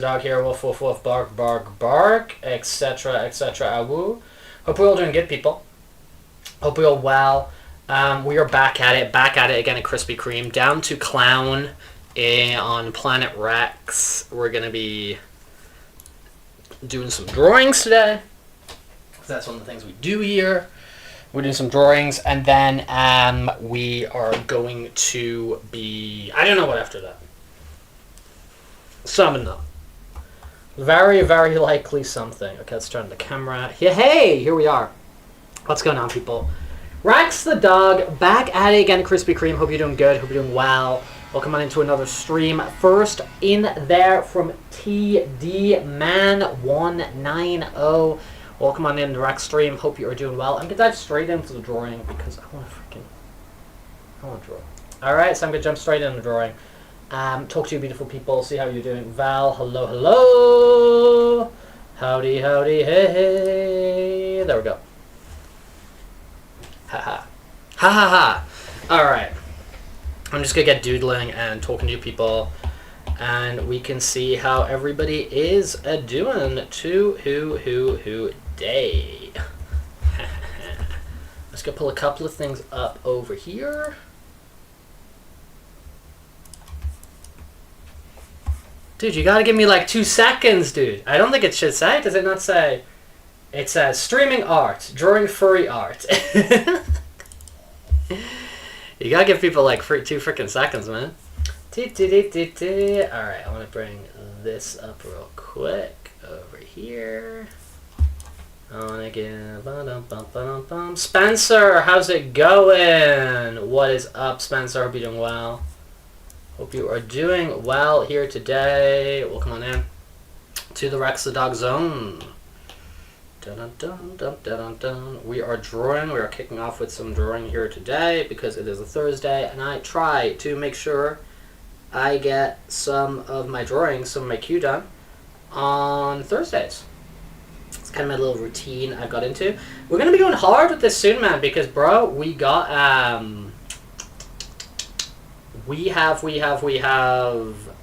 Dog here, woof woof woof, bark bark bark, etc etc. Woo. Hope we're all doing good, people. Hope we're all well. We are back at it again at Krispy Kreme. Down to clown on Planet Rex. We're gonna be doing some drawings today. That's one of the things we do here. We're doing some drawings, and then we are going to be, I don't know what after that. Summon them. Very, very likely something. Okay, let's turn the camera. Yeah, hey, here we are. What's going on, people? Rex the dog, back at it again, Krispy Kreme. Hope you're doing good. Hope you're doing well. Welcome on into another stream. First in there from TD Man 190. Welcome on in the Rex stream. Hope you are doing well. I'm gonna dive straight into the drawing because I want to draw. All right, so I'm gonna jump straight into the drawing. Talk to you beautiful people, see how you're doing. Val, hello, hello. Howdy, howdy, hey, hey. There we go. Ha ha. Alright. I'm just gonna get doodling and talking to you people. And we can see how everybody is doing who day. Let's go pull a couple of things up over here. Dude, you gotta give me like 2 seconds, dude. I don't think it should say. Does it not say? It says streaming art, drawing furry art. You gotta give people like 2 freaking seconds, man. Alright, I wanna bring this up real quick. Over here. I wanna give... Spencer, how's it going? What is up, Spencer? Hope you're doing well. Hope you are doing well here today. Welcome on in to the Rex the Dog Zone. Dun, dun, dun, dun, dun, dun. We are drawing. We are kicking off with some drawing here today because it is a Thursday, and I try to make sure I get some of my drawings, some of my cue done on Thursdays. It's kind of my little routine I've got into. We're going to be going hard with this soon, man, because, bro, we got... We have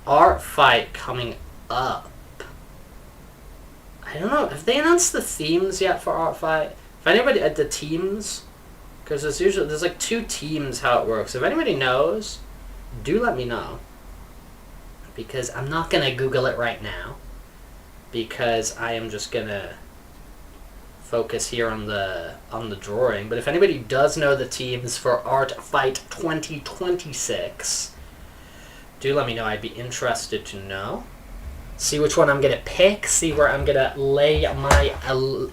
Art Fight coming up. I don't know. Have they announced the themes yet for Art Fight? If anybody at the teams, because there's like 2 teams how it works. If anybody knows, do let me know. Because I'm not gonna Google it right now. Because I am just gonna focus here on the drawing. But if anybody does know the teams for Art Fight 2026, do let me know. I'd be interested to know. See which one I'm gonna pick. See where I'm gonna lay my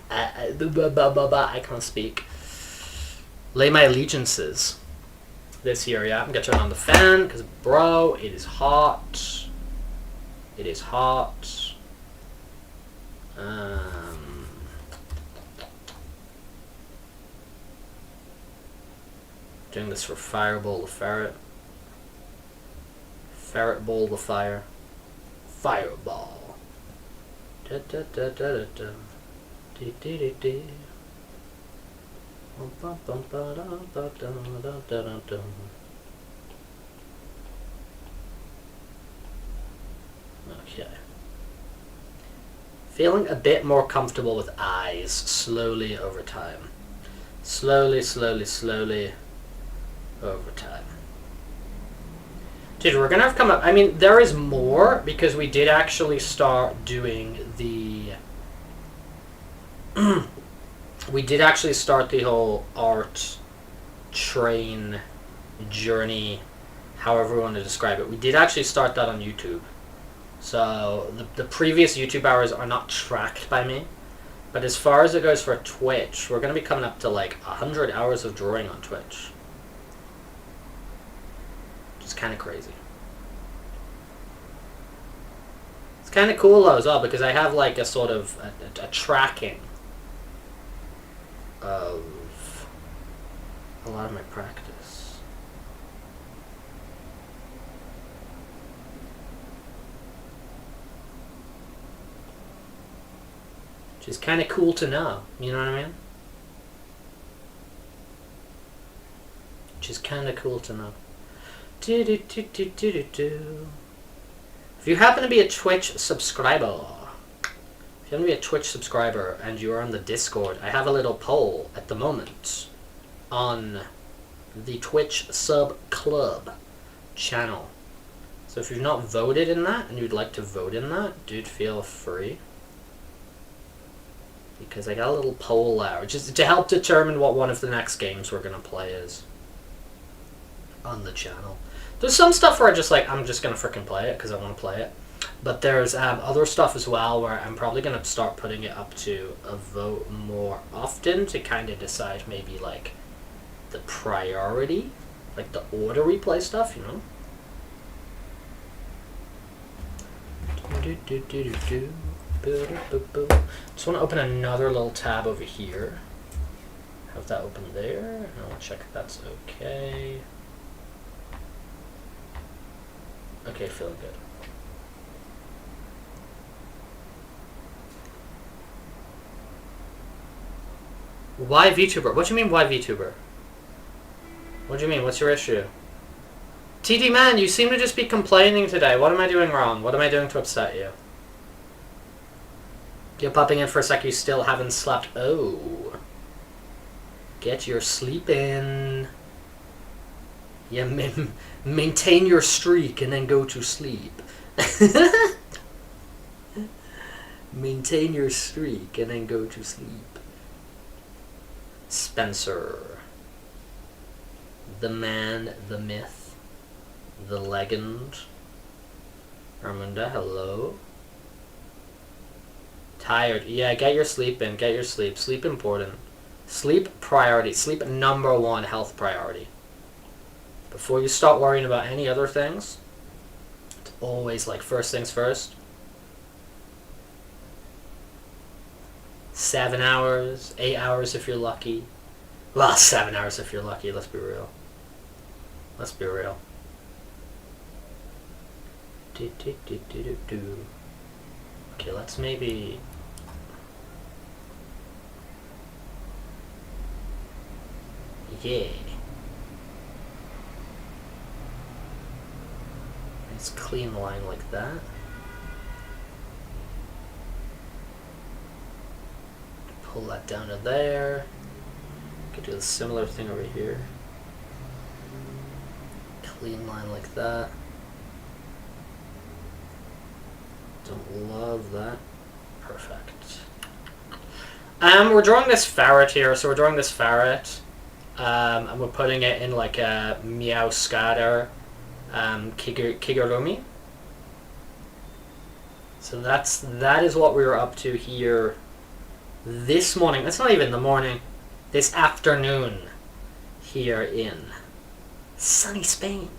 I can't speak. Lay my allegiances this year. Yeah, I'm gonna turn on the fan because, bro, it is hot. It is hot. Doing this for Fireball the Ferret. Ferret Ball the Fire. Fireball. Da da da da da da. Dee dee dee dee. Bum bum ba da da da da da da da. Okay. Feeling a bit more comfortable with eyes slowly over time. Slowly over time. Dude, we're gonna have come up. I mean, there is more because we did actually start doing the. We did actually start the whole art train journey, however we want to describe it. We did actually start that on YouTube. So the previous YouTube hours are not tracked by me. But as far as it goes for Twitch, we're gonna be coming up to like 100 hours of drawing on Twitch. It's kind of crazy. It's kind of cool though as well because I have like a sort of a tracking of a lot of my practice. Which is kind of cool to know, you know what I mean? Which is kind of cool to know. If you happen to be a Twitch subscriber, and you are on the Discord, I have a little poll at the moment on the Twitch Sub Club channel. So if you've not voted in that and you'd like to vote in that, dude, feel free. Because I got a little poll out, just to help determine what one of the next games we're going to play is on the channel. There's some stuff where I'm just going to freaking play it because I want to play it. But there's other stuff as well where I'm probably going to start putting it up to a vote more often to kind of decide maybe like the priority, like the order we play stuff, you know? Just want to open another little tab over here. Have that open there. I'll check if that's okay. Okay, feeling good. Why VTuber? What do you mean, why VTuber? What do you mean? What's your issue? TD man, you seem to just be complaining today. What am I doing wrong? What am I doing to upset you? You're popping in for a sec, you still haven't slept. Oh. Get your sleep in. Yeah, maintain your streak and then go to sleep. Maintain your streak and then go to sleep. Spencer. The man, the myth, the legend. Armanda, hello. Tired. Yeah, get your sleep in. Get your sleep. Sleep important. Sleep priority. Sleep #1 health priority. Before you start worrying about any other things, it's always like first things first. 7 hours, 8 hours if you're lucky. Well, 7 hours if you're lucky, let's be real. Let's be real. Okay, let's maybe... Yeah. Nice clean line like that. Pull that down to there. Could do a similar thing over here. Clean line like that. Don't love that. Perfect. We're drawing this ferret here, so we're drawing this ferret. And we're putting it in like a meow scatter kigurumi. So that is what we were up to here this morning. That's not even the morning. This afternoon here in sunny Spain.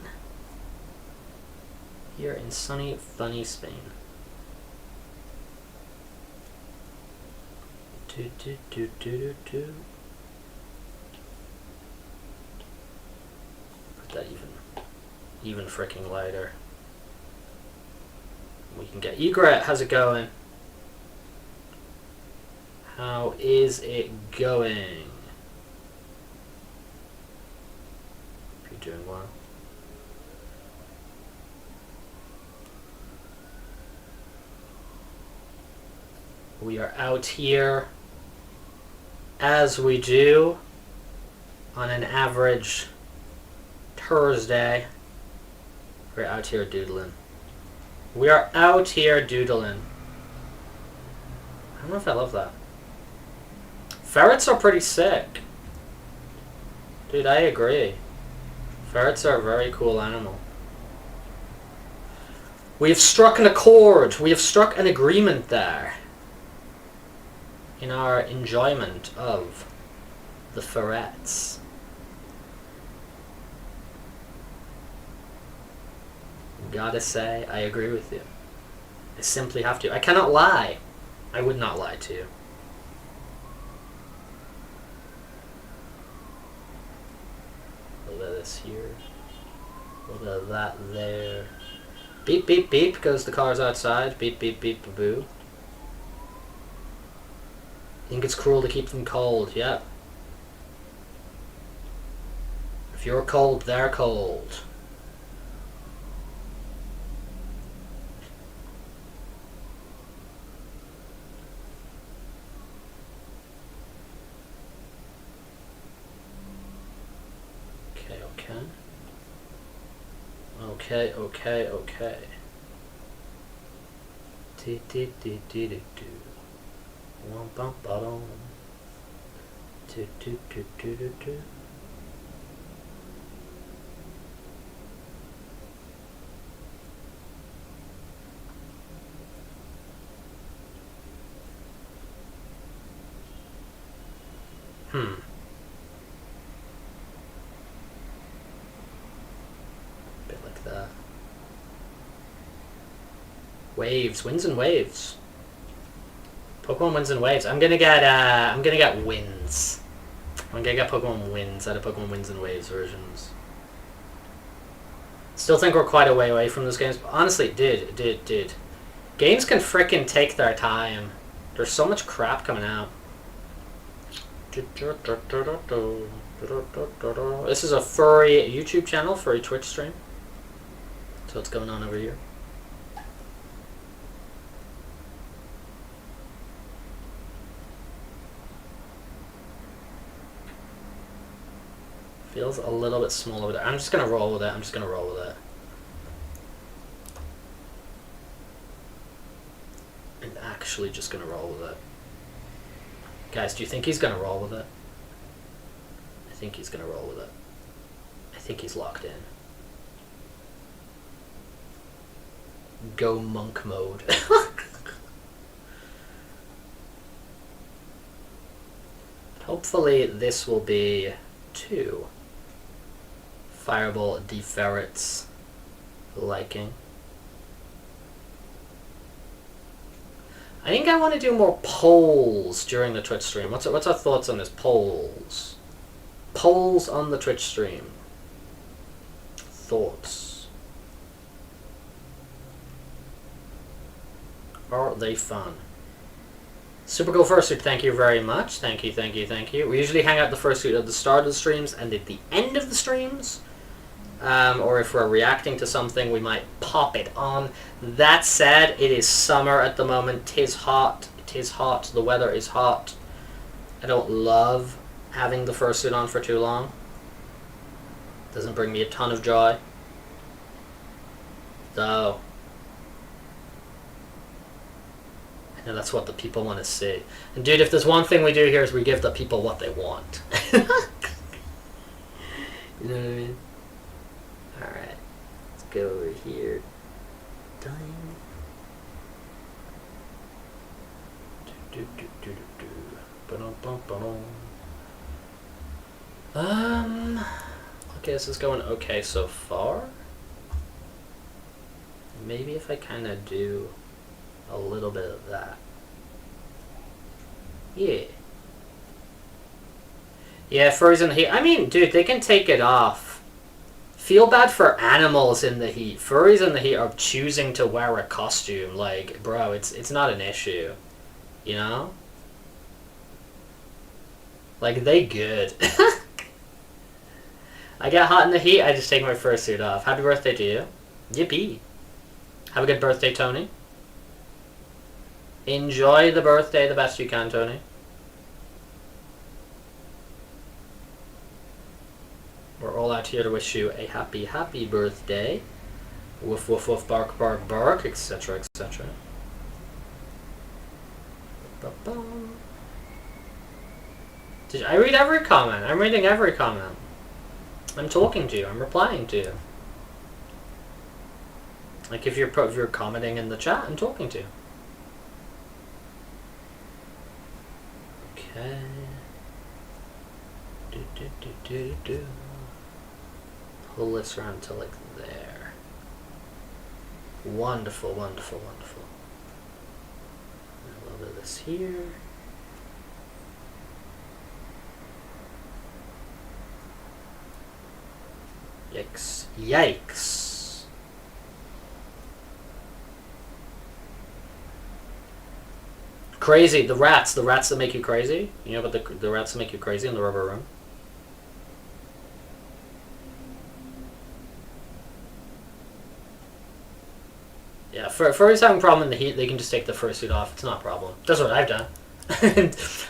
Here in sunny, funny Spain. Put that even freaking lighter. We can get Egret. How's it going? How is it going? You're doing well. We are out here as we do on an average Thursday. We're out here doodling. We are out here doodling. I don't know if I love that. Ferrets are pretty sick. Dude, I agree. Ferrets are a very cool animal. We have struck an accord. We have struck an agreement there. In our enjoyment of the ferrets. Gotta say, I agree with you. I simply have to. I cannot lie. I would not lie to you. A little bit of this here. A little bit of that there. Beep, beep, beep goes the cars outside. Beep, beep, beep, boo. Think it's cruel to keep them cold. Yeah. If you're cold, they're cold. Okay. Bit like that. Waves, winds and waves. Pokemon winds and waves. I'm gonna get winds. I'm gonna get Pokemon winds out of Pokemon winds and waves versions. Still think we're quite a way away from those games, but honestly, dude. Games can frickin' take their time. There's so much crap coming out. This is a furry YouTube channel, furry Twitch stream. So what's going on over here? Feels a little bit small over there. I'm just gonna roll with it. I'm actually just gonna roll with it. Guys, do you think he's gonna roll with it? I think he's gonna roll with it. I think he's locked in. Go monk mode. Hopefully this will be 2 Fireball Deferret's liking. I think I want to do more polls during the Twitch stream. What's our thoughts on this? Polls. Polls on the Twitch stream. Thoughts. Are they fun? Supergirl Fursuit, thank you very much. Thank you. We usually hang out the Fursuit at the start of the streams and at the end of the streams. Or if we're reacting to something, we might pop it on. That said, it is summer at the moment. 'Tis hot. The weather is hot. I don't love having the Fursuit on for too long. Doesn't bring me a ton of joy. Though, I know that's what the people want to see. And dude, if there's one thing we do here is we give the people what they want. You know what I mean? Alright, let's go over here. Done. Okay, this is going okay so far. Maybe if I kind of do a little bit of that. Yeah, furries in the heat. I mean, dude, they can take it off. Feel bad for animals in the heat. Furries in the heat are choosing to wear a costume. Like, bro, it's not an issue. You know? Like, they good. I get hot in the heat, I just take my fursuit off. Happy birthday to you. Yippee. Have a good birthday, Tony. Enjoy the birthday the best you can, Tony. We're all out here to wish you a happy, happy birthday. Woof, woof, woof, bark, bark, bark, etc., etc. I read every comment. I'm reading every comment. I'm talking to you. I'm replying to you. Like if you're commenting in the chat, I'm talking to you. Okay. Pull this around to like there. Wonderful, wonderful, wonderful. A little bit of this here. Yikes. Yikes. Crazy. The rats that make you crazy. You know about the rats that make you crazy in the rubber room? Yeah, furries having a problem in the heat, they can just take the fursuit off. It's not a problem. That's what I've done.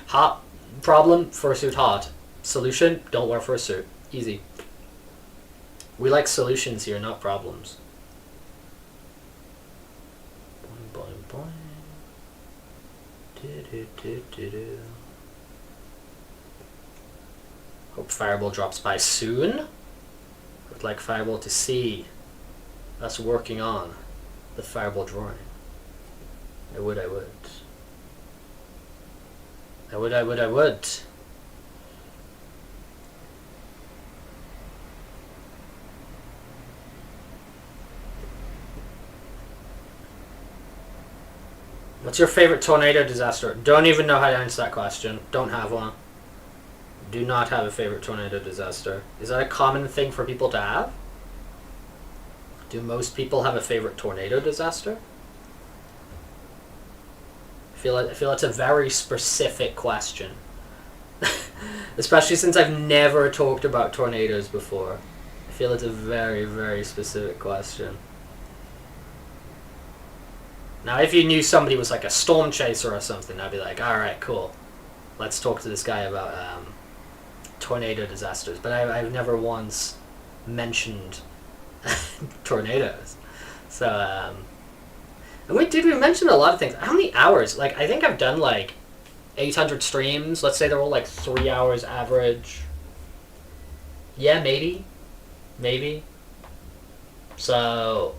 Hot problem, fursuit hot. Solution, don't wear fursuit. Easy. We like solutions here, not problems. Hope Fireball drops by soon. Would like Fireball to see us working on the Fireball drawing. I would. What's your favorite tornado disaster? Don't even know how to answer that question. Don't have one. Do not have a favorite tornado disaster. Is that a common thing for people to have? Do most people have a favorite tornado disaster? I feel it's a very specific question. Especially since I've never talked about tornadoes before. I feel it's a very, very specific question. Now, if you knew somebody was like a storm chaser or something, I'd be like, alright, cool. Let's talk to this guy about tornado disasters. But I've never once mentioned tornadoes. So, and we mentioned a lot of things. How many hours? Like, I think I've done like 800 streams. Let's say they're all like 3 hours average. Yeah, maybe. So...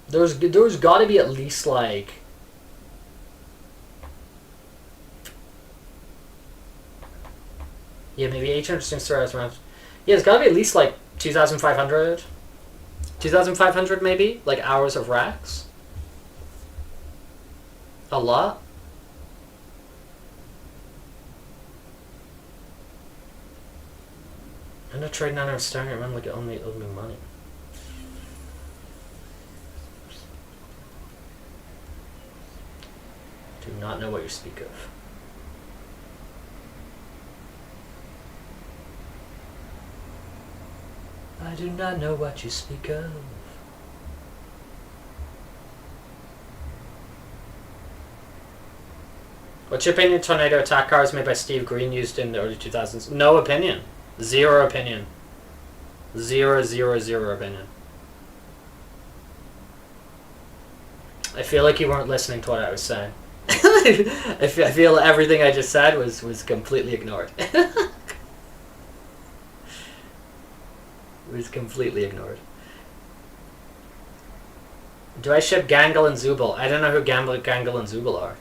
There's got to be at least like maybe 800 streams around. Yeah, it's got to be at least like 2,500 maybe like hours of racks. A lot. I'm not trading on our staring around like only money. Do not know what you speak of. I do not know what you speak of. What's your opinion? Tornado attack cars made by Steve Green used in the early 2000s? No opinion. Zero opinion. Zero opinion. I feel like you weren't listening to what I was saying. I feel everything I just said was completely ignored. It was completely ignored. Do I ship Gangle and Zooble? I don't know who Gangle and Zooble are.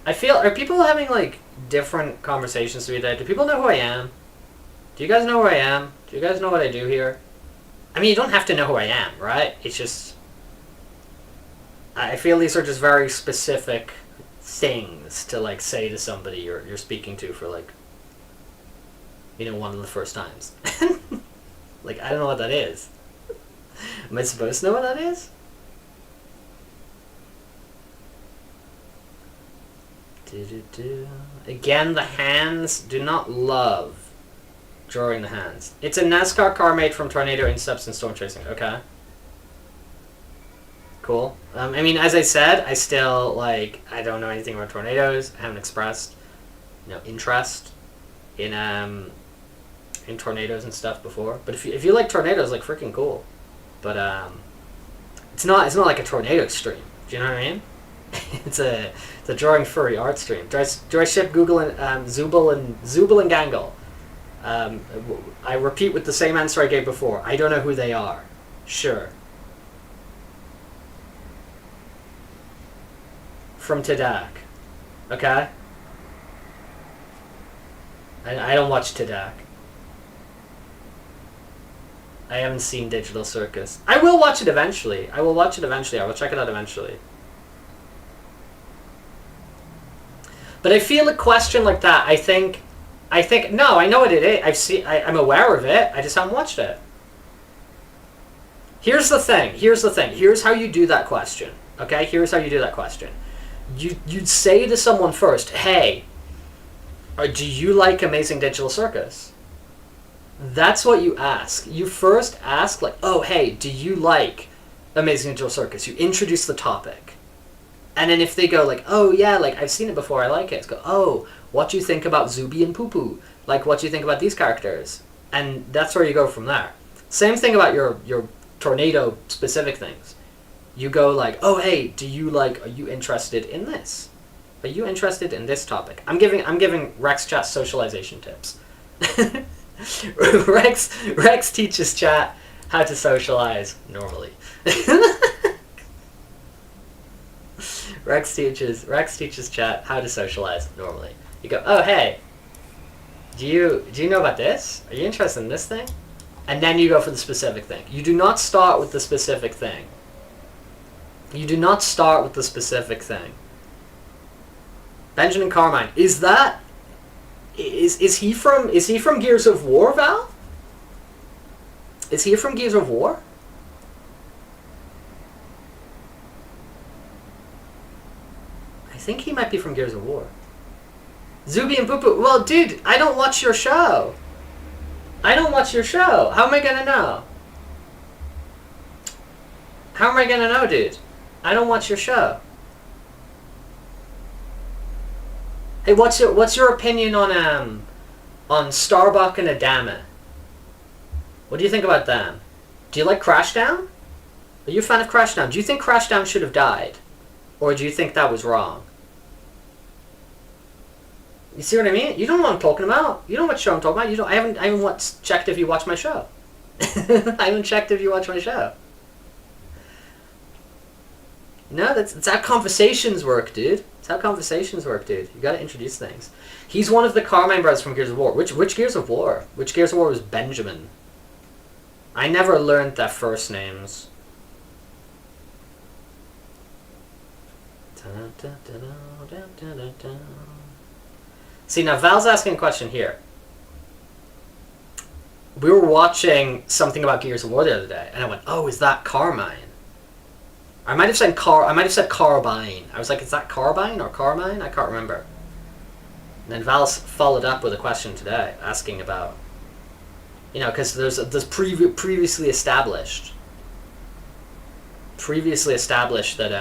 I feel... Are people having, like, different conversations today? Do people know who I am? Do you guys know who I am? Do you guys know what I do here? I mean, you don't have to know who I am, right? It's just... I feel these are just very specific things to, like, say to somebody you're speaking to for, like, you know, one of the first times. Like, I don't know what that is. Am I supposed to know what that is? Again, the hands do not love drawing the hands. It's a NASCAR car made from tornado incepts and storm chasing. Okay. Cool. I mean, as I said, I still, like, I don't know anything about tornadoes. I haven't expressed, you know, interest in tornadoes and stuff before. But if you like tornadoes, like, freaking cool. But it's not like a tornado stream. Do you know what I mean? It's a drawing furry art stream. Do I ship Google and Zooble and Gangle? I repeat with the same answer I gave before. I don't know who they are. Sure. From Tadak. Okay? I don't watch Tadak. I haven't seen Digital Circus. I will watch it eventually. I will check it out eventually. But I feel a question like that. I think no, I know what it is. I'm aware of it. I just haven't watched it. Here's the thing. Here's how you do that question. Okay? Here's how you do that question. You'd say to someone first, hey, do you like Amazing Digital Circus? That's what you ask. You first ask, like, oh, hey, do you like Amazing Digital Circus? You introduce the topic. And then if they go, like, oh, yeah, like, I've seen it before, I like it. It's go, oh, what do you think about Zuby and Poo Poo? Like, what do you think about these characters? And that's where you go from there. Same thing about your tornado-specific things. You go like, oh hey, are you interested in this? Are you interested in this topic? I'm giving Rex chat socialization tips. Rex teaches chat how to socialize normally. Rex teaches chat how to socialize normally. You go, oh hey, do you know about this? Are you interested in this thing? And then you go for the specific thing. You do not start with the specific thing. You do not start with the specific thing. Benjamin Carmine, is he from Gears of War, Val? Is he from Gears of War? I think he might be from Gears of War. Zuby and Poopoo. Well, dude, I don't watch your show. I don't watch your show. How am I gonna know? How am I gonna know, dude? I don't watch your show. Hey, what's your opinion on Starbuck and Adama? What do you think about them? Do you like Crashdown? Are you a fan of Crashdown? Do you think Crashdown should have died? Or do you think that was wrong? You see what I mean? You don't know what I'm talking about. You know what show I'm talking about. You don't. I haven't checked if you watch my show. I haven't checked if you watch my show. No, that's how conversations work, dude. That's how conversations work, dude. You gotta introduce things. He's one of the Carmine brothers from Gears of War. Which Gears of War? Which Gears of War was Benjamin? I never learned their first names. See, now Val's asking a question here. We were watching something about Gears of War the other day, and I went, "Oh, is that Carmine?" I might have said Carbine. I was like, "Is that Carbine or Carmine?" I can't remember. And then Val followed up with a question today, asking about, because there's previously established that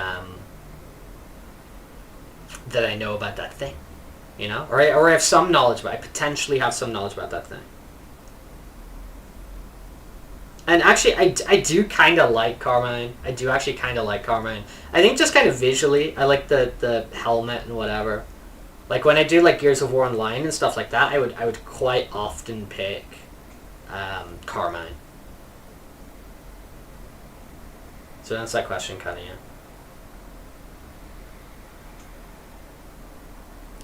that I know about that thing, or I have some knowledge about. I potentially have some knowledge about that thing. And actually, I do kind of like Carmine. I do actually kind of like Carmine. I think just kind of visually, I like the helmet and whatever. Like when I do like Gears of War Online and stuff like that, I would quite often pick Carmine. So that's that question, kind of, yeah.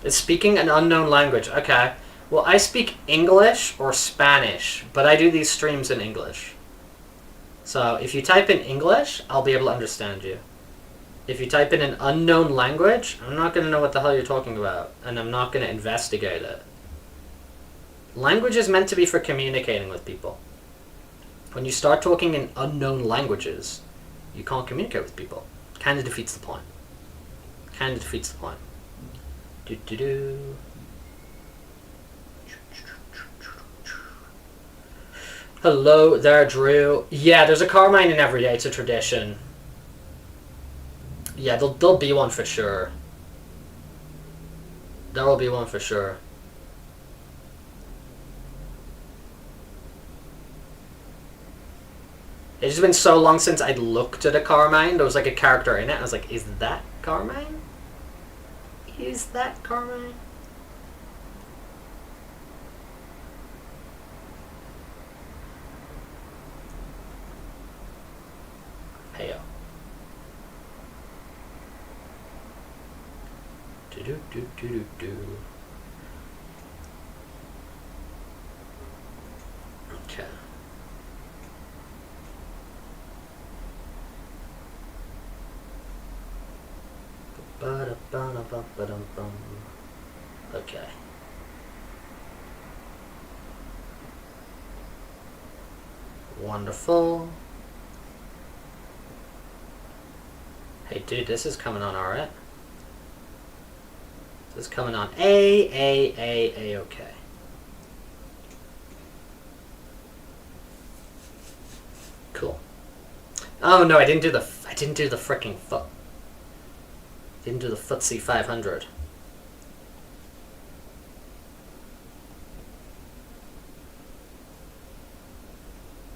Is speaking an unknown language. Okay. Well, I speak English or Spanish, but I do these streams in English. So if you type in English, I'll be able to understand you. If you type in an unknown language, I'm not going to know what the hell you're talking about, and I'm not going to investigate it. Language is meant to be for communicating with people. When you start talking in unknown languages, you can't communicate with people. Kind of defeats the point. Kind of defeats the point. Hello there, Drew. Yeah, there's a Carmine in every day. It's a tradition. Yeah, there'll be one for sure. There will be one for sure. It's just been so long since I looked at a Carmine. There was like a character in it. I was like, is that Carmine? Is that Carmine? Heyo. Do. Okay. Okay. Wonderful. Hey, dude, this is coming on alright. This is coming on okay. Cool. Oh no, I didn't do the frickin' foot. Didn't do the footsie 500.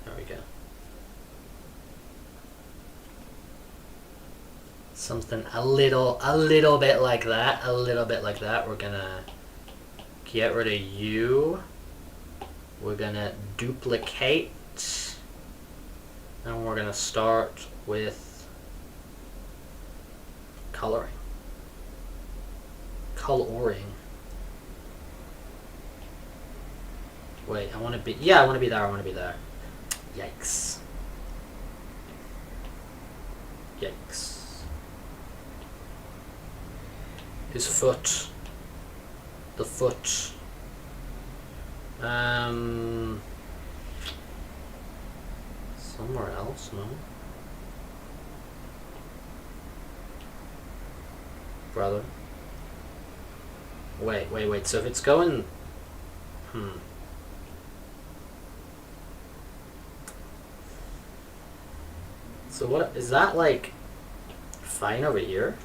There we go. something a little bit like that. A little bit like that. We're gonna get rid of you. We're gonna duplicate. And we're gonna start with coloring. Coloring. Wait, I want to be... Yeah, I want to be there. I want to be there. Yikes. Yikes. His foot. The foot. Somewhere else, no? Brother. Wait. So if it's going... So what... Is that, like, fine over here?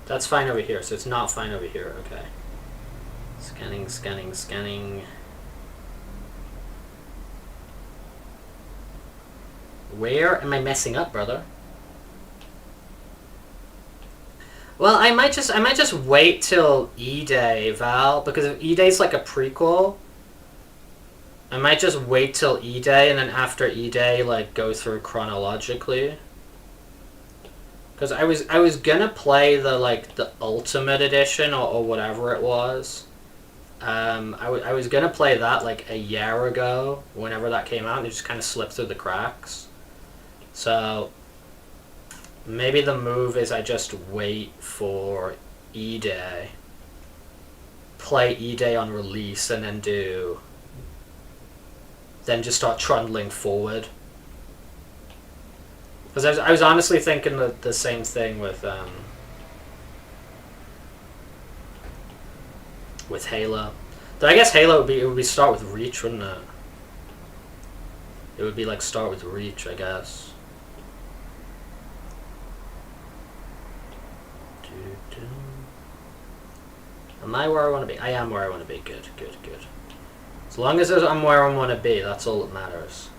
That's fine over here, so it's not fine over here. Okay. Scanning. Where am I messing up, brother? Well, I might just wait till E-Day, Val, because if E-Day's like a prequel, I might just wait till E-Day and then after E-Day, like, go through chronologically. Because I was gonna play the Ultimate Edition or whatever it was. I was gonna play that like a year ago, whenever that came out, and it just kind of slipped through the cracks. So maybe the move is I just wait for E-Day, play E-Day on release, and then just start trundling forward. Because I was honestly thinking the same thing with Halo. But I guess Halo it would be start with Reach, wouldn't it? It would be like start with Reach, I guess. Am I where I want to be? I am where I want to be. Good. As long as I'm where I want to be, that's all that matters.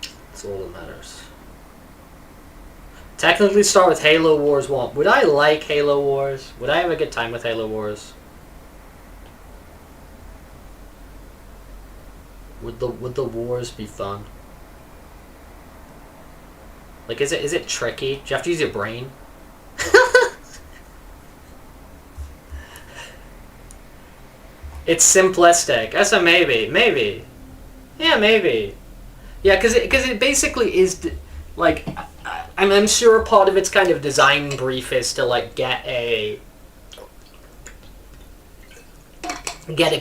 That's all that matters. Technically start with Halo Wars 1. Would I like Halo Wars? Would I have a good time with Halo Wars? Would the wars be fun? Like, is it tricky? Do you have to use your brain? It's simplistic. That's a maybe. Maybe. Yeah, maybe. Yeah, because it basically is, like, I'm sure part of its kind of design brief is to, like, get a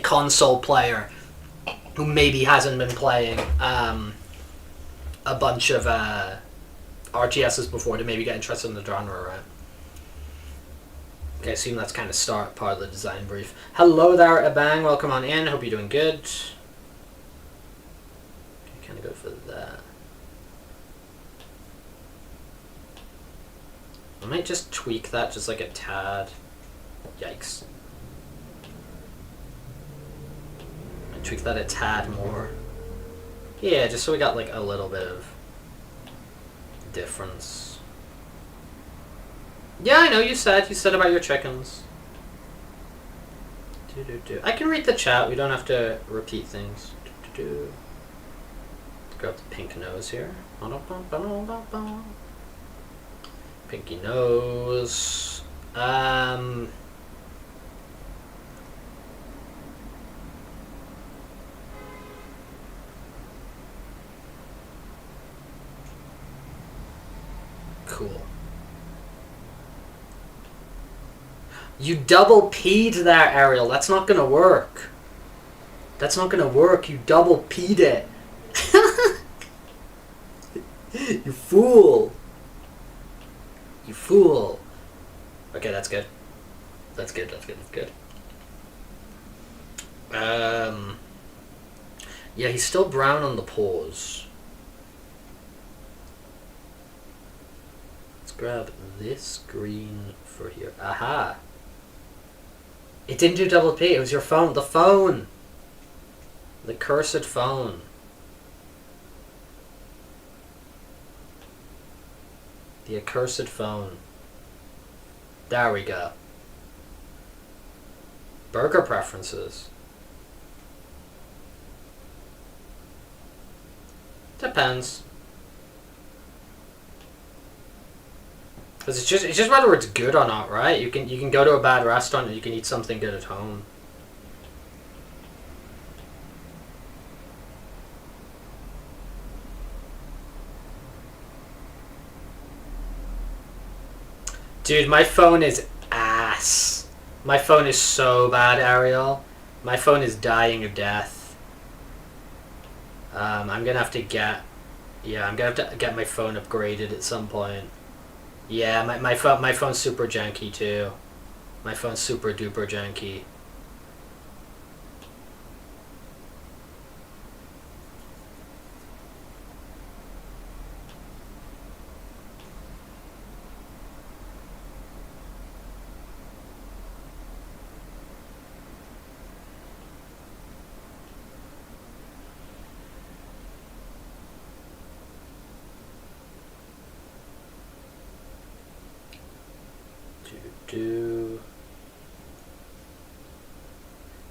console player who maybe hasn't been playing a bunch of RTSs before to maybe get interested in the genre, right? Okay, I assume that's kind of part of the design brief. Hello there, Abang. Welcome on in. Hope you're doing good. Okay, kind of go for that. I might just tweak that just like a tad. Yikes. I tweak that a tad more. Yeah, just so we got like a little bit of difference. Yeah, I know you said about your chickens. I can read the chat. We don't have to repeat things. Go up the pink nose here. Pinky nose. Cool. You double P'd there, Ariel. That's not gonna work. That's not gonna work. You double P'd it. You fool. You fool. Okay, that's good. That's good. Yeah, he's still brown on the paws. Let's grab this green for here. Aha. It didn't do double P. It was your phone. The phone. The cursed phone. The accursed phone. There we go. Burger preferences. Depends. Cause it's just whether it's good or not, right? You can go to a bad restaurant and you can eat something good at home. Dude, my phone is ass. My phone is so bad, Ariel. My phone is dying of death. I'm gonna have to get... Yeah, I'm gonna have to get my phone upgraded at some point. Yeah, my phone's super janky too. My phone's super duper janky.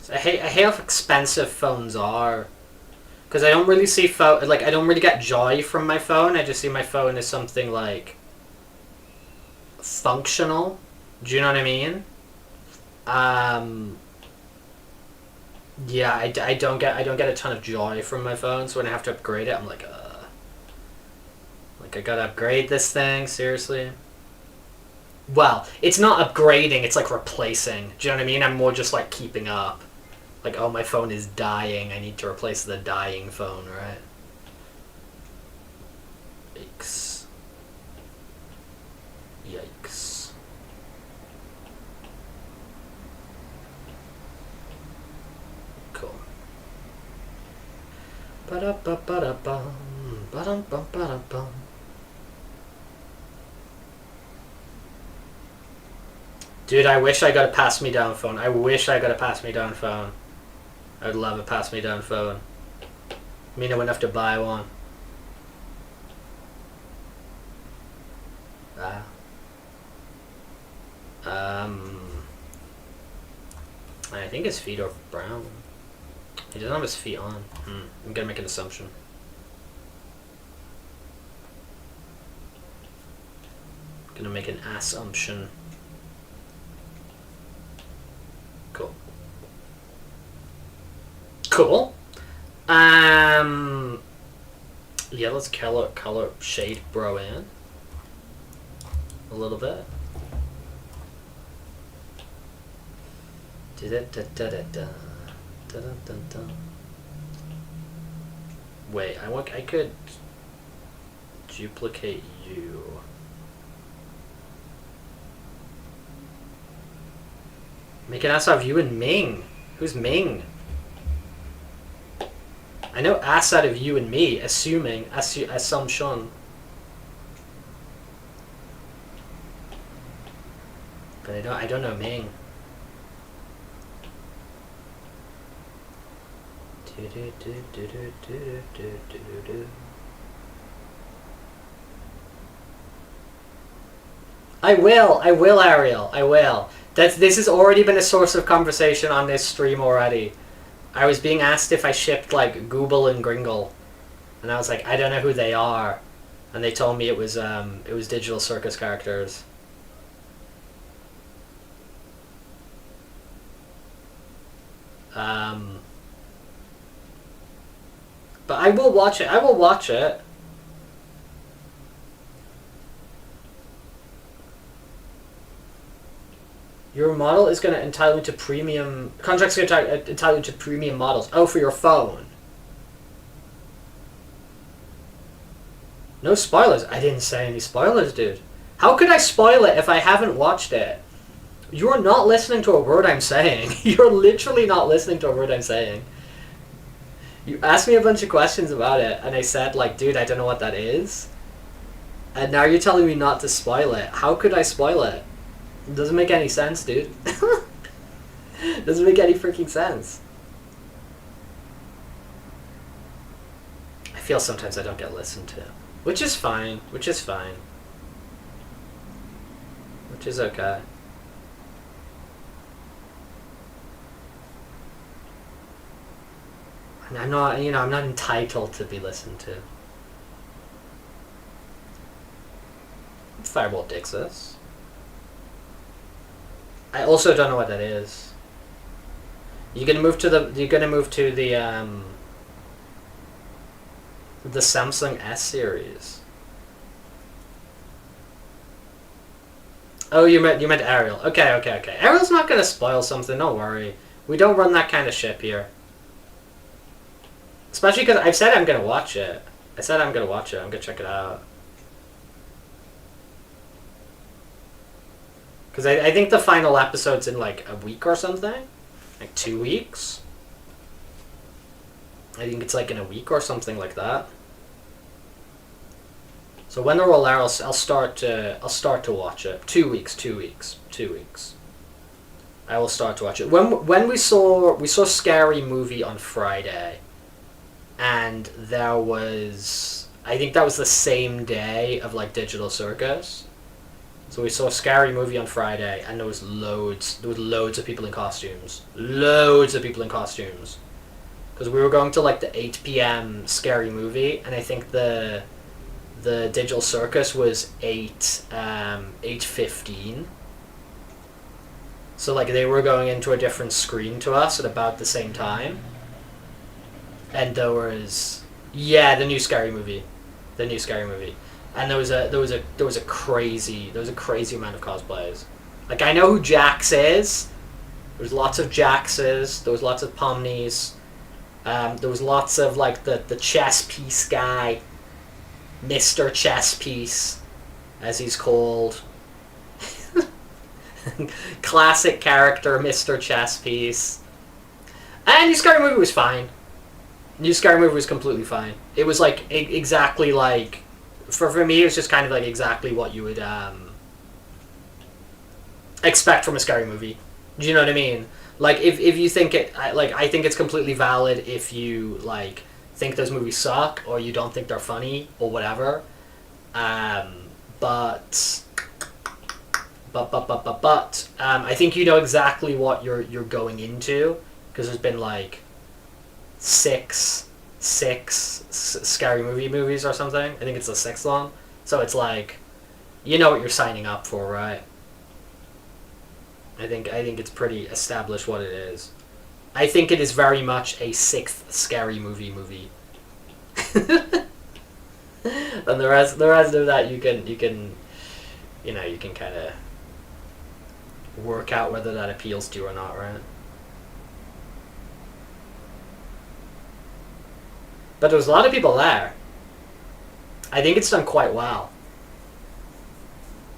I hate how expensive phones are, because I don't really see I don't really get joy from my phone. I just see my phone as something like functional. Do you know what I mean? Yeah, I don't get a ton of joy from my phone. So when I have to upgrade it, I'm like I gotta upgrade this thing, seriously. Well, it's not upgrading, it's like replacing. Do you know what I mean? I'm more just like keeping up. Like, oh, my phone is dying, I need to replace the dying phone, right? Yikes. Yikes. Cool. Ba-da-ba-ba-da-bum. Ba-dum-bum-ba-da-bum. Dude, I wish I got a pass-me-down phone. I wish I got a pass-me-down phone. I'd love a pass-me-down phone. I mean, I wouldn't have to buy one. I think his feet are brown. He doesn't have his feet on. I'm gonna make an assumption. Gonna make an assumption. Cool. Cool. Yeah, let's color shade bro in a little bit. Wait, I could duplicate you. Make an ass out of you and Ming. Who's Ming? I know ass out of you and me, assumption. But I don't know Ming. I will, Ariel, I will. This has already been a source of conversation on this stream already. I was being asked if I shipped like Google and Gringle, and I was like, I don't know who they are, and they told me it was Digital Circus characters. But I will watch it. I will watch it. Your model is going to entitle you to premium... Contract's going to entitle you to premium models. Oh, for your phone. No spoilers. I didn't say any spoilers, dude. How could I spoil it if I haven't watched it? You're not listening to a word I'm saying. You're literally not listening to a word I'm saying. You asked me a bunch of questions about it, and I said, like, dude, I don't know what that is. And now you're telling me not to spoil it. How could I spoil it? It doesn't make any sense, dude. Doesn't make any freaking sense. I feel sometimes I don't get listened to. Which is fine. Which is fine. which is okay. And I'm not, I'm not entitled to be listened to. Fireball Dixis. I also don't know what that is. You're gonna move to the Samsung S series. Oh, you meant Ariel. Okay. Ariel's not gonna spoil something. Don't worry. We don't run that kind of ship here. Especially because I've said I'm gonna watch it. I'm gonna check it out. Because I think the final episode's in like a week or something. Like 2 weeks. I think it's like in a week or something like that. So when they're all there, I'll start to watch it. 2 weeks. I will start to watch it. When we saw Scary Movie on Friday, and there was, I think that was the same day of like Digital Circus. So we saw Scary Movie on Friday, and there was loads of people in costumes. Because we were going to like the 8 p.m. Scary Movie, and I think the Digital Circus was 8:15. So like they were going into a different screen to us at about the same time. And there was the new Scary Movie. And there was a crazy amount of cosplays. Like I know who Jax is. There was lots of Jaxes. There was lots of Pomnies. There was lots of like the chess piece guy, Mr. Chess Piece, as he's called. Classic character, Mr. Chess Piece. And New Scary Movie was fine. New Scary Movie was completely fine. It was like exactly like. For me, it was just kind of like exactly what you would expect from a Scary Movie. Do you know what I mean? Like, if you think it... I think it's completely valid if you, like, think those movies suck, or you don't think they're funny, or whatever. But I think you know exactly what you're going into, because there's been, like, six Scary Movie movies or something. I think it's the 6th one. So it's like, you know what you're signing up for, right? I think it's pretty established what it is. I think it is very much a 6th Scary Movie. And the rest of that you can kind of work out whether that appeals to you or not, right? But there's a lot of people there. I think it's done quite well.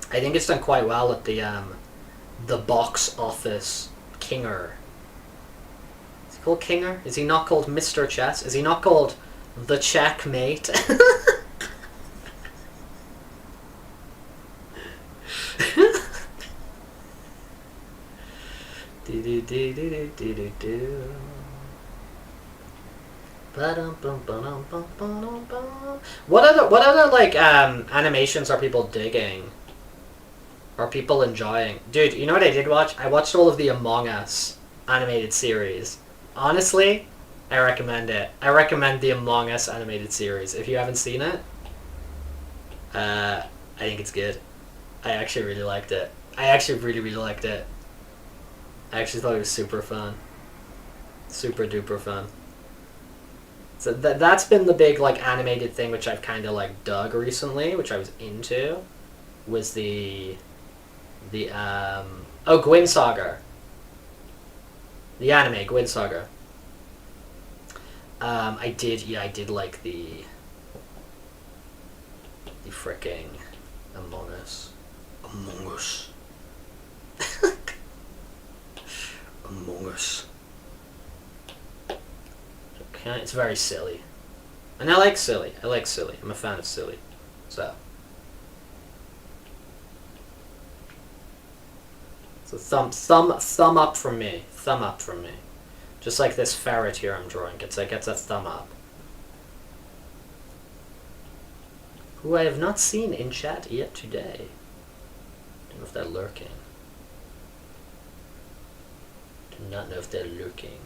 I think it's done quite well at the box office Kinger. Is he called Kinger? Is he not called Mr. Chess? Is he not called The Checkmate? What other like animations are people digging? Are people enjoying? Dude, you know what I did watch? I watched all of the Among Us animated series. Honestly, I recommend it. I recommend the Among Us animated series. If you haven't seen it, I think it's good. I actually really liked it. I actually really liked it. I actually thought it was super fun. Super duper fun. So that's been the big like animated thing which I've kind of like dug recently, which I was into, was the Gwyn Saga. The anime Gwyn Saga. I did like the fricking Among Us. Among Us. Among Us. Okay, it's very silly. And I like silly. I'm a fan of silly. So thumb up from me. Thumb up from me. Just like this ferret here I'm drawing. Gets a thumb up. Who I have not seen in chat yet today. don't know if they're lurking. Do not know if they're lurking.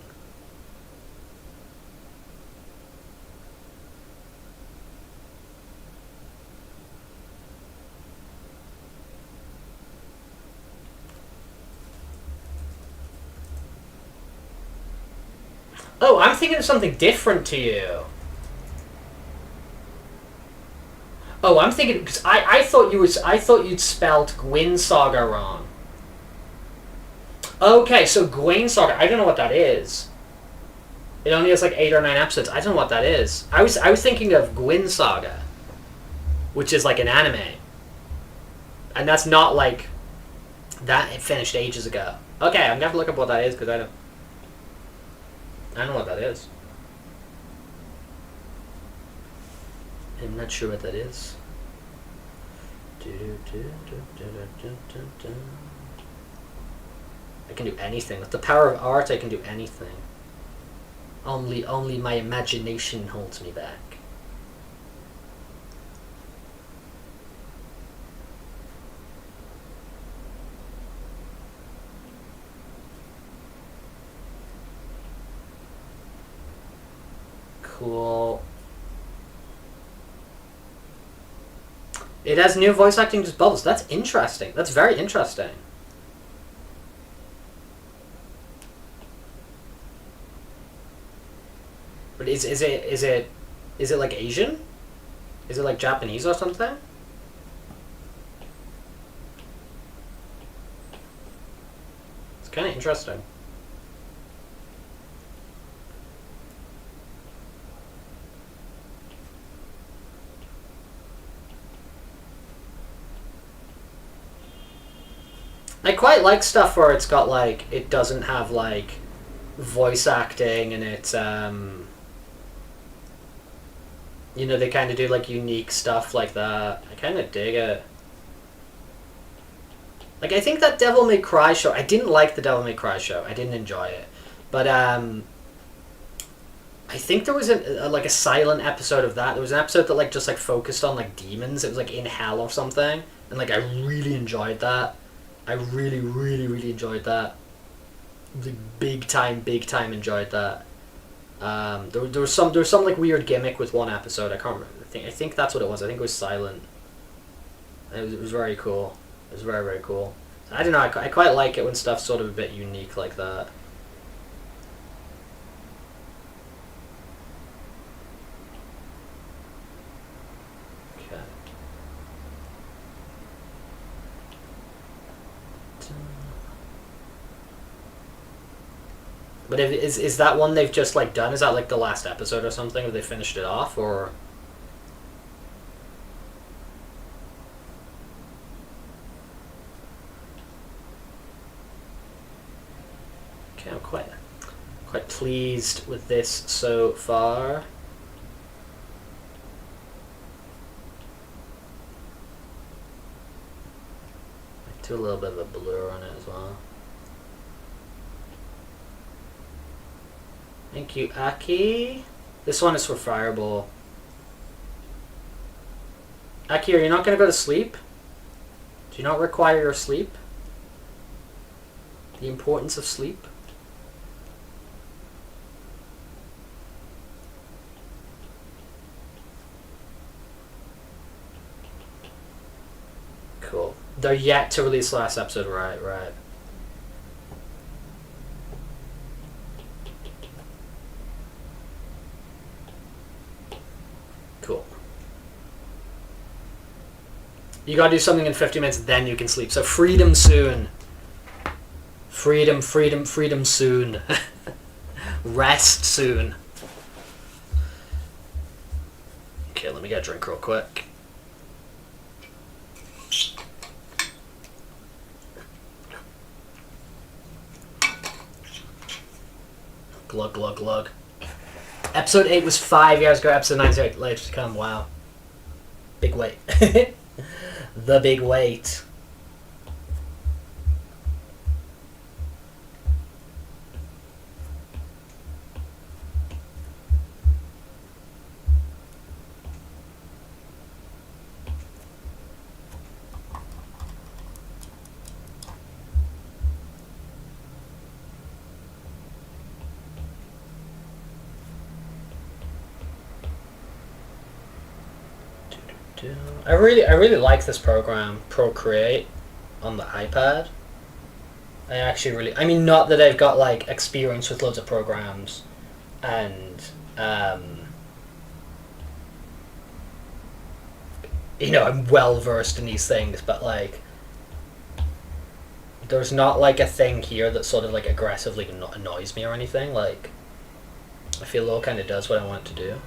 Oh, I'm thinking of something different to you. Oh, I'm thinking because I thought you'd spelled Gwyn Saga wrong. Okay, so Gwyn Saga. I don't know what that is. It only has like 8 or 9 episodes. I don't know what that is. I was thinking of Gwyn Saga, which is like an anime, and that's not like that. It finished ages ago. Okay, I'm gonna have to look up what that is because I don't know what that is. I'm not sure what that is. I can do anything. With the power of art, I can do anything. Only my imagination holds me back. Cool. It has new voice acting, just bubbles. That's interesting. That's very interesting. But is it like Asian? Is it like Japanese or something? It's kind of interesting. I quite like stuff where it's got like, it doesn't have like voice acting and it's you know, they kind of do like unique stuff like that. I kind of dig it. Like, I think that Devil May Cry show, I didn't like the Devil May Cry show. I didn't enjoy it. But I think there was like a silent episode of that. There was an episode that like just like focused on like demons. It was like in hell or something. And like I really enjoyed that. I really, really, really enjoyed that. Like, big time enjoyed that. There was some like weird gimmick with one episode. I can't remember. I think that's what it was. I think it was silent. It was very cool. It was very, very cool. I don't know. I quite like it when stuff's sort of a bit unique like that. Okay. But is that one they've just like done? Is that like the last episode or something? Have they finished it off or? Okay, I'm quite pleased with this so far. I do a little bit of a blur on it as well. Thank you, Aki. This one is for Fireball. Aki, are you not going to go to sleep? Do you not require your sleep? The importance of sleep? Cool. They're yet to release last episode, right. Cool. You gotta do something in 50 minutes, then you can sleep. So freedom soon. Freedom soon. Rest soon. Okay, let me get a drink real quick. Glug, glug, glug. Episode 8 was 5 years ago. Episode 9 is 8 later to come. Wow. Big wait. The big wait. I really like this program, Procreate, on the iPad. I actually really, I mean, not that I've got like experience with loads of programs, and you know, I'm well versed in these things, but like, there's not like a thing here that sort of like aggressively annoys me or anything. Like, I feel it all kind of does what I want it to do.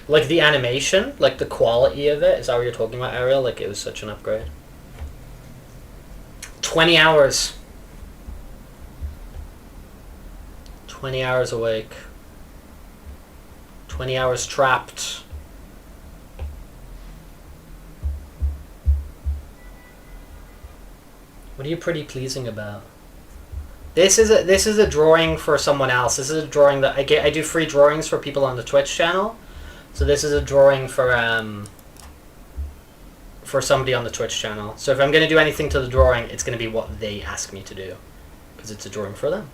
Like the animation, like the quality of it, is that what you're talking about, Ariel? Like it was such an upgrade. 20 hours. 20 hours awake. 20 hours trapped. What are you pretty pleasing about? This is a drawing for someone else. This is a drawing that I do free drawings for people on the Twitch channel. So this is a drawing for somebody on the Twitch channel. So if I'm going to do anything to the drawing, it's going to be what they ask me to do, because it's a drawing for them.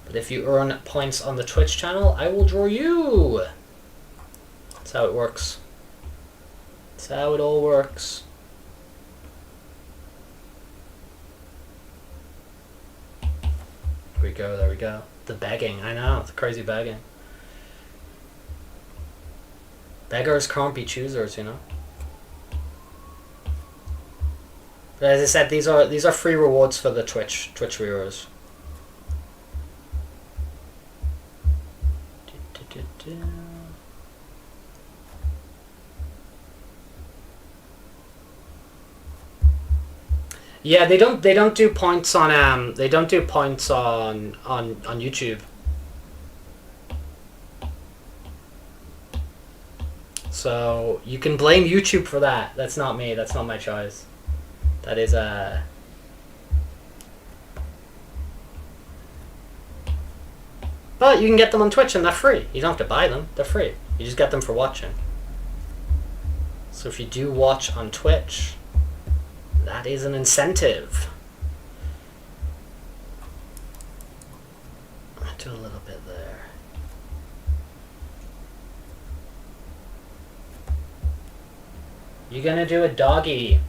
But if you earn points on the Twitch channel, I will draw you. That's how it works. That's how it all works. There we go, there we go. The begging, I know, the crazy begging. Beggars can't be choosers, you know. But as I said, these are free rewards for the Twitch viewers. Yeah, they don't do points on on YouTube. So you can blame YouTube for that. That's not me. That's not my choice. That is But you can get them on Twitch and they're free. You don't have to buy them. They're free. You just get them for watching. So if you do watch on Twitch, that is an incentive. I'll do a little bit there. You gonna do a doggy?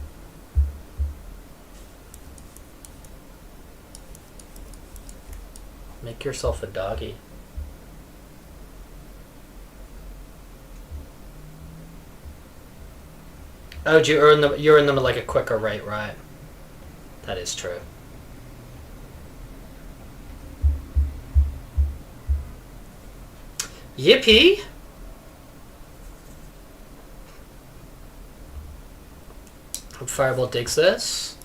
Make yourself a doggy. Oh, do you earn them? You earn them at like a quicker rate, right? That is true. Yippee! Hope Fireball digs this.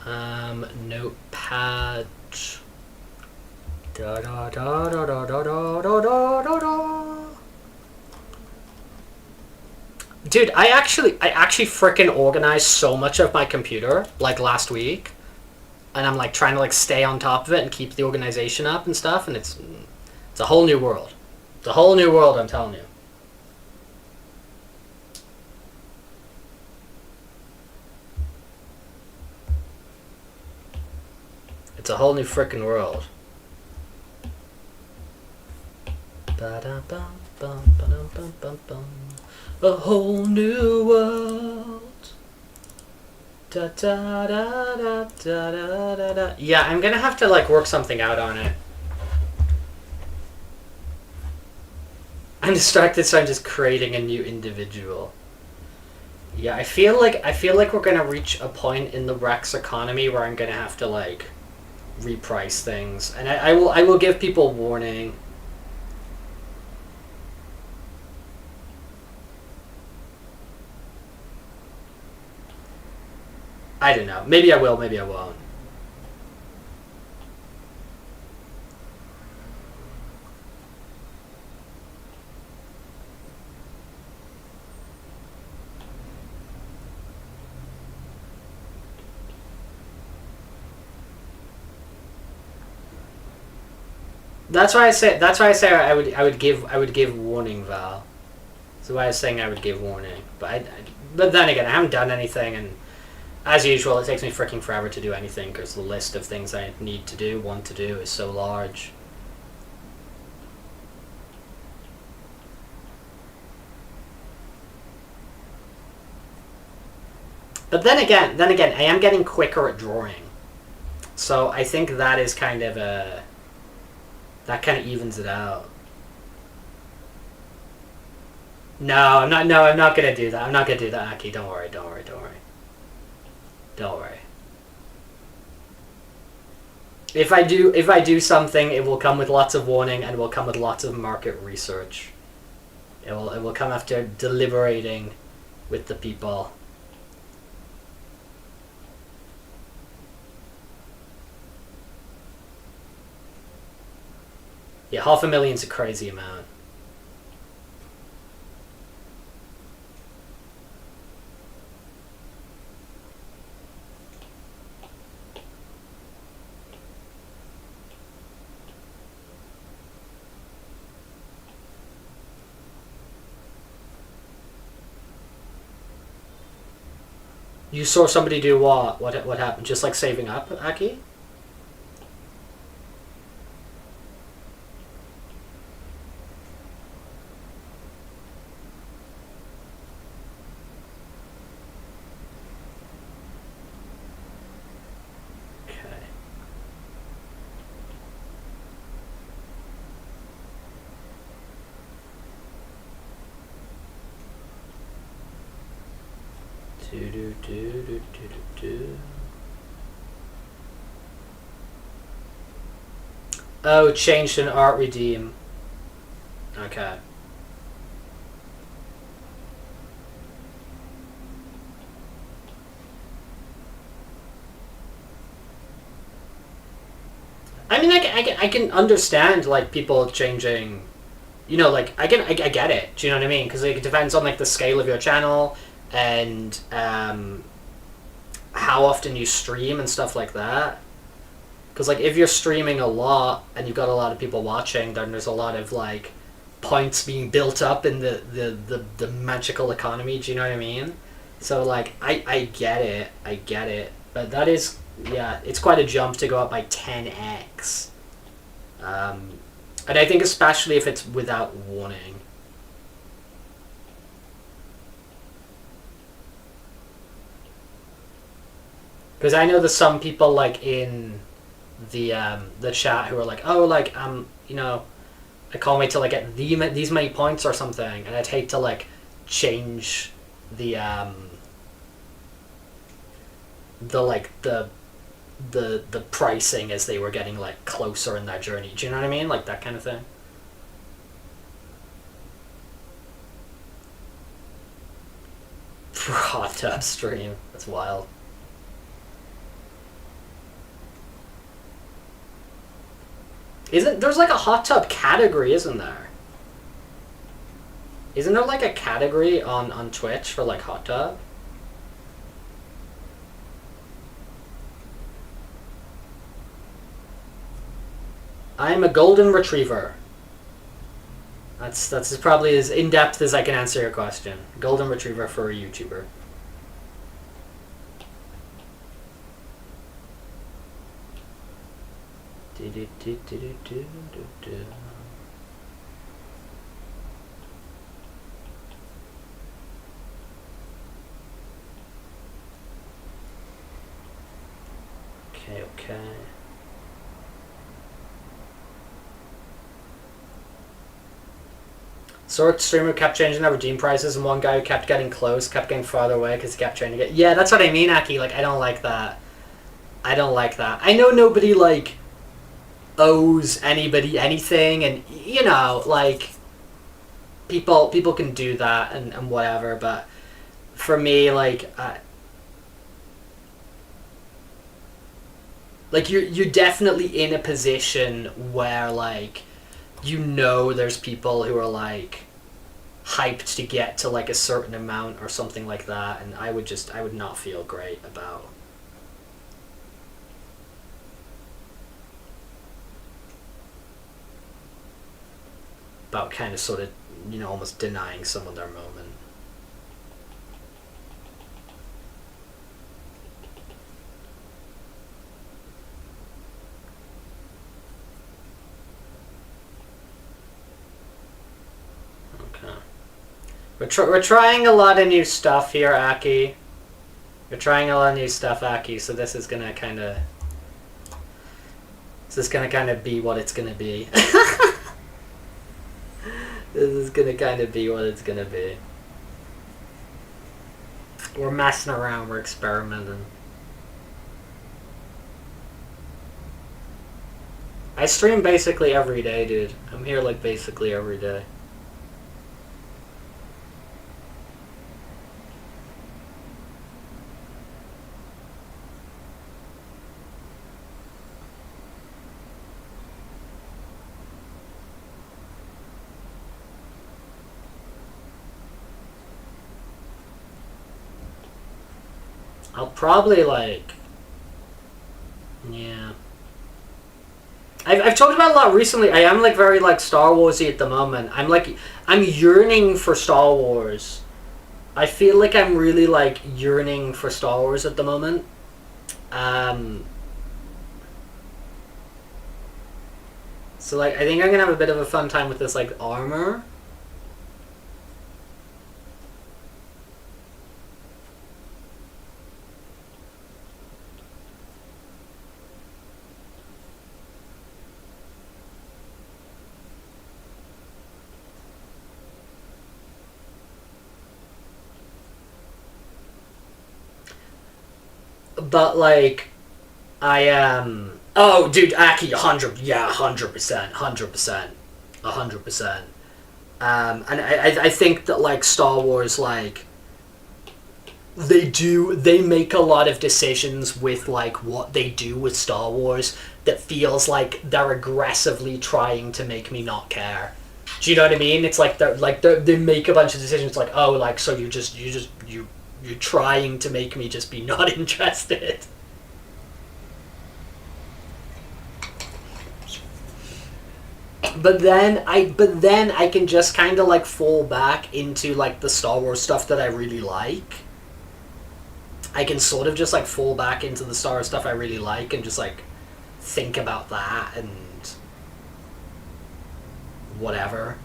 Notepad. Da da da da da da da da da da. Dude, I actually frickin' organized so much of my computer like last week, and I'm like trying to like stay on top of it and keep the organization up and stuff, and it's a whole new world. It's a whole new world, I'm telling you. It's a whole new frickin' world. A whole new world. Da, da, da, da, da, da, da, da. Yeah, I'm gonna have to like work something out on it. I'm distracted, so I'm just creating a new individual. Yeah, I feel like we're gonna reach a point in the Rex economy where I'm gonna have to like reprice things, and I will give people warning. I don't know. Maybe I will, maybe I won't. That's why I say I would give warning, Val. That's why I was saying I would give warning. But But then again, I haven't done anything, and as usual, it takes me freaking forever to do anything because the list of things I need to do, want to do, is so large. But then again, I am getting quicker at drawing, so I think that is kind of a that kind of evens it out. No, I'm not. No, I'm not gonna do that. I'm not gonna do that, Aki. Don't worry. Don't worry. Don't worry. Don't worry. If I do something, it will come with lots of warning and will come with lots of market research. It will come after deliberating with the people. Yeah, 500,000's a crazy amount. You saw somebody do what? What happened? Just like saving up, Aki? Okay. Oh, changed an art redeem. Okay. I mean, I can understand like people changing. You know, like I get it. Do you know what I mean? Because like, it depends on like the scale of your channel and how often you stream and stuff like that. Because like if you're streaming a lot and you've got a lot of people watching, then there's a lot of like points being built up in the magical economy. Do you know what I mean? So like I get it, but that is, yeah, it's quite a jump to go up by 10x. And I think especially if it's without warning. Because I know there's some people like in the chat who are like, oh, like you know, I can't wait till I get these many points or something, and I'd hate to like change the pricing as they were getting like closer in their journey. Do you know what I mean? Like that kind of thing. Hot tub stream. That's wild. There's like a hot tub category, isn't there? Isn't there like a category on Twitch for like hot tub? I'm a golden retriever. That's probably as in-depth as I can answer your question. Golden retriever for a YouTuber. Okay. Sort streamer kept changing their redeem prices, and one guy who kept getting close kept getting farther away because he kept trying to get. Yeah, that's what I mean, Aki. Like, I don't like that. I don't like that. I know nobody like owes anybody anything, and you know, like people can do that and whatever. But for me, like you're definitely in a position where like you know there's people who are like hyped to get to like a certain amount or something like that, and I would not feel great about kind of sort of, you know, almost denying someone their moment. We're trying a lot of new stuff here, Aki. We're trying a lot of new stuff, Aki. So this is gonna kind of be what it's gonna be. This is gonna kind of be what it's gonna be. We're messing around. We're experimenting. I stream basically every day, dude. I'm here like basically every day. I'll probably like, yeah. I've talked about it a lot recently. I am like very like Star Warsy at the moment. I'm yearning for Star Wars. I feel like I'm really like yearning for Star Wars at the moment. So like I think I'm gonna have a bit of a fun time with this like armor. But like, I am. Oh, dude, Aki, 100%, 100%. And I think that like Star Wars, like they make a lot of decisions with like what they do with Star Wars that feels like they're aggressively trying to make me not care. Do you know what I mean? It's like they make a bunch of decisions like, oh, like so you're trying to make me just be not interested. But then I can just kind of like fall back into like the Star Wars stuff that I really like. I can sort of just like fall back into the Star Wars stuff I really like and just like think about that and whatever.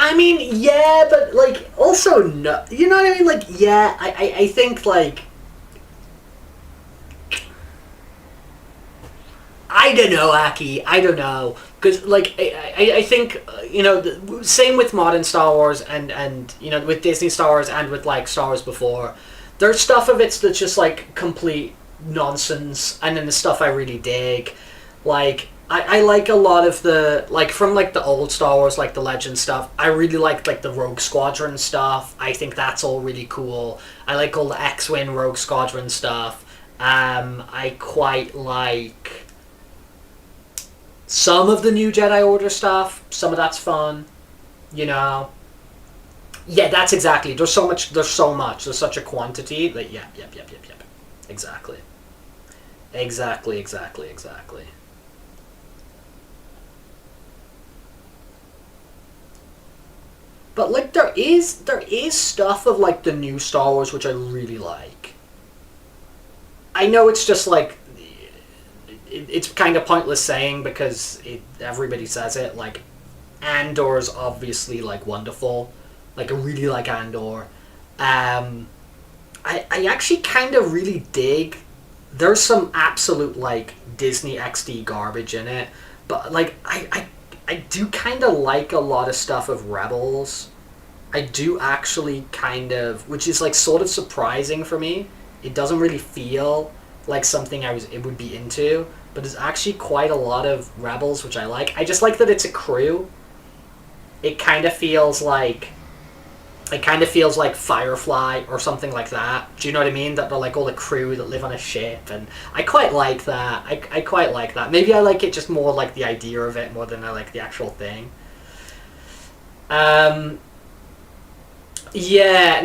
I mean, yeah, but like also no. You know what I mean? Like, yeah, I think like I don't know, Aki. I don't know because like I think you know same with modern Star Wars and you know with Disney Star Wars and with like Star Wars before. There's stuff of it that's just like complete nonsense, and then the stuff I really dig, like. I like a lot of the like from like the old Star Wars, like the Legend stuff. I really like the Rogue Squadron stuff. I think that's all really cool. I like all the X-Wing Rogue Squadron stuff. I quite like some of the new Jedi Order stuff. Some of that's fun, you know. Yeah, that's exactly. There's so much. There's such a quantity that yep. Exactly. But like there is stuff of like the new Star Wars which I really like. I know it's just like it's kind of pointless saying because everybody says it. Like Andor's obviously like wonderful. Like I really like Andor. I actually kind of really dig. There's some absolute like Disney XD garbage in it, but like I do kind of like a lot of stuff of Rebels. I do actually kind of, which is like sort of surprising for me. It doesn't really feel like something it would be into, but there's actually quite a lot of Rebels which I like. I just like that it's a crew. It kind of feels like Firefly or something like that. Do you know what I mean? That they're like all the crew that live on a ship, and I quite like that. I quite like that. Maybe I like it just more like the idea of it more than I like the actual thing. Yeah,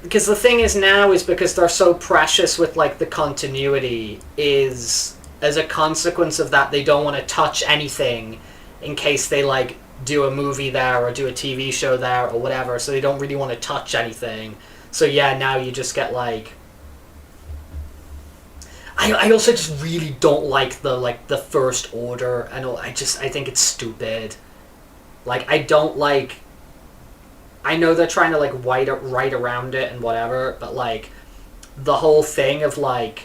because the thing is now is because they're so precious with like the continuity is as a consequence of that they don't want to touch anything in case they like do a movie there or do a TV show there or whatever, so they don't really want to touch anything. So yeah, now you just get like I also just really don't like the First Order. I think it's stupid. Like, I don't like... I know they're trying to, like, write around it and whatever, but, like, the whole thing of, like,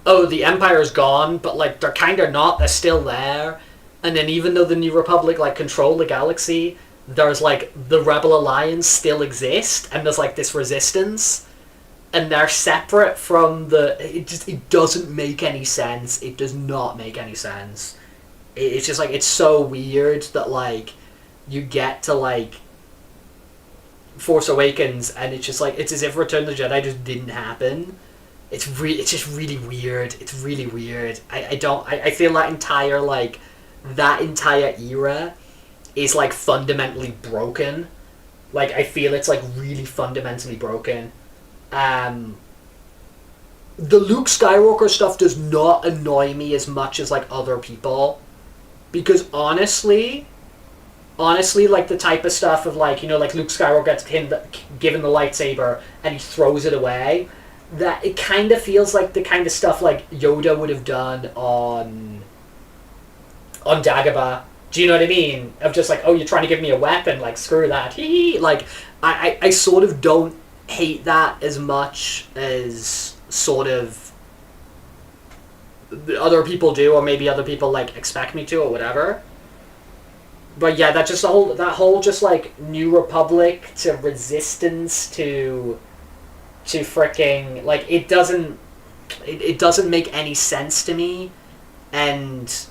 oh, the Empire's gone, but, like, they're kind of not, they're still there. And then even though the New Republic, like, control the galaxy, there's, like, the Rebel Alliance still exist, and there's, like, this resistance, and they're separate from the... It doesn't make any sense. It does not make any sense. It's just, like, it's so weird that, like, you get to, like, Force Awakens, and it's just, like, it's as if Return of the Jedi just didn't happen. It's just really weird. It's really weird. I feel that entire, like, that entire era is, like, fundamentally broken. Like, I feel it's, like, really fundamentally broken. The Luke Skywalker stuff does not annoy me as much as, like, other people. Because honestly, like, the type of stuff of, like, you know, like, Luke Skywalker gets given the lightsaber and he throws it away, that it kind of feels like the kind of stuff, like, Yoda would have done on Dagobah. Do you know what I mean? Of just, like, oh, you're trying to give me a weapon, like, screw that. Hee. Like, I sort of don't hate that as much as sort of other people do, or maybe other people, like, expect me to, or whatever. But yeah, that whole just, like, New Republic to Resistance to fricking, like, it doesn't make any sense to me, and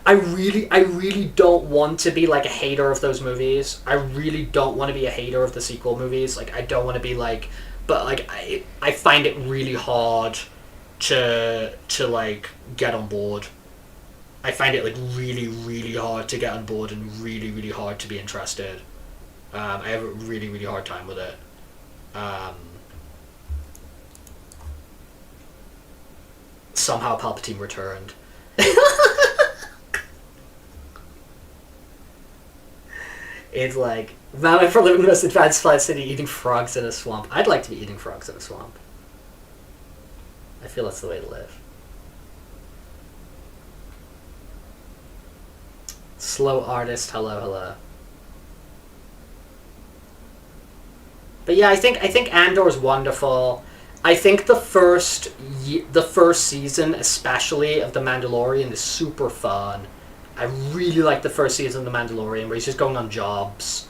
I really don't want to be, like, a hater of those movies. I really don't want to be a hater of the sequel movies. Like, I don't want to be, like, but, like, I find it really hard to like, get on board. I find it, like, really, really hard to get on board and really, really hard to be interested. I have a really, really hard time with it. Somehow Palpatine returned. It's like, now for living the most advanced flat city, eating frogs in a swamp. I'd like to be eating frogs in a swamp. I feel that's the way to live. Slow artist, hello. But yeah, I think Andor's wonderful. I think the first season, especially, of The Mandalorian, is super fun. I really like the first season of The Mandalorian, where he's just going on jobs.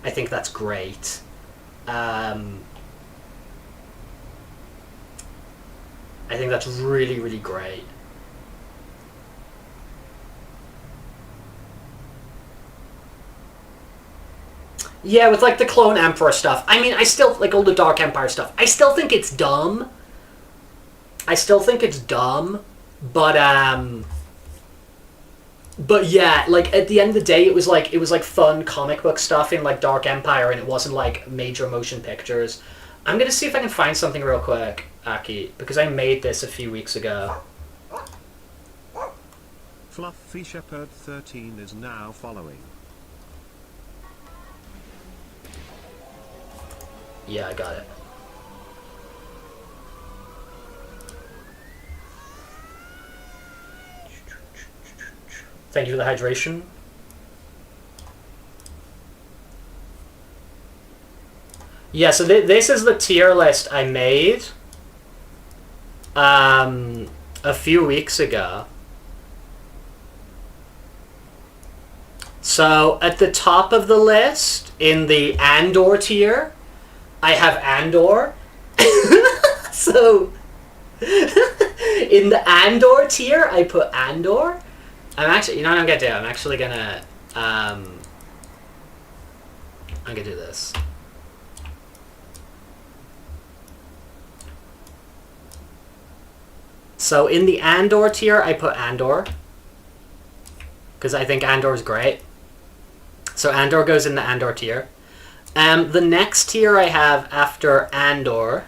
I think that's great. I think that's really, really great. Yeah, with, like, the Clone Emperor stuff. I mean, I still, like, all the Dark Empire stuff. I still think it's dumb. But yeah, like, at the end of the day, it was like fun comic book stuff in, like, Dark Empire, and it wasn't, like, major motion pictures. I'm gonna see if I can find something real quick, Aki, because I made this a few weeks ago. Fluffy Shepherd 13 is now following. Yeah, I got it. Thank you for the hydration. Yeah, so this is the tier list I made a few weeks ago. So at the top of the list, in the Andor tier, I have Andor. So in the Andor tier, I put Andor. I'm actually, you know what I'm gonna do? I'm actually gonna, I'm gonna do this. So in the Andor tier, I put Andor, because I think Andor is great. So Andor goes in the Andor tier. The next tier I have after Andor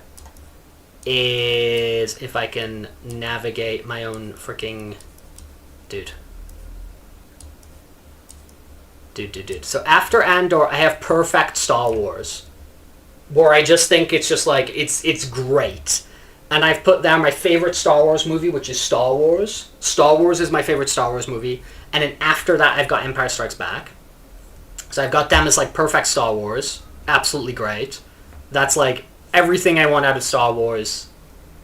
is, if I can navigate my own freaking dude. So after Andor, I have Perfect Star Wars. where I just think it's just like it's great. And I've put down my favorite Star Wars movie, which is Star Wars. Star Wars is my favorite Star Wars movie. And then after that, I've got Empire Strikes Back. So I've got them as like perfect Star Wars. Absolutely great. That's like everything I want out of Star Wars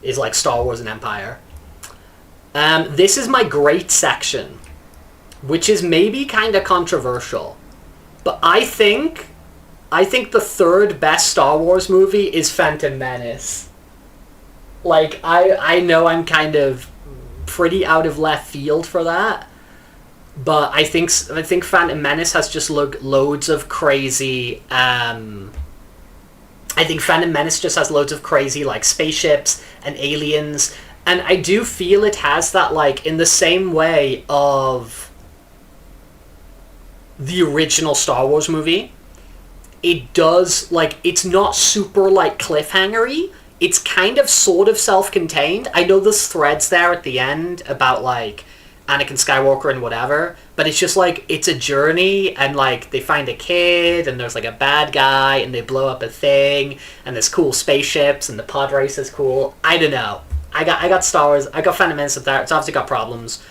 is like Star Wars and Empire. This is my great section, which is maybe kind of controversial. But I think the third best Star Wars movie is Phantom Menace. Like, I know I'm kind of pretty out of left field for that, but I think Phantom Menace has just loads of crazy. I think Phantom Menace just has loads of crazy like spaceships and aliens, and I do feel it has that, like, in the same way of the original Star Wars movie. It does, like, it's not super like cliffhanger-y. It's kind of sort of self-contained. I know there's threads there at the end about, like, Anakin Skywalker and whatever, but it's just, like, it's a journey, and, like, they find a kid, and there's, like, a bad guy, and they blow up a thing, and there's cool spaceships, and the pod race is cool. I don't know. I got Star Wars. I got Phantom Menace up there. It's obviously got problems.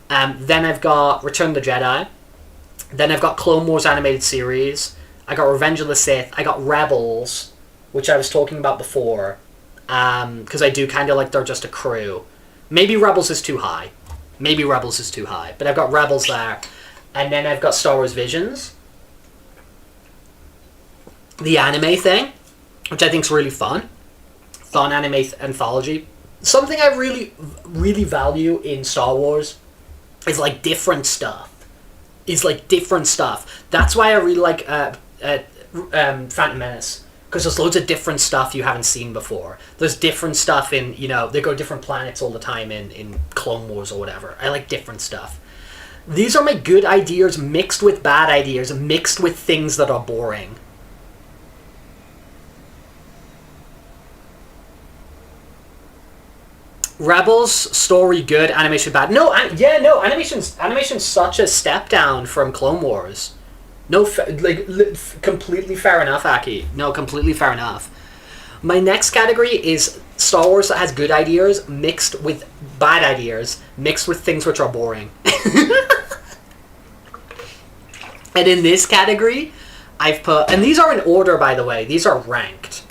Then I've got Return of the Jedi. Then I've got Clone Wars animated series. I got Revenge of the Sith. I got Rebels, which I was talking about before. Because I do kind of like they're just a crew. Maybe Rebels is too high. But I've got Rebels there. And then I've got Star Wars Visions. The anime thing, which I think is really fun. Fun anime anthology. Something I really, really value in Star Wars is like different stuff. That's why I really like Phantom Menace. Because there's loads of different stuff you haven't seen before. There's different stuff in, you know, they go to different planets all the time in Clone Wars or whatever. I like different stuff. These are my good ideas mixed with bad ideas, mixed with things that are boring. Rebels, story good, animation bad. Animation's such a step down from Clone Wars. No, completely fair enough, Aki. No, completely fair enough. My next category is Star Wars that has good ideas mixed with bad ideas, mixed with things which are boring. And in this category, I've put... And these are in order, by the way. These are ranked.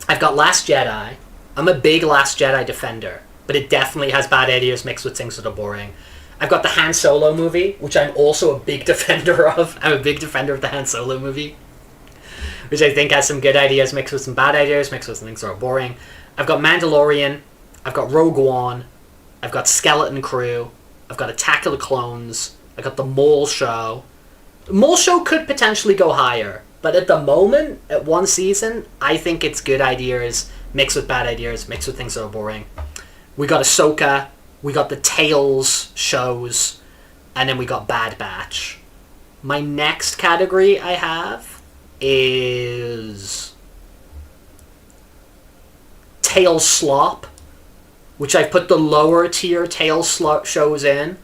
I've got Last Jedi. I'm a big Last Jedi defender, but it definitely has bad ideas mixed with things that are boring. I've got the Han Solo movie, which I'm also a big defender of. I'm a big defender of the Han Solo movie, which I think has some good ideas mixed with some bad ideas, mixed with some things that are boring. I've got Mandalorian. I've got Rogue One. I've got Skeleton Crew. I've got Attack of the Clones. I've got the Mole Show. The Mole Show could potentially go higher, but at the moment, at one season, I think it's good ideas mixed with bad ideas, mixed with things that are boring. We got Ahsoka. We got the Tales shows, and then we got Bad Batch. My next category I have is Tales Slop, which I've put the lower tier Tales shows in,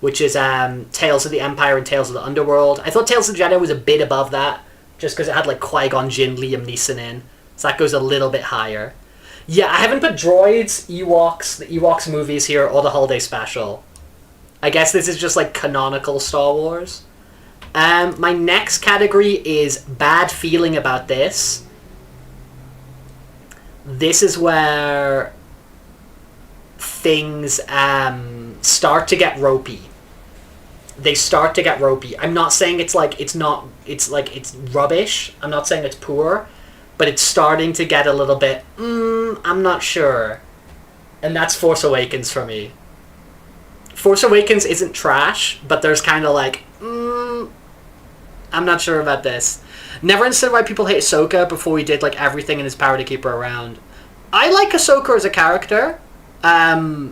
which is Tales of the Empire and Tales of the Underworld. I thought Tales of the Jedi was a bit above that, just because it had like Qui-Gon Jinn, Liam Neeson in, so that goes a little bit higher. Yeah, I haven't put Droids, Ewoks, the Ewoks movies here, or the Holiday Special. I guess this is just like canonical Star Wars. My next category is Bad Feeling About This. This is where things start to get ropey. They start to get ropey. I'm not saying it's rubbish. I'm not saying it's poor. But it's starting to get a little bit, I'm not sure. And that's Force Awakens for me. Force Awakens isn't trash, but there's kind of like, I'm not sure about this. Never understood why people hate Ahsoka before he did like everything in his power to keep her around. I like Ahsoka as a character. I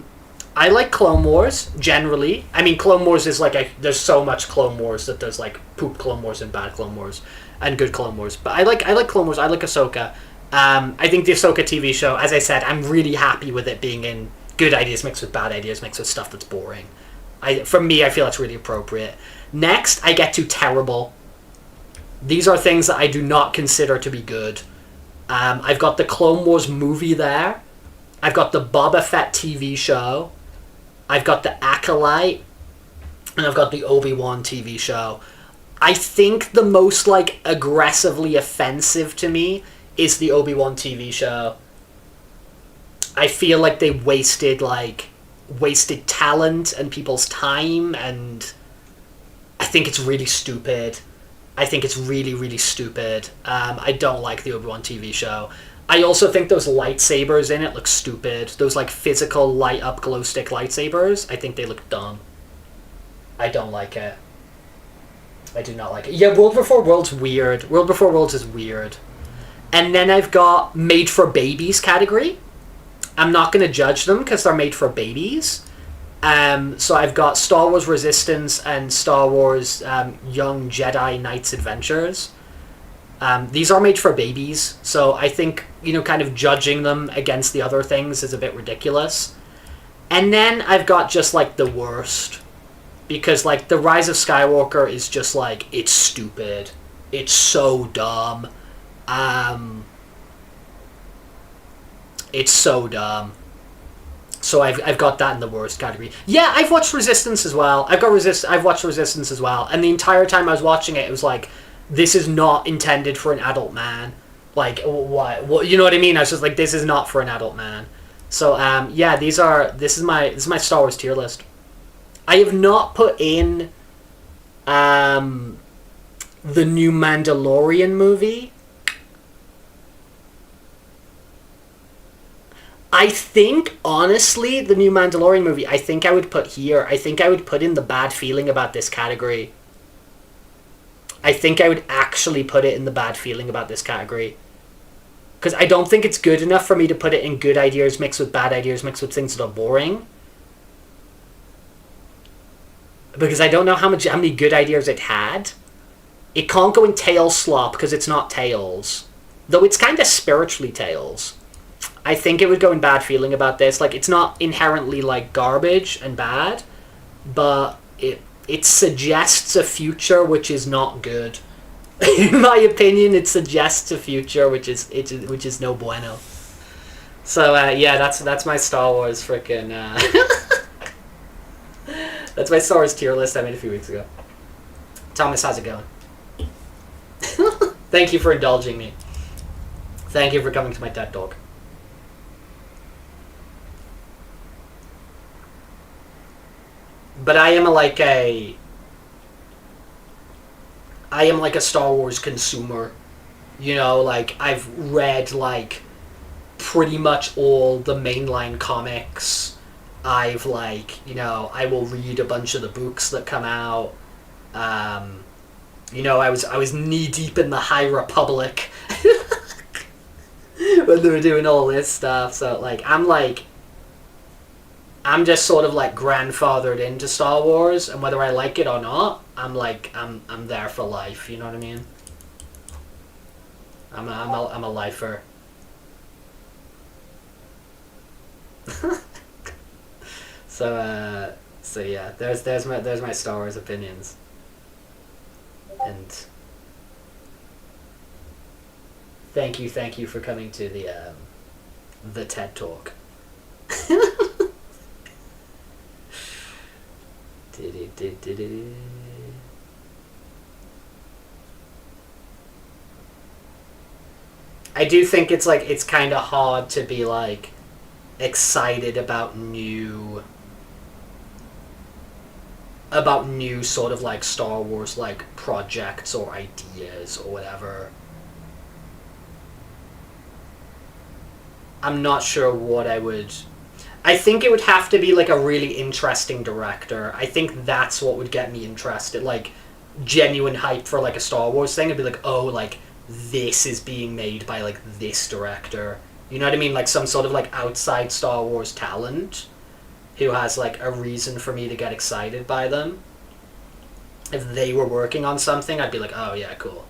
like Clone Wars, generally. I mean, Clone Wars is like, there's so much Clone Wars that there's like poop Clone Wars and bad Clone Wars. And good Clone Wars. But I like Clone Wars. I like Ahsoka. I think the Ahsoka TV show, as I said, I'm really happy with it being in good ideas mixed with bad ideas mixed with stuff that's boring. For me, I feel that's really appropriate. Next, I get to terrible. These are things that I do not consider to be good. I've got the Clone Wars movie there. I've got the Boba Fett TV show. I've got the Acolyte. And I've got the Obi-Wan TV show. I think the most, like, aggressively offensive to me is the Obi-Wan TV show. I feel like they wasted talent and people's time, and I think it's really stupid. I think it's really, really stupid. I don't like the Obi-Wan TV show. I also think those lightsabers in it look stupid. Those, like, physical light-up glow-stick lightsabers, I think they look dumb. I don't like it. I do not like it. Yeah, World Before World's weird. World Before Worlds is weird. And then I've got Made for Babies category. I'm not going to judge them because they're made for babies. So I've got Star Wars Resistance and Star Wars Young Jedi Knights Adventures. These are made for babies, so I think, you know, kind of judging them against the other things is a bit ridiculous. And then I've got just, like, the worst. Because, like, The Rise of Skywalker is just, like, it's stupid. It's so dumb. It's so dumb. So I've got that in the worst category. Yeah, I've watched Resistance as well. I've watched Resistance as well. And the entire time I was watching it, it was like, this is not intended for an adult man. Like, what? You know what I mean? I was just like, this is not for an adult man. So, yeah, this is my Star Wars tier list. I have not put in the new Mandalorian movie. I think, honestly, the new Mandalorian movie, I think I would put here. I think I would put in the bad feeling about this category. I think I would actually put it in the bad feeling about this category. Because I don't think it's good enough for me to put it in good ideas mixed with bad ideas mixed with things that are boring. Because I don't know how many good ideas it had. It can't go in Tails Slop because it's not Tails. Though it's kind of spiritually Tails. I think it would go in bad feeling about this. Like, it's not inherently, like, garbage and bad, but it suggests a future which is not good. In my opinion, it suggests a future which is no bueno. So, yeah, that's my Star Wars frickin'... That's my Star Wars tier list I made a few weeks ago. Thomas, how's it going? Thank you for indulging me. Thank you for coming to my TED Talk. But I am like a Star Wars consumer. You know, like, I've read, like, pretty much all the mainline comics. I've, like, you know, I will read a bunch of the books that come out. You know, I was knee deep in the High Republic when they were doing all this stuff. So, like, I'm just sort of, like, grandfathered into Star Wars, and whether I like it or not, I'm there for life. You know what I mean? I'm a lifer. So yeah, there's my Star Wars opinions. And thank you for coming to the TED Talk. I do think it's kind of hard to be, like, excited about new sort of, like, Star Wars, like, projects or ideas or whatever. I'm not sure what I would... I think it would have to be, like, a really interesting director. I think that's what would get me interested. Like, genuine hype for, like, a Star Wars thing. I'd be like, oh, like, this is being made by, like, this director. You know what I mean? Like, some sort of, like, outside Star Wars talent who has, like, a reason for me to get excited by them. If they were working on something, I'd be like, oh, yeah, cool.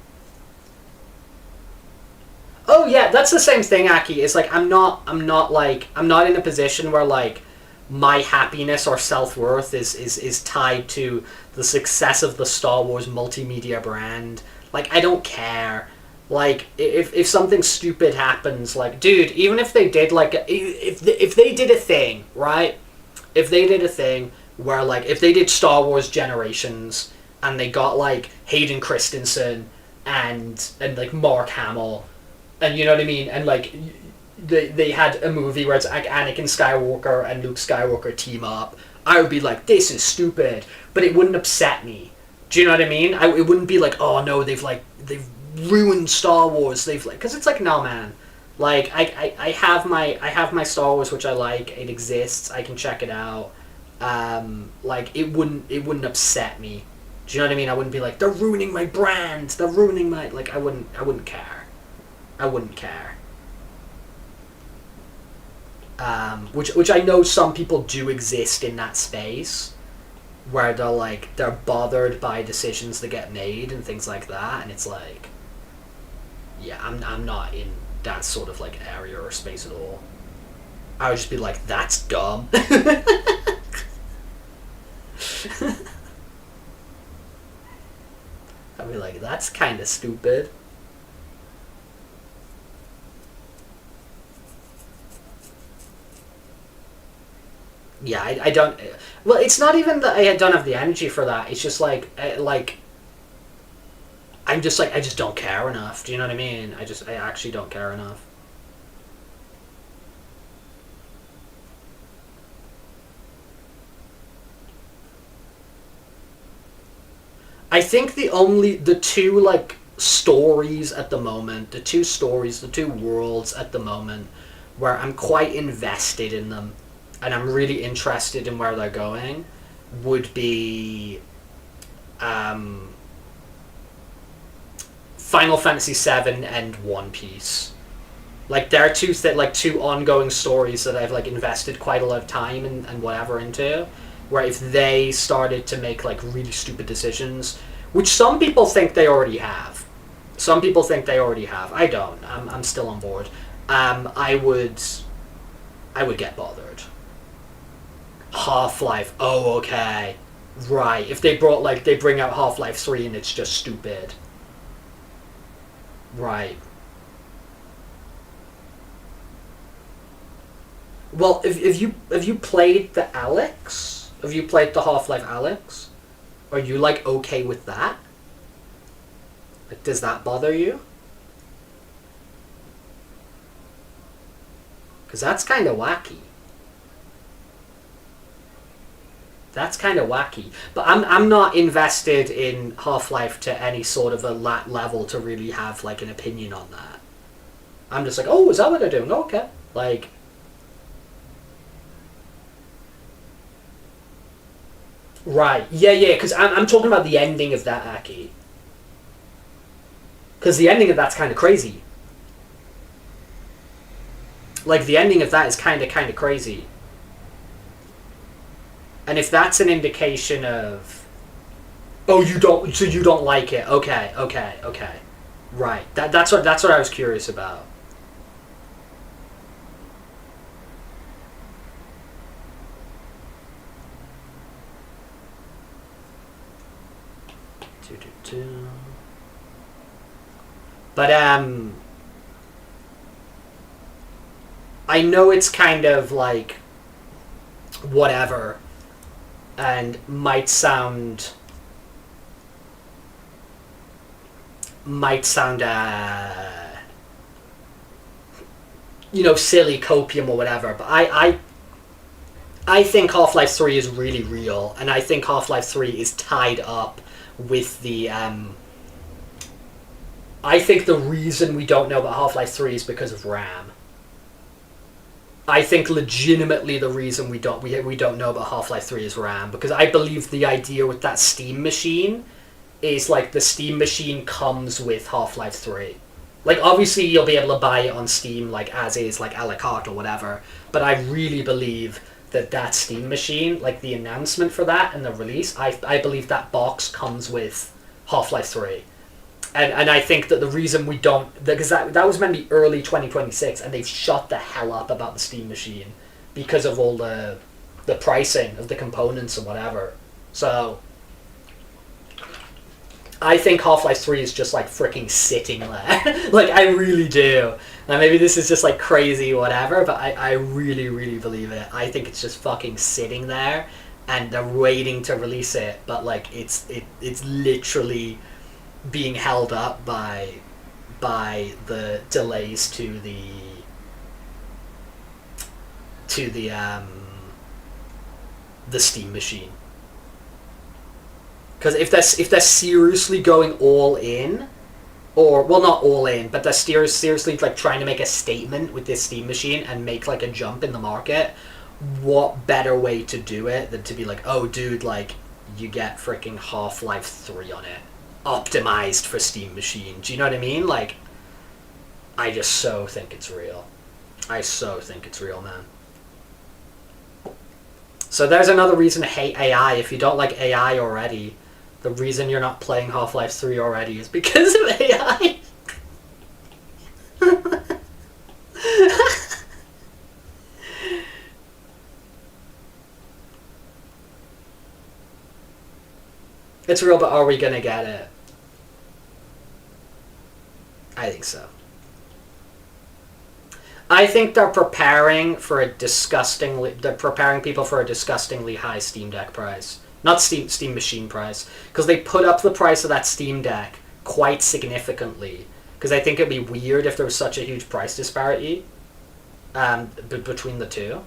Oh, yeah, that's the same thing, Aki. It's like, I'm not in a position where, like, my happiness or self-worth is tied to the success of the Star Wars multimedia brand. Like, I don't care. Like, if something stupid happens, like, dude, even if they did, like, if they did a thing, right? If they did a thing where, like, if they did Star Wars Generations and they got, like, Hayden Christensen and like, Mark Hamill, and you know what I mean? And, like, they had a movie where it's like Anakin Skywalker and Luke Skywalker team up, I would be like, this is stupid. But it wouldn't upset me. Do you know what I mean? It wouldn't be like, oh no, they've ruined Star Wars. They've like, because it's like, no man, like I have my Star Wars, which I like. It exists. I can check it out. Like it wouldn't upset me. Do you know what I mean? I wouldn't be like, they're ruining my brand. They're ruining my, like, I wouldn't care. I wouldn't care. Which I know some people do exist in that space, where they're bothered by decisions that get made and things like that, and it's like, yeah, I'm not in that sort of like area or space at all. I would just be like, that's dumb. I'd be like, that's kind of stupid. Yeah, I don't. Well, it's not even that I don't have the energy for that. It's just like I'm just like, I just don't care enough. Do you know what I mean? I actually don't care enough. I think the two like stories at the moment, the two worlds at the moment, where I'm quite invested in them, and I'm really interested in where they're going, would be Final Fantasy VII and One Piece. Like, they're two ongoing stories that I've like invested quite a lot of time and whatever into. Where if they started to make like really stupid decisions, which some people think they already have, I don't. I'm still on board. I would get bothered. Half-Life. Oh, okay. Right. If they bring out Half-Life 3 and it's just stupid. Right. Well, if you played the Alex? Have you played the Half-Life Alex? Are you like okay with that? Like, does that bother you? Because that's kind of wacky. That's kind of wacky. But I'm not invested in Half-Life to any sort of a level to really have like an opinion on that. I'm just like, oh, is that what they're doing? Okay. Like, right. Yeah, because I'm talking about the ending of that, Aki. Because the ending of that's kind of crazy. Like, the ending of that is kind of crazy. And if that's an indication of, oh, you don't like it. Okay. Right. That's what I was curious about. But I know it's kind of like whatever, and might sound silly, copium or whatever, but I think Half-Life 3 is really real, and I think Half-Life 3 is tied up with the I think the reason we don't know about Half-Life 3 is because of RAM. I think legitimately the reason we don't know about Half-Life 3 is RAM, because I believe the idea with that Steam machine is like the Steam machine comes with Half-Life 3. Like, obviously you'll be able to buy it on Steam like as is, like a la carte or whatever, but I really believe that Steam machine, like the announcement for that and the release, I believe that box comes with Half-Life 3. And I think that the reason we don't, because that was meant to be early 2026, and they've shut the hell up about the Steam machine because of all the pricing of the components and whatever. So I think Half-Life 3 is just like freaking sitting there. Like, I really do. Now, maybe this is just like crazy, whatever, but I really, really believe it. I think it's just fucking sitting there and they're waiting to release it, but like it's literally being held up by the delays to the Steam machine. Because if they're seriously going all in, or well, not all in, but they're seriously like trying to make a statement with this Steam machine and make like a jump in the market, what better way to do it than to be like, oh dude, like you get freaking Half-Life 3 on it, optimized for Steam machine. Do you know what I mean? Like, I just so think it's real. I so think it's real, man. So there's another reason to hate AI. If you don't like AI already, the reason you're not playing Half-Life 3 already is because of AI. It's real, but are we gonna get it? I think so. I think they're preparing for a disgustingly... They're preparing people for a disgustingly high Steam Deck price. Not Steam Machine price. Because they put up the price of that Steam Deck quite significantly. Because I think it'd be weird if there was such a huge price disparity between the two.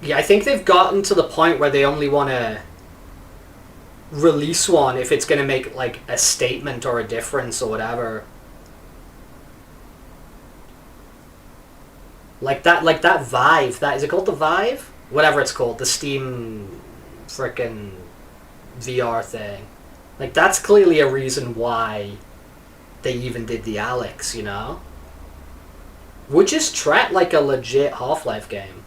Yeah, I think they've gotten to the point where they only want to release one if it's going to make like a statement or a difference or whatever. Like that Vive, that is it called the Vive? Whatever it's called, the Steam frickin' VR thing. Like that's clearly a reason why they even did the Alex, you know? Which is treat like a legit Half-Life game.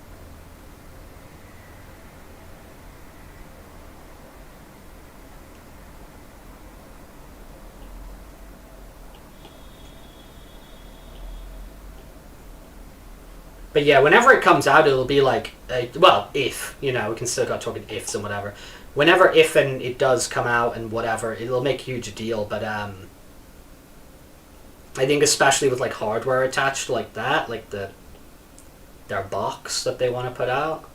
But yeah, whenever it comes out, it'll be like, well, if, you know, we can still go talking ifs and whatever. Whenever if and it does come out and whatever, it'll make a huge deal. But I think especially with like hardware attached like that, like their box that they want to put out.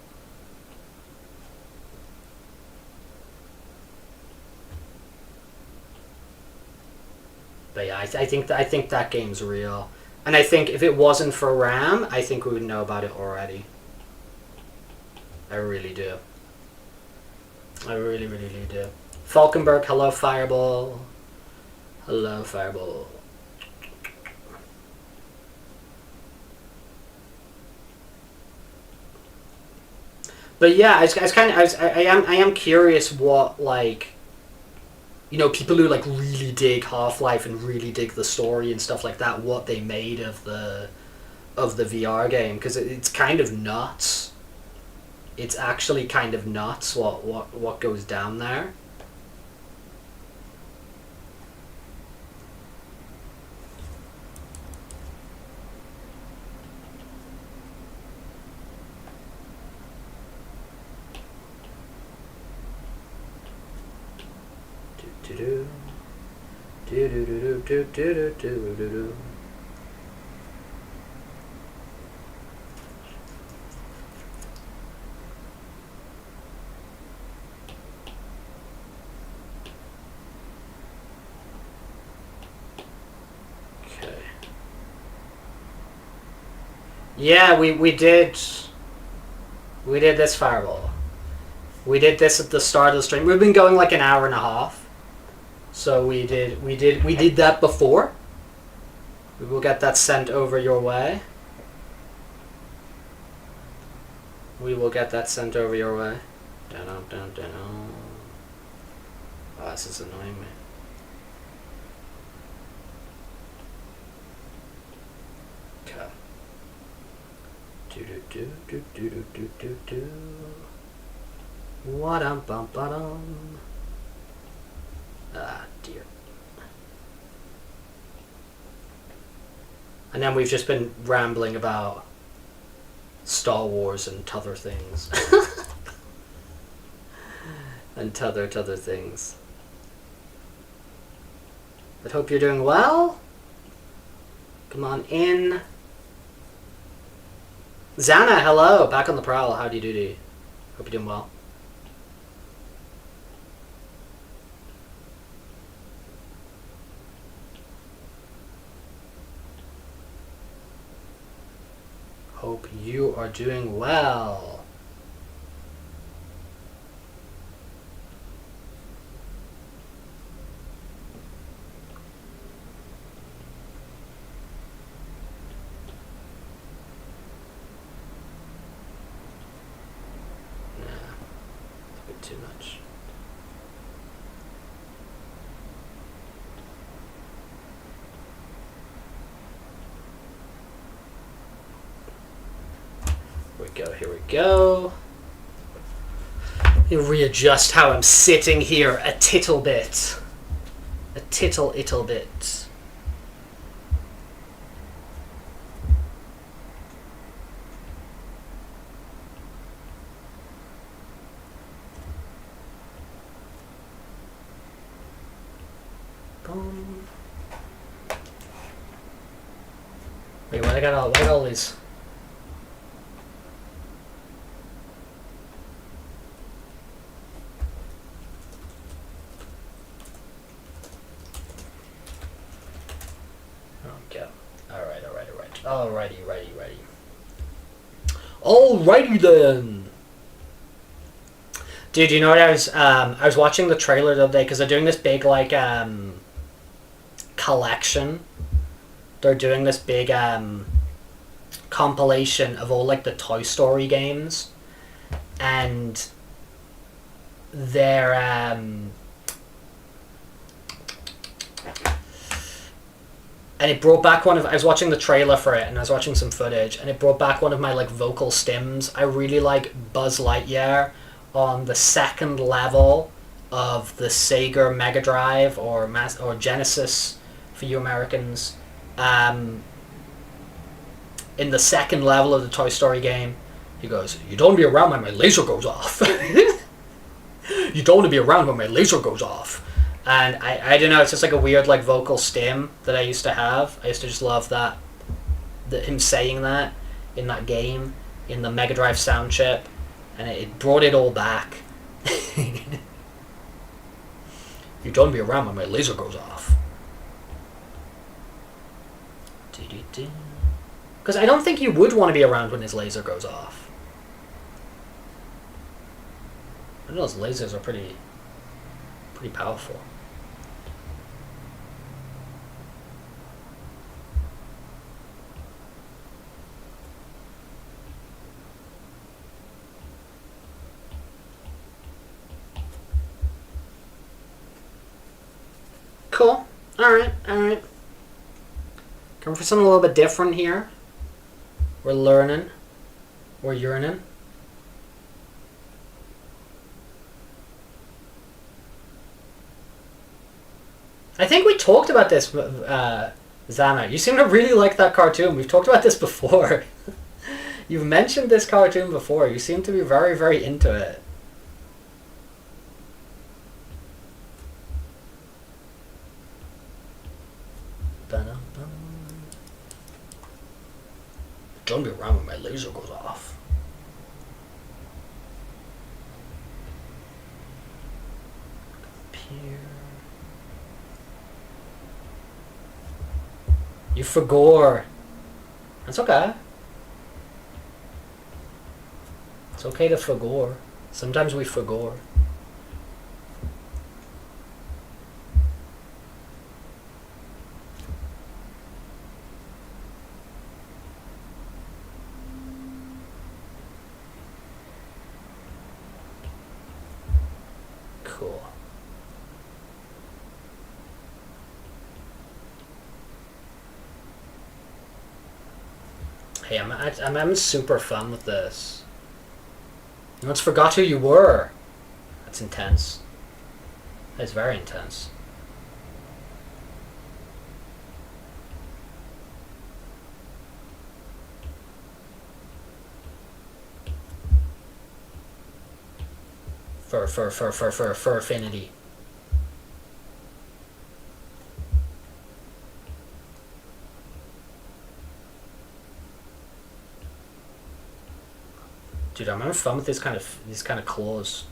But yeah, I think that game's real. And I think if it wasn't for RAM, I think we would know about it already. I really do. I really, really do. Falkenberg, hello Fireball. Hello Fireball. But yeah, I am curious what, like, you know, people who like really dig Half-Life and really dig the story and stuff like that, what they made of the VR game, because it's kind of nuts. It's actually kind of nuts what goes down there. Yeah, we did this Fireball. We did this at the start of the stream. We've been going like an hour and a half. So we did that before. We will get that sent over your way. We will get that sent over your way. Oh, this is annoying me. Okay. What-um-bum-ba-dum. Ah, dear. And then we've just been rambling about Star Wars and t'other things. And t'other things. But hope you're doing well. Come on in. Xana, hello. Back on the prowl. Howdy doody. Hope you're doing well. Hope you are doing well. Too much. Here we go. Let me readjust how I'm sitting here a tittle bit. A tittle bit. Wait, why I got all these? Okay. Alrighty then. Dude, you know what I was watching the trailer the other day because they're doing this big like collection. They're doing this big compilation of all like the Toy Story games, and they're and it brought back I was watching the trailer for it, and I was watching some footage, and it brought back one of my like vocal stims. I really like Buzz Lightyear on the second level of the Sega Mega Drive or Genesis for you Americans. In the second level of the Toy Story game, he goes, "You don't want to be around when my laser goes off." You don't want to be around when my laser goes off. And I don't know, it's just like a weird like vocal stim that I used to have. I used to just love that him saying that in that game, in the Mega Drive sound chip, and it brought it all back. You don't be around when my laser goes off. Because I don't think you would want to be around when his laser goes off. I know those lasers are pretty powerful. Cool. Alright. Coming for something a little bit different here. We're learning. We're yearning. I think we talked about this, Zana. You seem to really like that cartoon. We've talked about this before. You've mentioned this cartoon before. You seem to be very, very into it. Don't be around when my laser goes off. Here. You forgore. That's okay. It's okay to forgore. Sometimes we forgore. Cool. Hey, I'm having super fun with this. You almost forgot who you were. That's intense. That's very intense. Furfinity. Dude, I'm having fun with these kind of claws.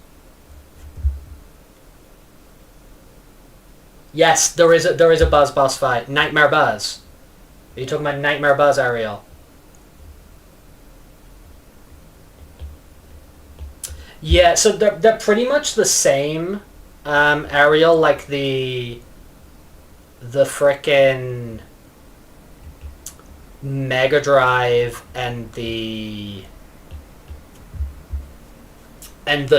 Yes, there is a Buzz boss fight. Nightmare Buzz. Are you talking about Nightmare Buzz, Ariel? Yeah, so they're pretty much the same, Ariel, like the frickin' Mega Drive and the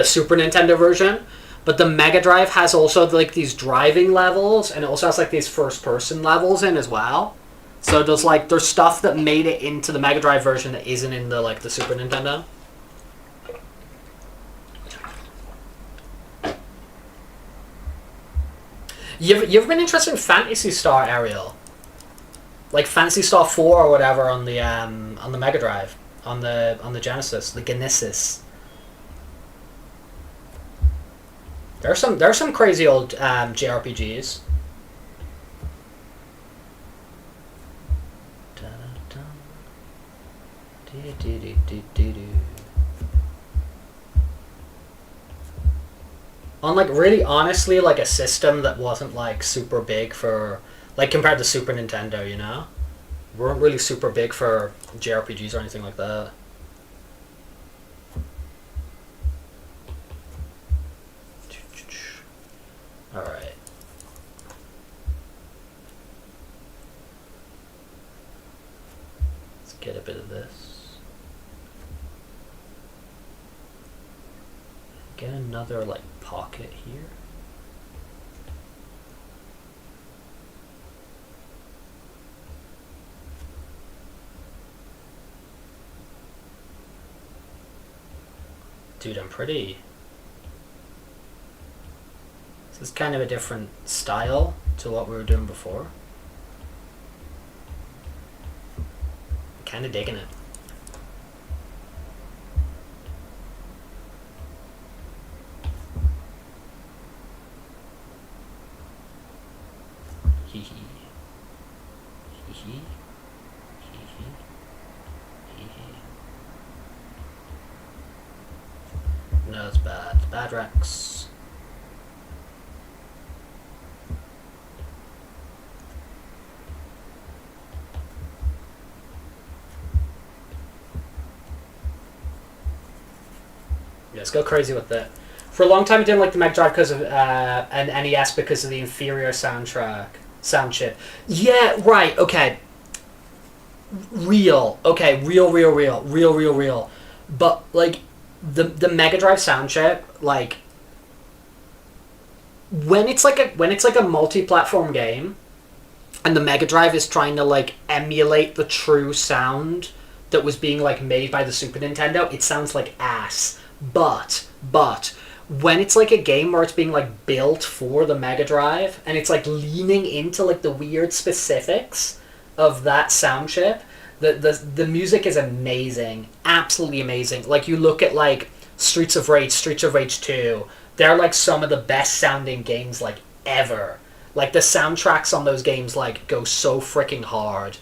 Super Nintendo version. But the Mega Drive has also like these driving levels, and it also has like these first person levels in as well. So there's stuff that made it into the Mega Drive version that isn't in the Super Nintendo. You've been interested in Phantasy Star, Ariel? Like Phantasy Star 4 or whatever on the Mega Drive, on the Genesis, the Genesis. There are some crazy old JRPGs. On like really honestly like a system that wasn't like super big for like compared to Super Nintendo, you know? Weren't really super big for JRPGs or anything like that. Alright. Let's get a bit of this. Get another like pocket here. Dude, I'm pretty... This is kind of a different style to what we were doing before. Kind of digging it. Hee hee. Hee hee. Hee hee. Hee hee. No, it's bad. It's bad, Rex. Let's go crazy with it. For a long time, I didn't like the Mega Drive because of an NES because of the inferior sound chip. Yeah, right. Okay. Real. Okay. Real. But like the Mega Drive sound chip, like when it's like a multi-platform game, and the Mega Drive is trying to like emulate the true sound that was being like made by the Super Nintendo, it sounds like ass. But when it's like a game where it's being like built for the Mega Drive and it's like leaning into like the weird specifics of that sound chip, the music is amazing, absolutely amazing. Like you look at like Streets of Rage 2, they're like some of the best sounding games like ever. Like the soundtracks on those games like go so freaking hard,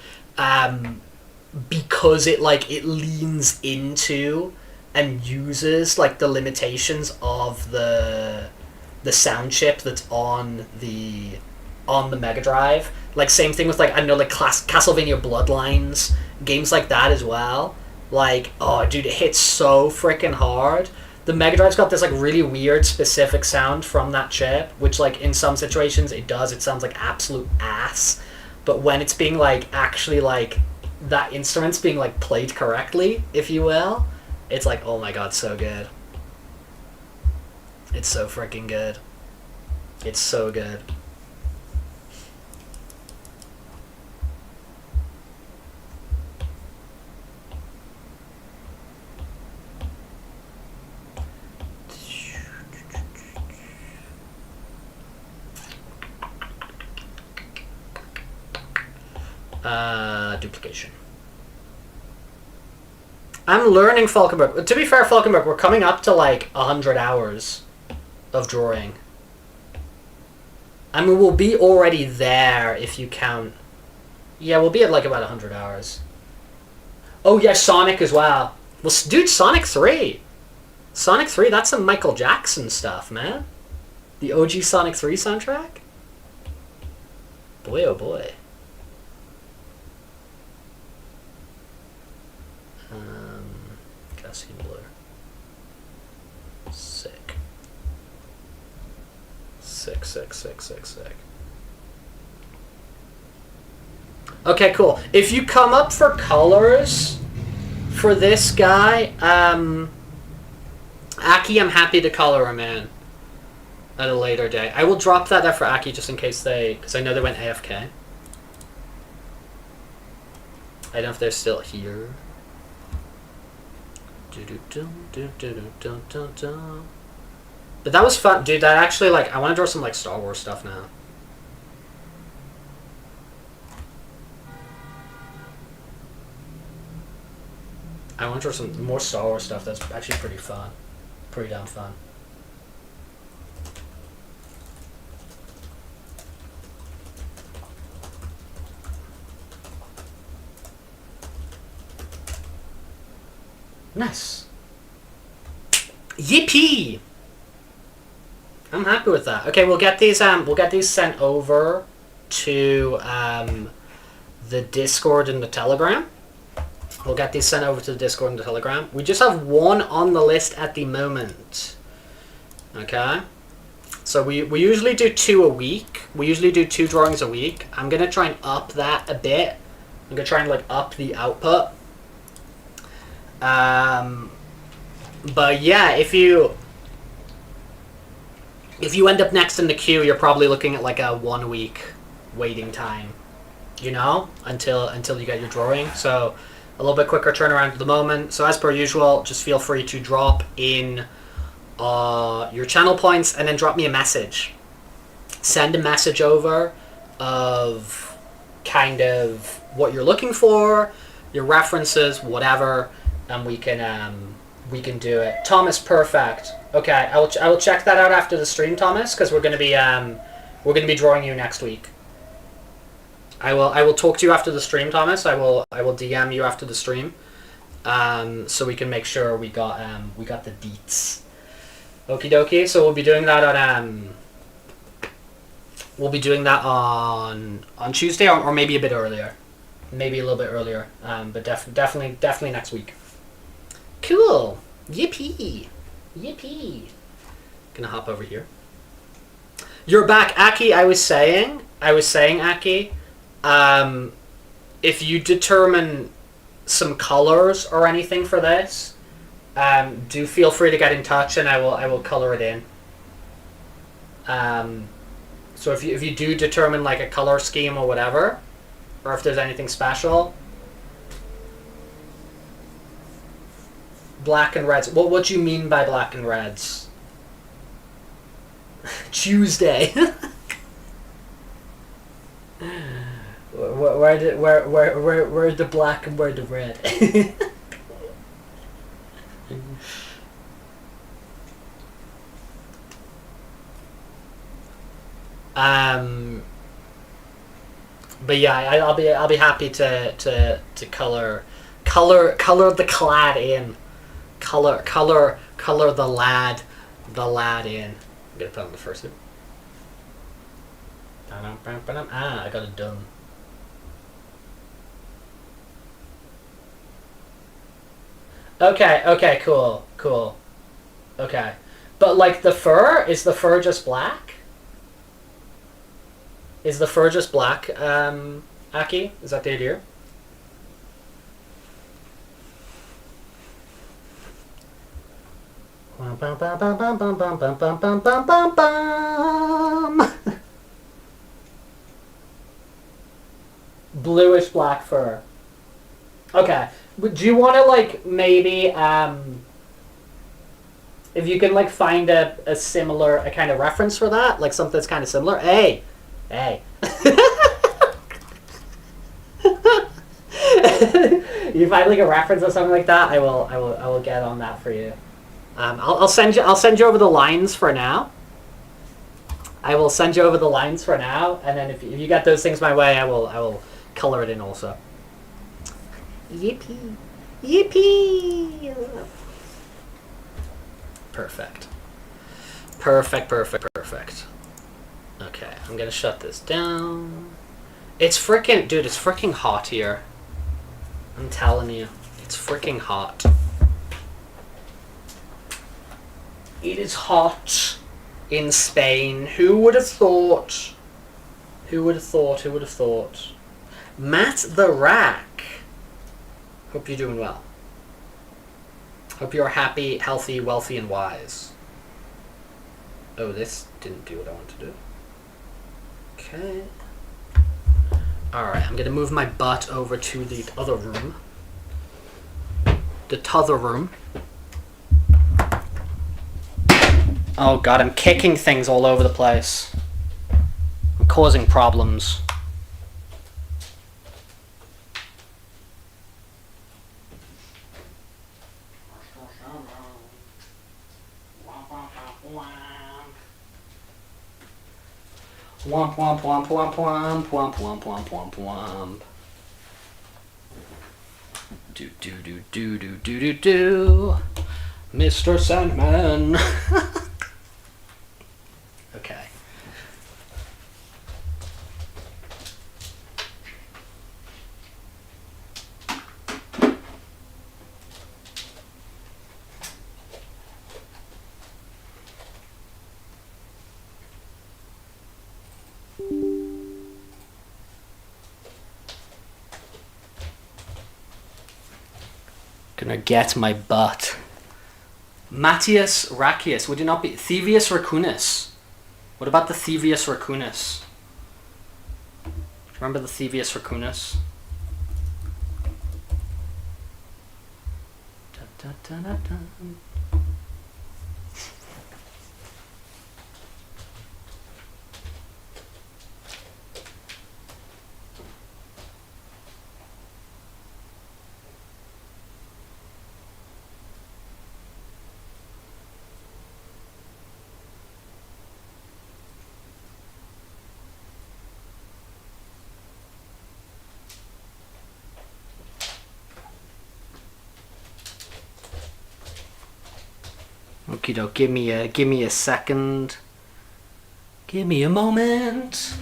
because it leans into and uses like the limitations of the sound chip that's on the Mega Drive. Like same thing with like I don't know like Castlevania Bloodlines, games like that as well. Like oh dude, it hits so freaking hard. The Mega Drive's got this like really weird specific sound from that chip, which like in some situations it sounds like absolute ass. But when it's being like actually like that instrument's being like played correctly, if you will, it's like, oh my god, so good. It's so freaking good. It's so good. Duplication. I'm learning Falkenberg. To be fair, Falkenberg, we're coming up to like 100 hours of drawing. I mean, we'll be already there if you count. Yeah, we'll be at like about 100 hours. Oh yeah, Sonic as well. Well, dude, Sonic 3. Sonic 3, that's some Michael Jackson stuff, man. The OG Sonic 3 soundtrack? Boy, oh boy. Cassian Blue. Sick. Sick, sick, sick, sick, sick. Okay, cool. If you come up for colors for this guy, Aki, I'm happy to color him in at a later day. I will drop that there for Aki just in case because I know they went AFK. I don't know if they're still here. But that was fun, dude. That actually, like, I want to draw some like Star Wars stuff now. I want to draw some more Star Wars stuff. That's actually pretty fun, pretty damn fun. Nice. Yippee! I'm happy with that. Okay, we'll get these sent over to the Discord and the Telegram. We'll get these sent over to the Discord and the Telegram. We just have one on the list at the moment. Okay? So we usually do 2 a week. We usually do 2 drawings a week. I'm gonna try and up that a bit. I'm gonna try and like up the output. But yeah, if you end up next in the queue, you're probably looking at like a 1 week waiting time, you know, until you get your drawing. So a little bit quicker turnaround at the moment. So as per usual, just feel free to drop in your channel points and then drop me a message. Send a message over of kind of what you're looking for, your references, whatever, and we can do it. Thomas, perfect. Okay, I will check that out after the stream, Thomas, because we're gonna be drawing you next week. I will talk to you after the stream, Thomas. I will DM you after the stream, so we can make sure we got the deets. Okie dokie. So we'll be doing that on Tuesday or maybe a bit earlier, maybe a little bit earlier. But definitely next week. Cool. Yippee. Yippee. Gonna hop over here. You're back, Aki. I was saying, Aki, if you determine some colors or anything for this, do feel free to get in touch and I will color it in. So if you do determine like a color scheme or whatever, or if there's anything special. Black and reds. What do you mean by black and reds? Tuesday. where the black and where the red? But yeah, I'll be happy to color the clad in. Color the lad in. I'm gonna put on the fursuit. I got it done. Okay, cool. Okay. But like the fur, is the fur just black? Is the fur just black, Aki? Is that the idea? Bluish black fur. Okay. Do you want to like maybe if you can like find a similar a kind of reference for that, like something that's kind of similar? Hey. You find like a reference or something like that, I will get on that for you. I'll send you over the lines for now. I will send you over the lines for now, and then if you get those things my way, I will color it in also. Yippee. Yippee! Perfect. Perfect, perfect, perfect. Okay, I'm gonna shut this down. It's freaking... Dude, it's freaking hot here. I'm telling you. It's freaking hot. It is hot in Spain. Who would have thought? Who would have thought? Who would have thought? Matt the Rack. Hope you're doing well. Hope you're happy, healthy, wealthy, and wise. Oh, this didn't do what I wanted to do. Okay. Alright, I'm gonna move my butt over to the other room. The t'other room. Oh god, I'm kicking things all over the place. I'm causing problems. Womp womp womp womp womp womp womp womp womp womp. Do do do do do do do do. Mr. Sandman. Okay. Gonna get my butt. Matthias Racius. Would it not be Thievius Racunus? What about the Thievius Racunus? Remember the Thievius Racunus? Da, da, da, da, da. Okie doke, give me a second. Give me a moment.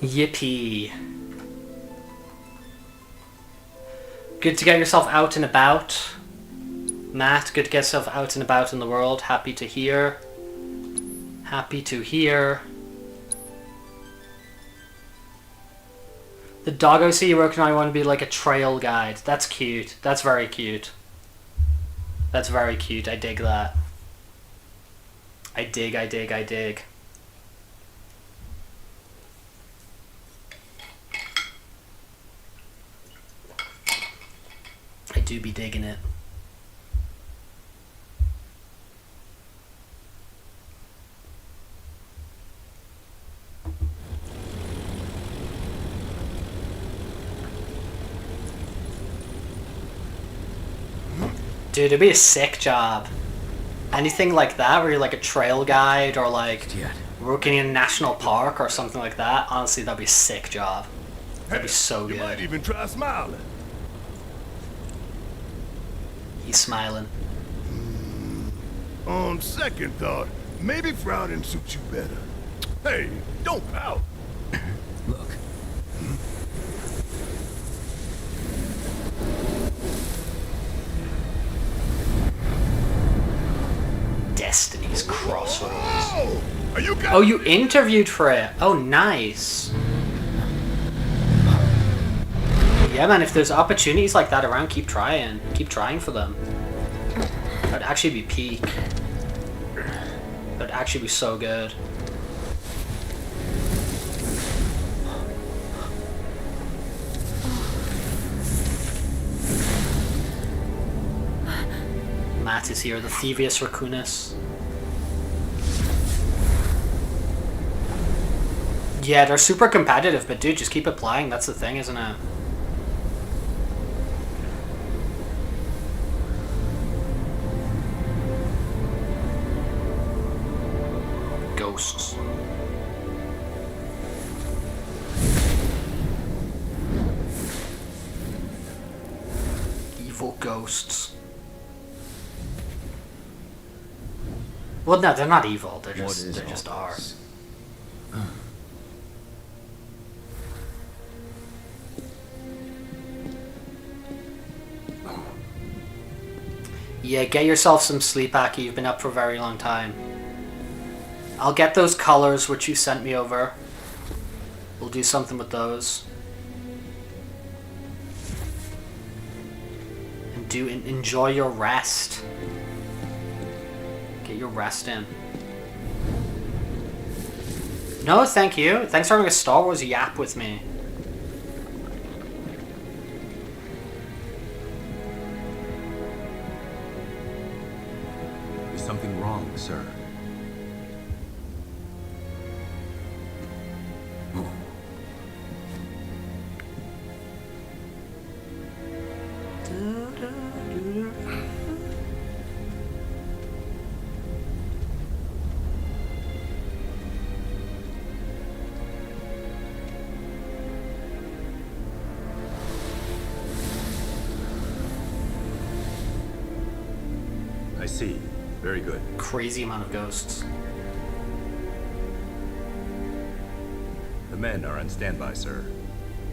Yippee. Good to get yourself out and about. Matt, good to get yourself out and about in the world. Happy to hear. Happy to hear. The doggo see you working on, I want to be like a trail guide. That's cute. That's very cute. That's very cute. I dig that. I dig, I dig, I dig. I do be digging it. Dude, it'd be a sick job. Anything like that, where you're like a trail guide or like working in a national park or something like that. Honestly, that'd be a sick job. That'd be so good. You might even try smiling. He's smiling. On second thought, maybe frowning suits you better. Hey, don't pout. Look. Destiny's Crossroads. Whoa! Are you guys... Oh, you interviewed for it. Oh, nice. Yeah, man, if there's opportunities like that around, keep trying. Keep trying for them. That'd actually be peak. That'd actually be so good. Matt is here, the Thievius Racunus. Yeah, they're super competitive, but dude, just keep it playing. That's the thing, isn't it? Ghosts. Evil ghosts. Well, no, they're not evil. They're just are. Yeah, get yourself some sleep, Aki. You've been up for a very long time. I'll get those colors which you sent me over. We'll do something with those. And enjoy your rest. Get your rest in. No, thank you. Thanks for having a Star Wars yap with me. Is something wrong, sir? I see. Very good. Crazy amount of ghosts. The men are on standby, sir.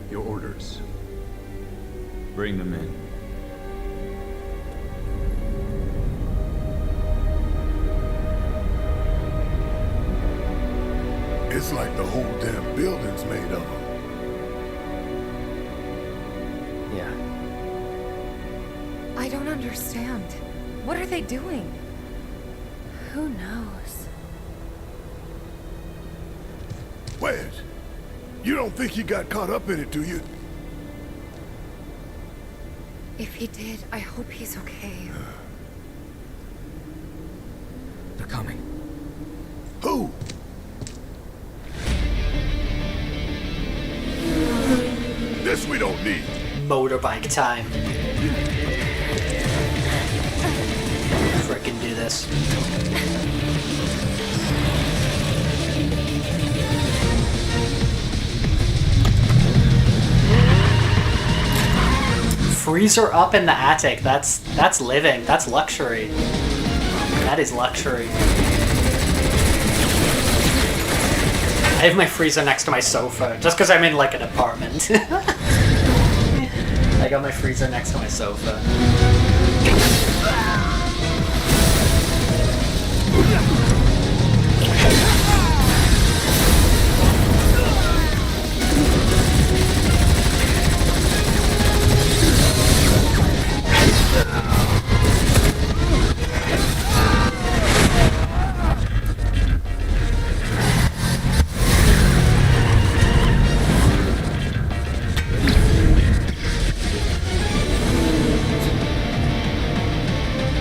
Your orders. Bring them in. It's like the whole damn building's made of them. Yeah. I don't understand. What are they doing? Who knows? Wedge, you don't think he got caught up in it, do you? If he did, I hope he's okay. They're coming. Who? This we don't need. Motorbike time. Frickin' do this. Freezer up in the attic. That's living. That's luxury. That is luxury. I have my freezer next to my sofa, just because I'm in like an apartment. I got my freezer next to my sofa.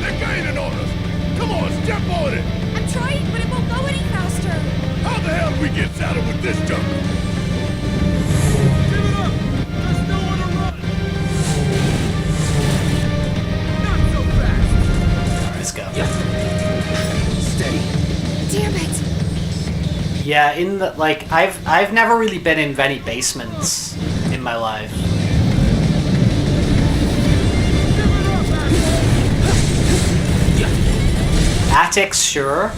They're gaining on us. Come on, step on it. I'm trying, but it won't go any faster. How the hell do we get saddled with this junk? Give it up! There's nowhere to run! Not so fast! Let's go. Steady. Damn it! Yeah, in the like I've never really been in many basements in my life. Attics, sure,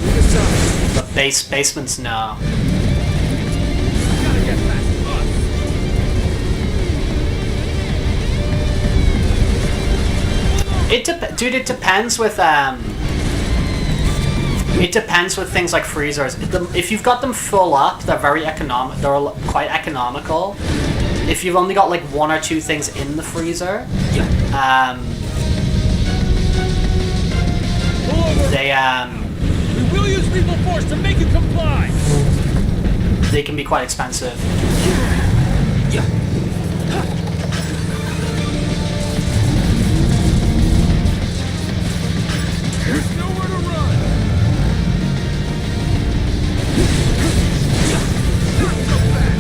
but basements, no. Gotta get past us! Dude, it depends with it depends with things like freezers. If you've got them full up, they're very economic. They're quite economical. If you've only got like one or two things in the freezer, they We will use lethal force to make you comply! they can be quite expensive. There's nowhere to run! Not so fast!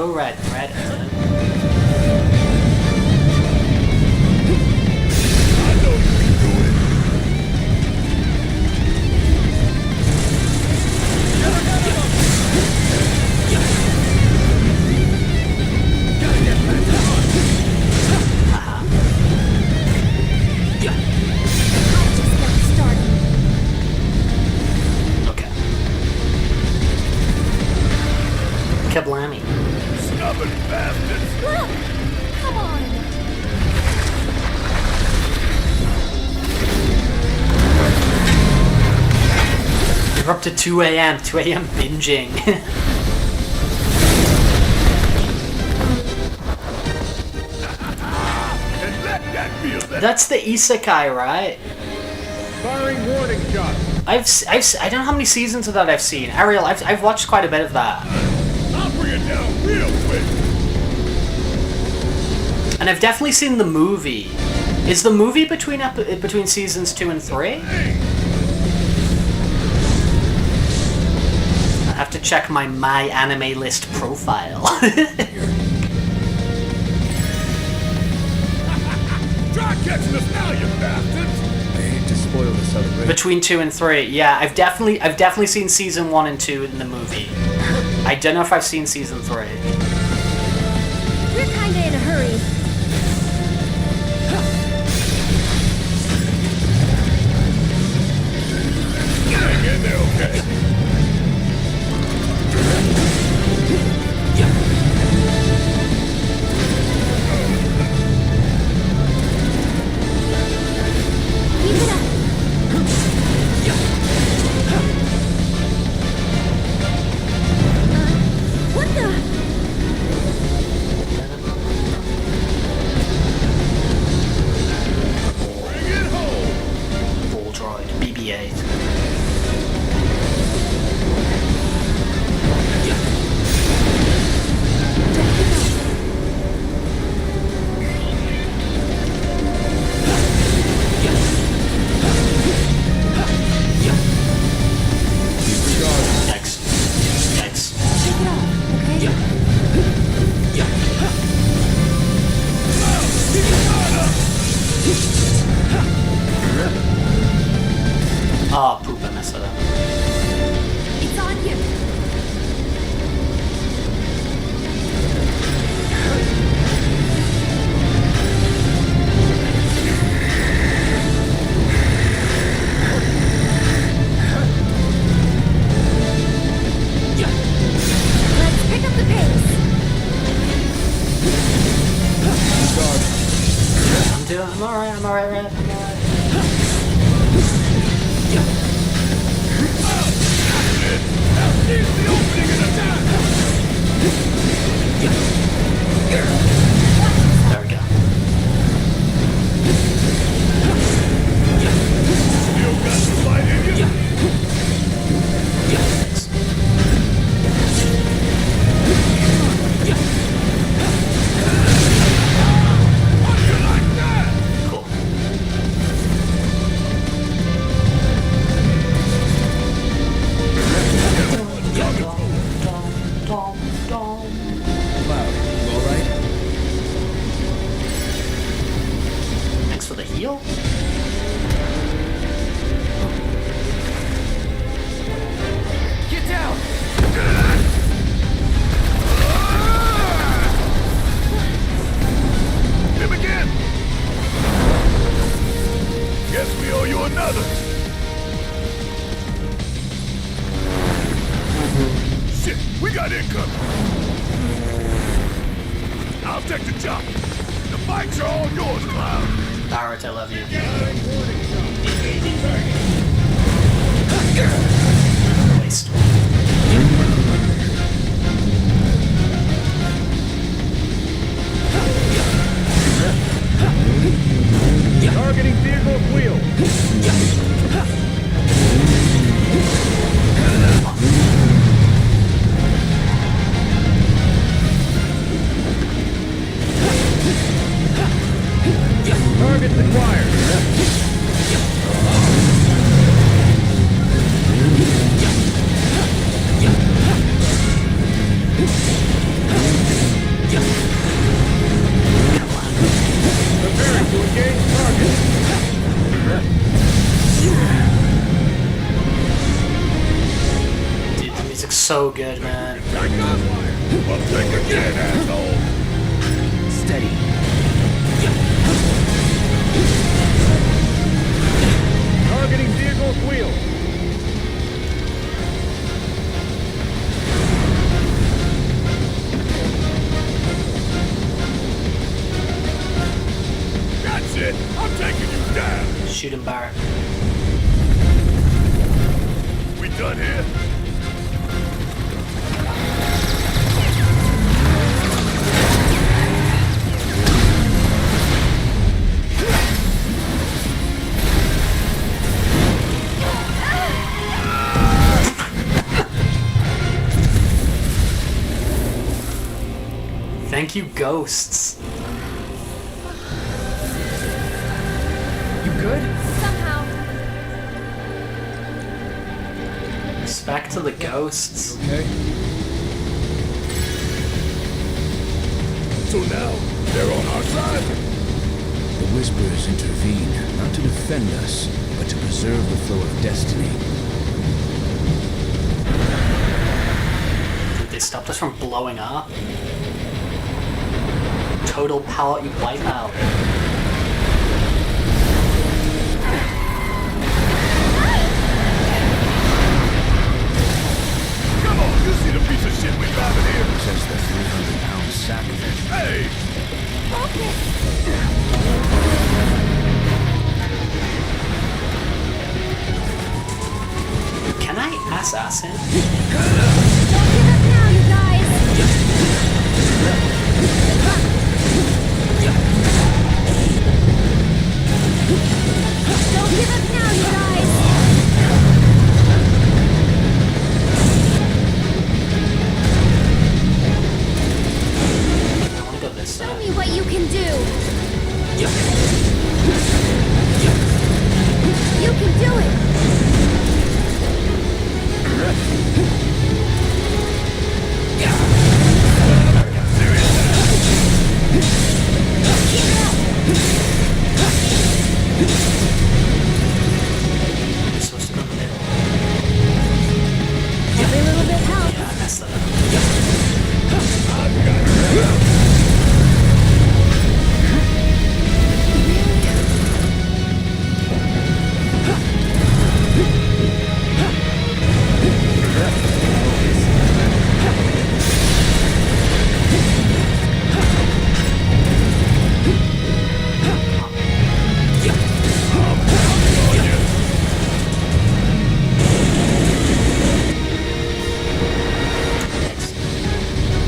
Go red. Red. I know you can do it. Just getting started. Okay. Kablammy. Stubborn bastards. Look! Come on! You're up to 2 a.m. 2 a.m. binging. And let that be a lesson. That's the isekai, right? Firing warning shot. I don't know how many seasons of that I've seen. Ariel, I've watched quite a bit of that. I'll bring it down real quick. And I've definitely seen the movie. Is the movie between seasons 2 and 3? I have to check my anime list profile. Try catching us now, you bastards. I hate to spoil the celebration. Between 2 and 3, yeah, I've definitely seen season 1 and 2 in the movie. I don't know if I've seen season 3. We're kinda in a hurry. Hang in there, okay? Keep it up. What the? Bring it home. Full droid, BB-8. Yikes. Yikes. Take it off, okay? Oh, poop, I messed that up. It's on you. Let's pick up the pace. I'm alright, Red. I'm alright. Here's the opening and attack. There we go. Still got the fight in you. Thanks. How do you like that? Cool. Cloud, you alright? Thanks for the heal. Get down! Him again. Guess we owe you another. Shit, we got incoming. I'll take the jump. The bikes are all yours, Cloud. Barrett, I love you. Waste. Targeting vehicle wheel. Target acquired. so good, man. Well, think again, asshole. Steady. Targeting vehicle wheel. That's it. I'm taking you down. Shoot him, Barrett. We done here? Thank you, ghosts. You good? Somehow. Respect to the ghosts. Okay. So now, they're on our side? The Whisperers intervene, not to defend us, but to preserve the flow of destiny. Dude, they stopped us from blowing up. Total palette wipeout. Come on, you see the piece of shit we driving here? Says the 300-pound sack of it. Hey! Can I assassin? Don't give up now, you guys. Don't give up now, you guys. I want to go this Show side. me what you can do. You can do it. Keep it up. I'm supposed to go in the middle. Every little bit helps. Yeah, I messed that up.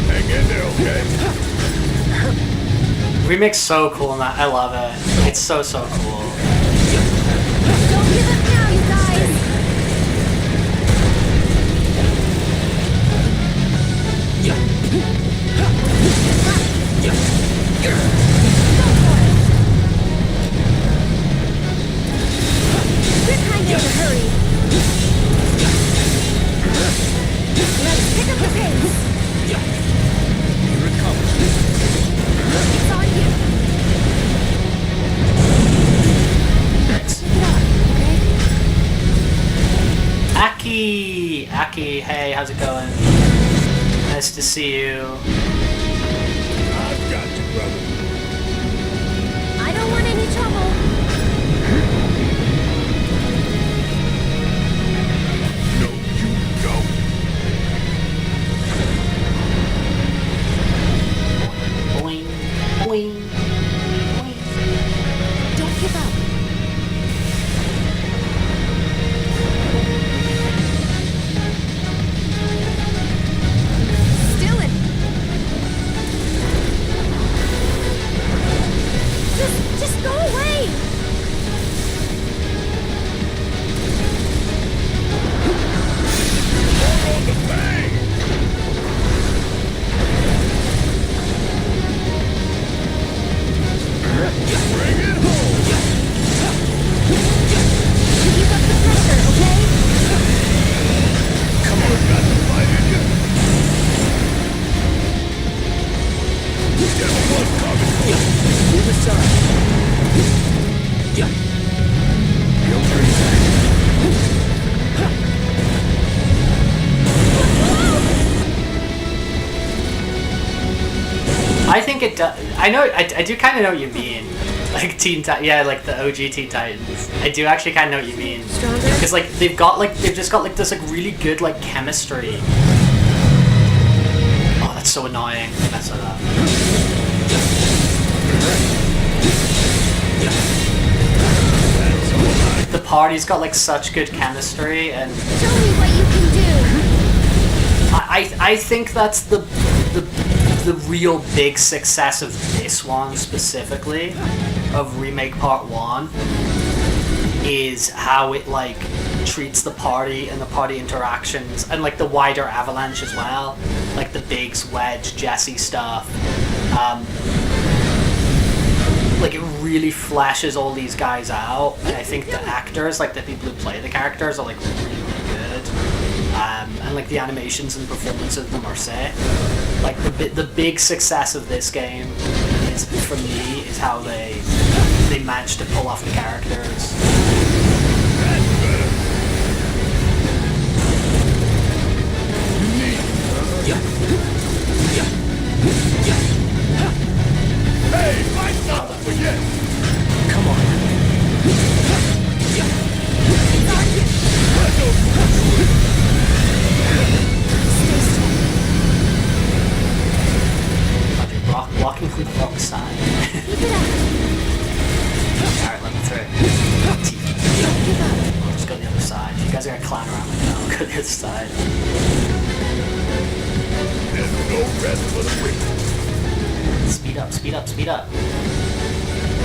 Hang in there, okay? Remix so cool in that. I love it. It's so cool. Don't give up now, you guys. We're kind of in a hurry. Let's pick up the pace. Here it comes. It's on you. Thanks. Get up, okay? Aki, hey, how's it going? Nice to see you. I've got you, brother. I don't want any trouble. No, you don't. Boing, boing, boing. Don't give up. Still it. Just go away. Hold on the bang! Bring it home! Keep up the pressure, okay? Come on, got the fight in you. Get one coming. Move aside. Feel free. I think it does. I know. I do kind of know what you mean. Like yeah, like the OG Teen Titans. I do actually kind of know what you mean. Because like they've just got like this like really good like chemistry. Oh, that's so annoying. Mess that up. The party's got like such good chemistry, and Show me what you can do. I think that's the real big success of this one specifically, of Remake Part 1, is how it like treats the party and the party interactions, and like the wider Avalanche as well, like the Biggs, Wedge, Jesse stuff. Like it really fleshes all these guys out, and I think the actors, like the people who play the characters, are like really good. And like the animations and performances of them are sick. Like the big success of this game is, for me, is how they managed to pull off the characters. Hey, lights up! Forget! Come on. Blocking from the wrong side. Alright, let me through. I'll just go to the other side. You guys are gonna clown around like that. I'll go to the other side. There's no rest for the wicked. Speed up, speed up, speed up.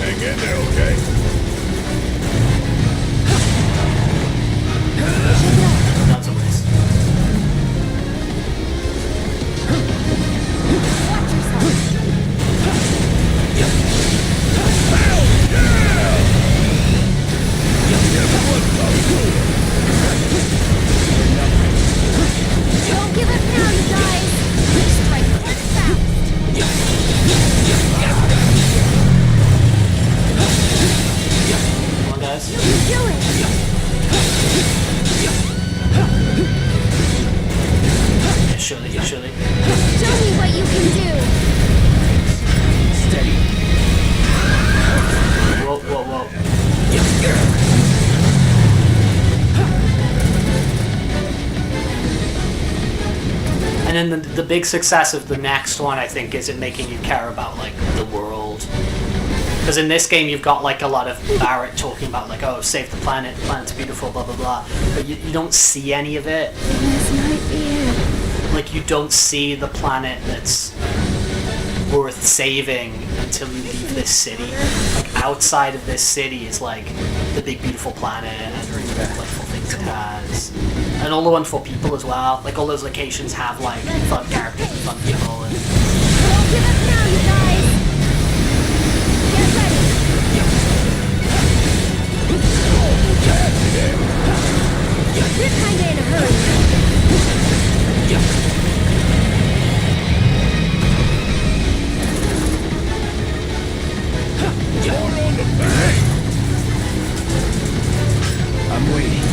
Hang in there, okay? That's a waste. Don't give up now, you guys. Strike quick fast. Come on, guys. You can do it. Yeah, surely, yeah, surely. Show me what you can do. Steady. Whoa, whoa, whoa. And then the big success of the next one, I think, is it making you care about like the world. Because in this game, you've got like a lot of Barrett talking about like, oh, save the planet, the planet's beautiful, blah blah blah. But you don't see any of it. This might be it. Like you don't see the planet that's worth saving until you leave this city. Like outside of this city is like the big beautiful planet and the delightful things it has, and all the wonderful people as well. Like all those locations have like fun characters and fun people. And Don't give up now, you guys. Get ready. We're kinda in a hurry. I'm waiting.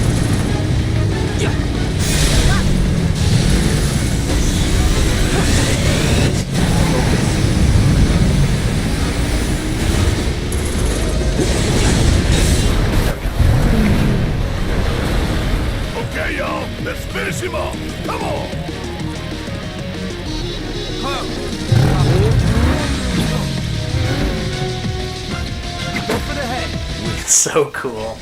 Okay, y'all, let's finish him off. Come on! it's so cool.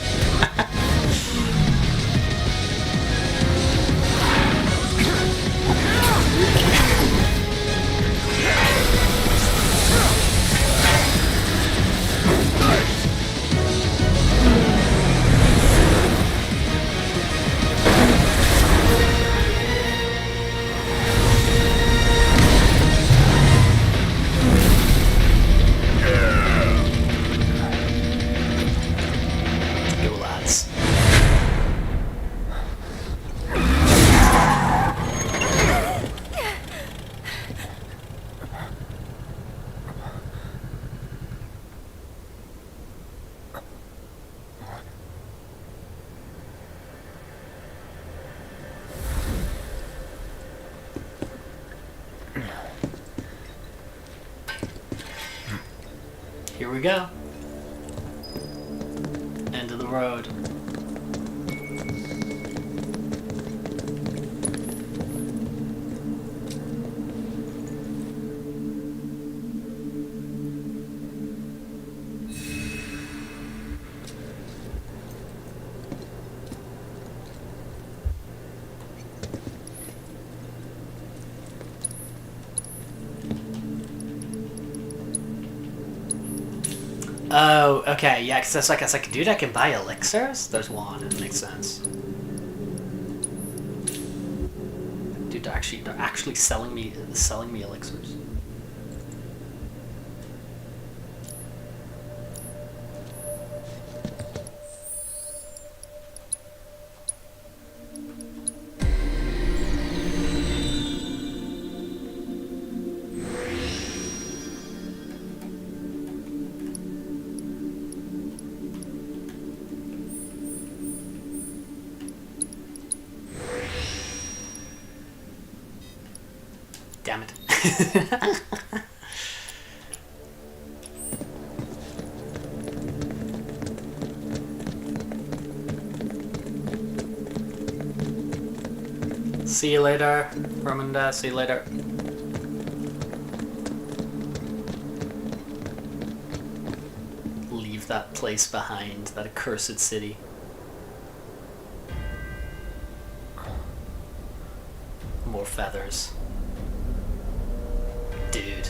Here we go. End of the road. Oh, okay, yeah, because I was like, dude, I can buy elixirs? There's one, it makes sense. Dude, they're actually selling me elixirs. Damn it. See you later, Ramanda. See you later. Leave that place behind, that accursed city. More feathers. Dude.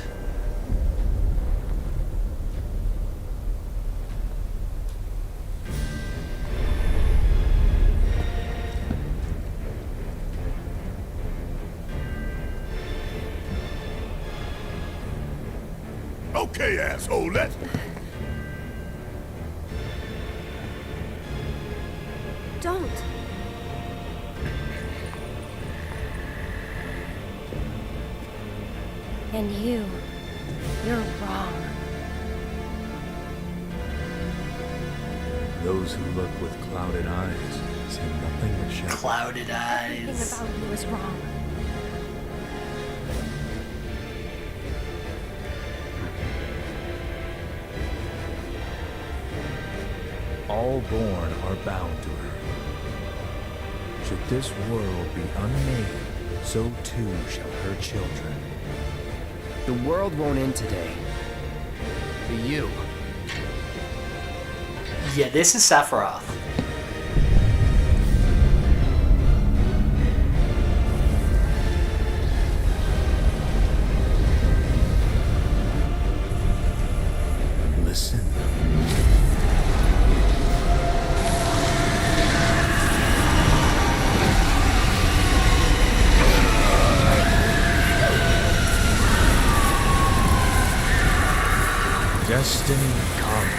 Okay, asshole, let's... Don't. And you're wrong. Those who look with clouded eyes see nothing but shadow. Clouded Everything eyes. about you is wrong. All born are bound to her. Should this world be unmade, so too shall her children. The world won't end today. For you. Yeah, this is Sephiroth. Listen. Destiny comes.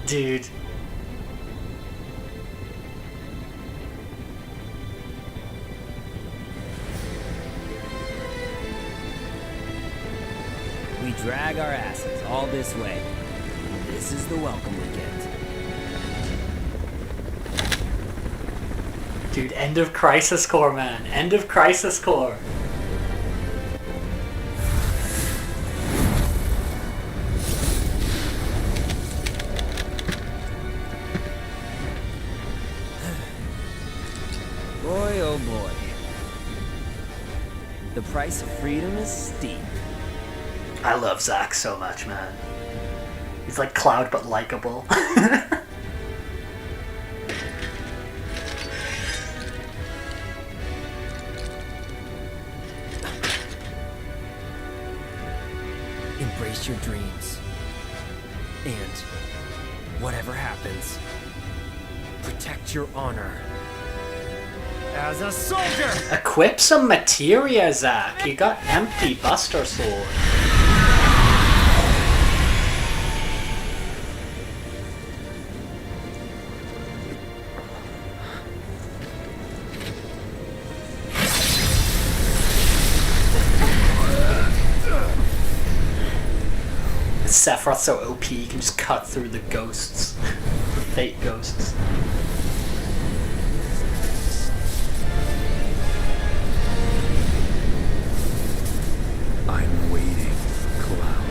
Dude. We drag our asses all this way. This is the welcome we get. Dude, end of Crisis Core, man. End of Crisis Core. Boy, oh boy. The price of freedom is steep. I love Zack so much, man. He's like Cloud, but likable. Embrace your dreams. And whatever happens, protect your honor. As a soldier! Equip some materia, Zack. You got empty Buster Sword. Sephiroth's so OP, he can just cut through the ghosts. The fate ghosts. I'm waiting, Cloud.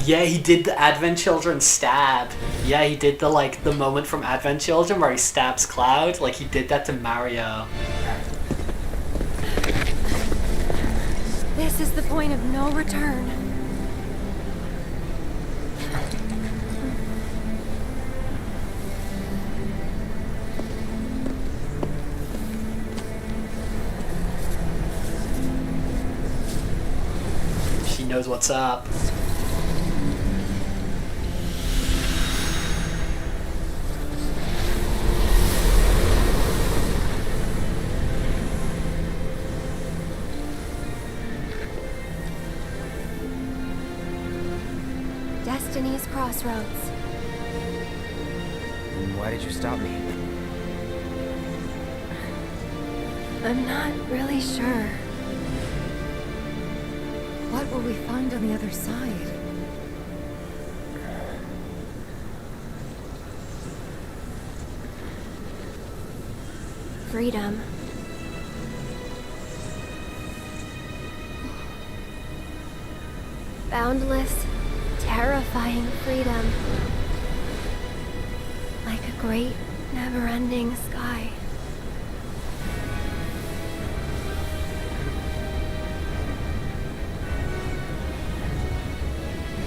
Yeah, he did the Advent Children stab. Yeah, he did the the moment from Advent Children where he stabs Cloud. Like he did that to Mario. This is the point of no return. She knows what's up. Destiny's crossroads. Why did you stop me? I'm not really sure. What will we find on the other side? Freedom. Boundless, terrifying freedom. Like a great, never-ending sky.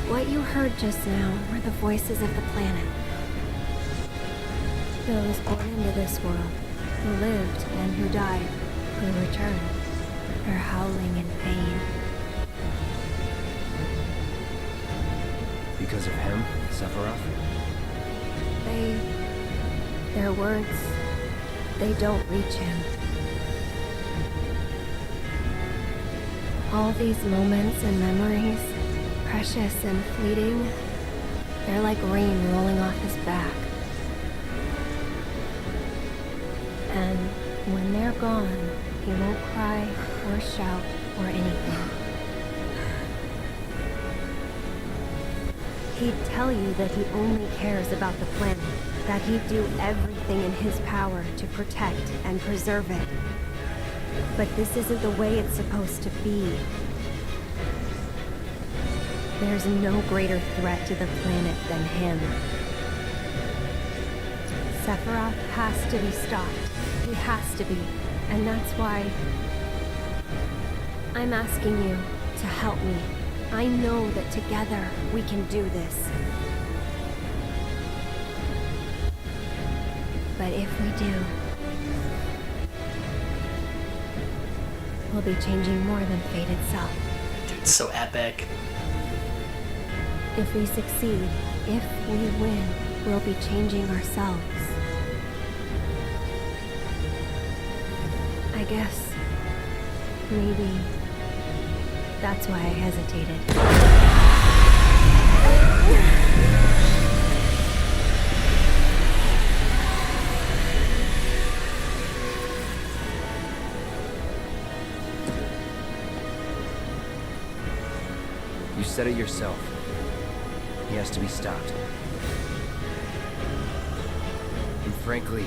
What you heard just now were the voices of the planet. Those born into this world, who lived and who died, who returned. They're howling in pain. Because of him, Sephiroth? Their words, they don't reach him. All these moments and memories, precious and fleeting, they're like rain rolling off his back. And when they're gone, he won't cry or shout or anything. He'd tell you that he only cares about the planet, that he'd do everything in his power to protect and preserve it. But this isn't the way it's supposed to be. There's no greater threat to the planet than him. Sephiroth has to be stopped. He has to be. And that's why I'm asking you to help me. I know that together we can do this. But if we do, we'll be changing more than fate itself. Dude, it's so epic. If we succeed, if we win, we'll be changing ourselves. I guess maybe that's why I hesitated. You said it yourself. He has to be stopped. And frankly,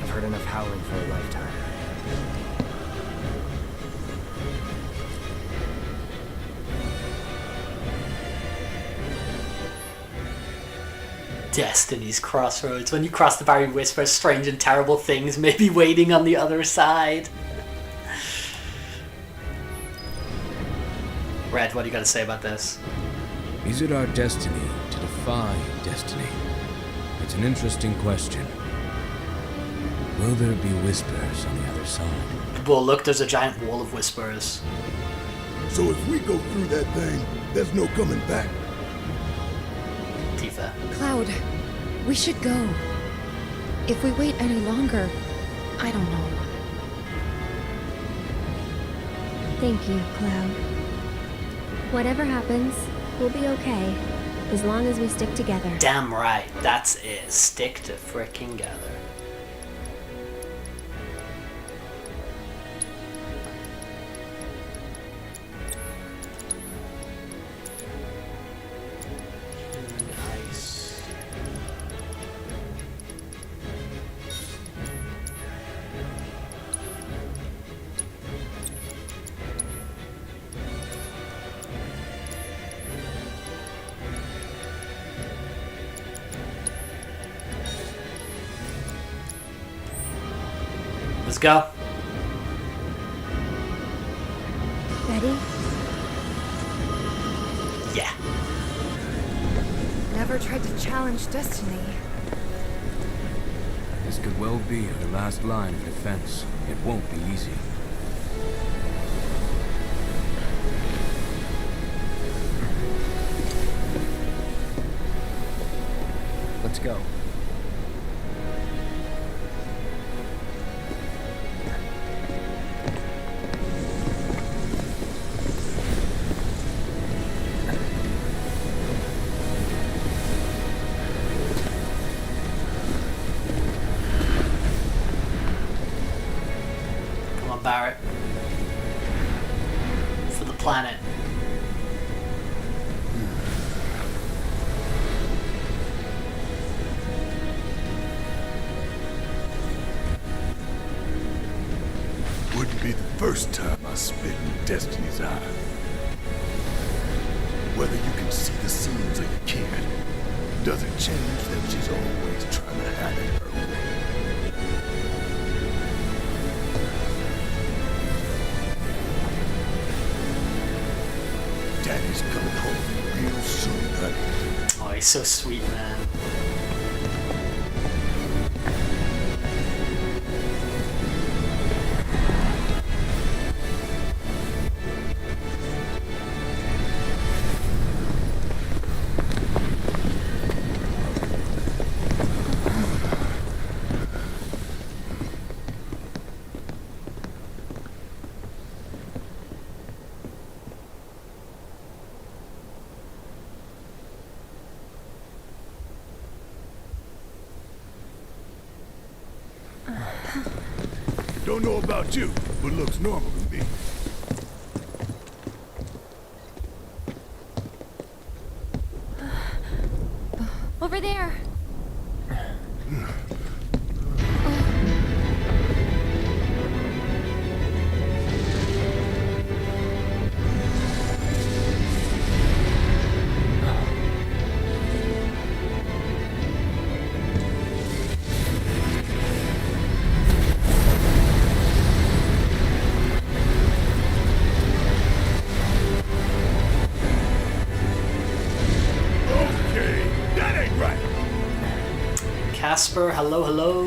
I've heard enough howling for a lifetime. Destiny's crossroads. When you cross the barrier, whisper strange and terrible things may be waiting on the other side. Red, what do you got to say about this? Is it our destiny to defy destiny? It's an interesting question. Will there be whispers on the other side? Well, look, there's a giant wall of whispers. So if we go through that thing, there's no coming back. Tifa. Cloud, we should go. If we wait any longer, I don't know. Thank you, Cloud. Whatever happens, we'll be okay, as long as we stick together. Damn right, that's it. Stick to frickin' together. Let's go. Ready? Yeah. Never tried to challenge destiny. This could well be her last line of defense. It won't be easy. Let's go. Come on, Barrett. For the planet. Wouldn't be the first time I spit in Destiny's eye. Whether you can see the seams or you can't, doesn't change that she's always trying to have it her way. Daddy's coming home real soon, honey. Oh, he's so sweet, man. Don't know about you, but looks normal to me. Over there. Okay, that ain't right. Casper, hello, hello.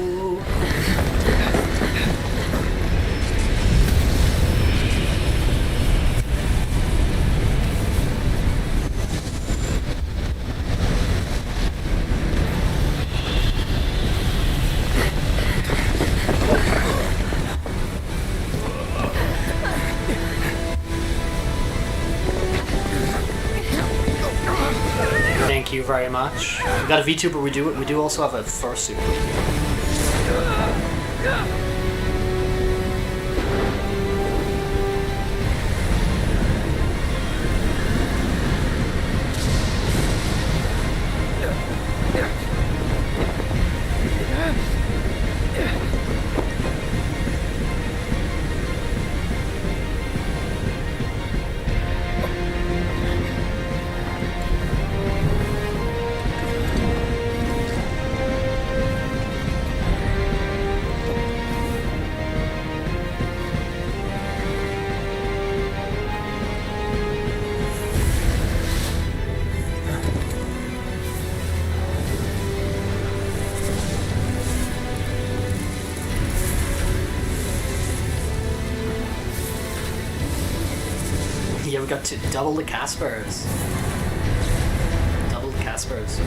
Thank you very much. We got a VTuber. We do also have a Fursuit. Yeah, we got double the Caspers. Double the Caspers.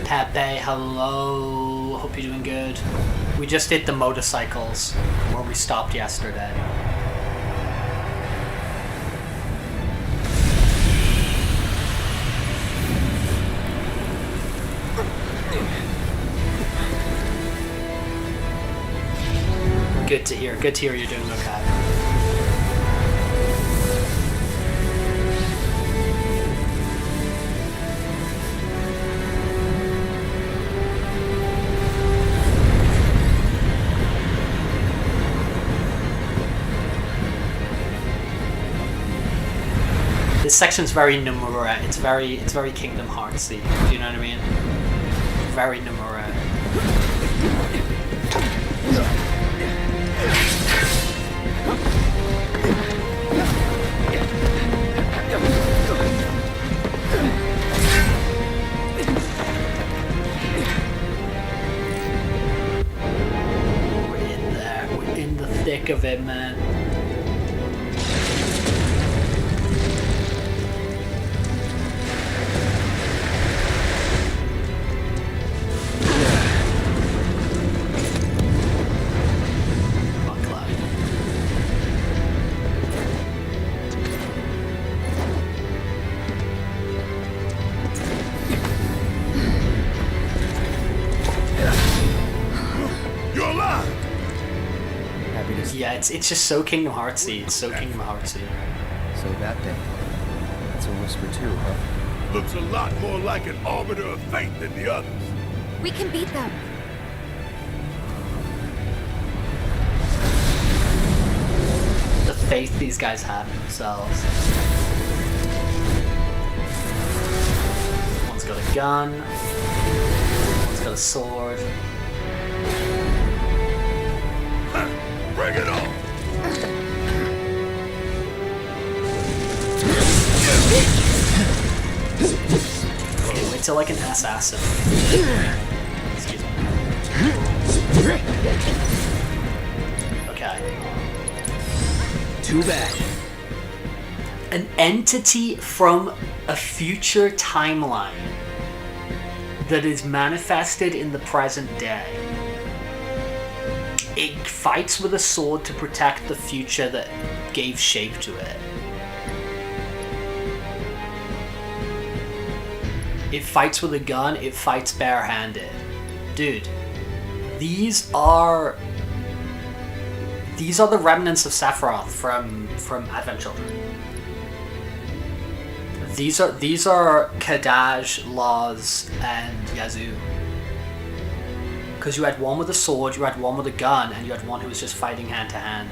Pepe, hello. Hope you're doing good. We just hit the motorcycles where we stopped yesterday. Good to hear. Good to hear you're doing okay. This section's very Nomura. It's very Kingdom Heartsy. Do you know what I mean? Very Nomura. We're in there. We're in the thick of it, man. Yeah, it's just so Kingdom Heartsy. It's so Kingdom Heartsy. So that thing, that's a whisper too, huh? Looks a lot more like an arbiter of fate than the others. We can beat them. The faith these guys have in themselves. One's got a gun. One's got a sword. Bring it on! Okay, wait till like an assassin. Excuse me. Okay. Too bad. An entity from a future timeline that is manifested in the present day. It fights with a sword to protect the future that gave shape to it. It fights with a gun, it fights barehanded. Dude, these are the remnants of Sephiroth from Advent Children. These are Kadaj, Laz, and Yazoo. Because you had one with a sword, you had one with a gun, and you had one who was just fighting hand to hand.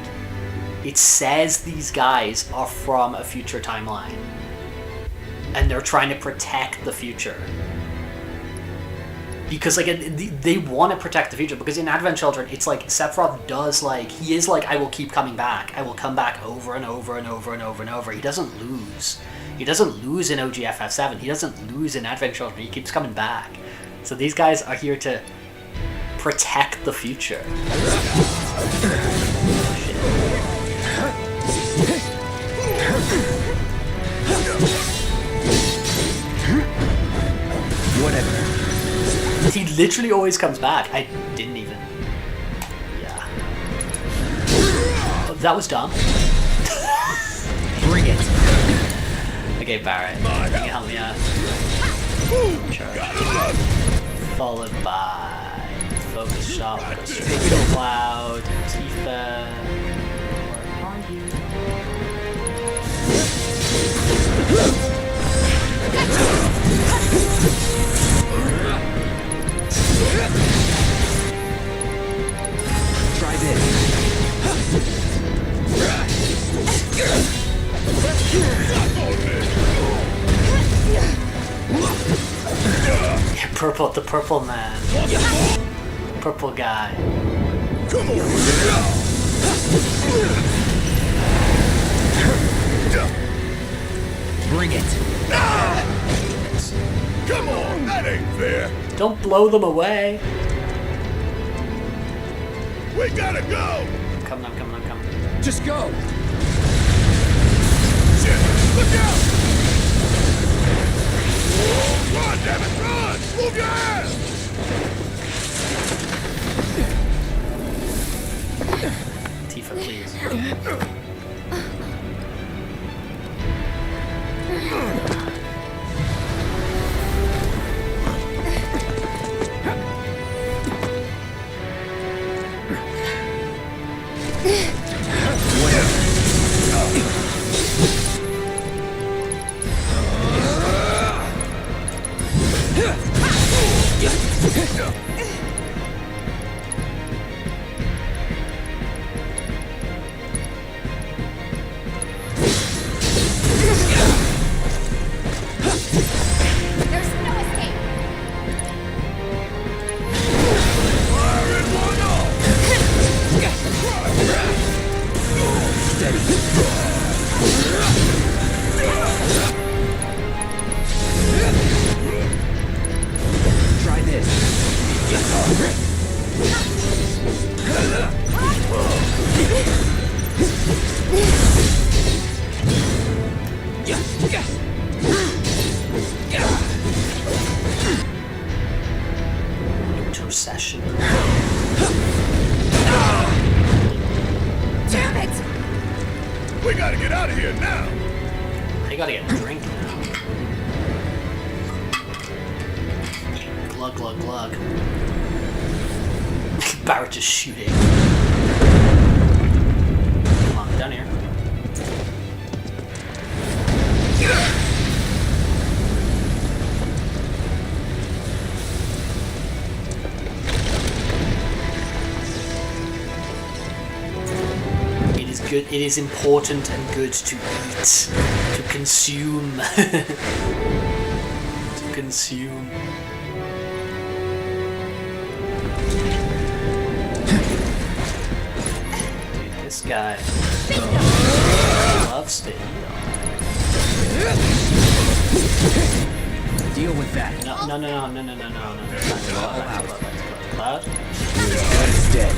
It says these guys are from a future timeline. And they're trying to protect the future. Because like they want to protect the future, because in Advent Children, it's like Sephiroth does like, he is like, I will keep coming back. I will come back over and over and over and over and over. He doesn't lose. He doesn't lose in OGFF7. He doesn't lose in Advent Children. He keeps coming back. So these guys are here to protect the future. Whatever. He literally always comes back. I didn't even... Yeah. Oh, that was dumb. Bring it. Okay, Barrett. Can you help me out? Charge. Followed by... Focus shot, go straight to the cloud, Tifa. Where are you? Try this. Yeah, the purple man. Purple guy. Come on! Bring it. Come on, that ain't fair. Don't blow them away. We gotta go. Come on. Just go. Shit, look out! Run, damn it, run! Move your ass! Tifa, please. out of here now! I gotta get a drink now. Glug, glug, glug. Barrett just shooting. Come on, down here. It is good. It is important and good to eat, to consume, to consume. This guy loves to eat. Deal with that. No. Cloud? It's dead.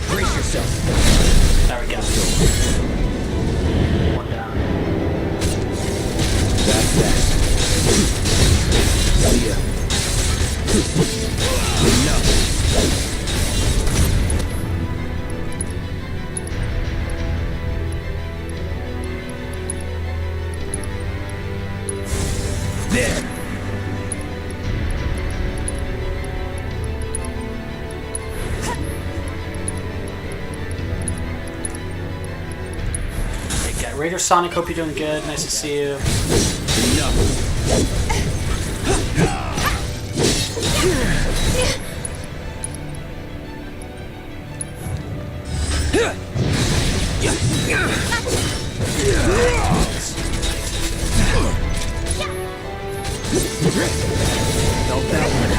Brace yourself. There we go. One down. That's that. See ya. Enough. There. Okay, Raider Sonic, hope you're doing good. Nice to see you. Felt that one.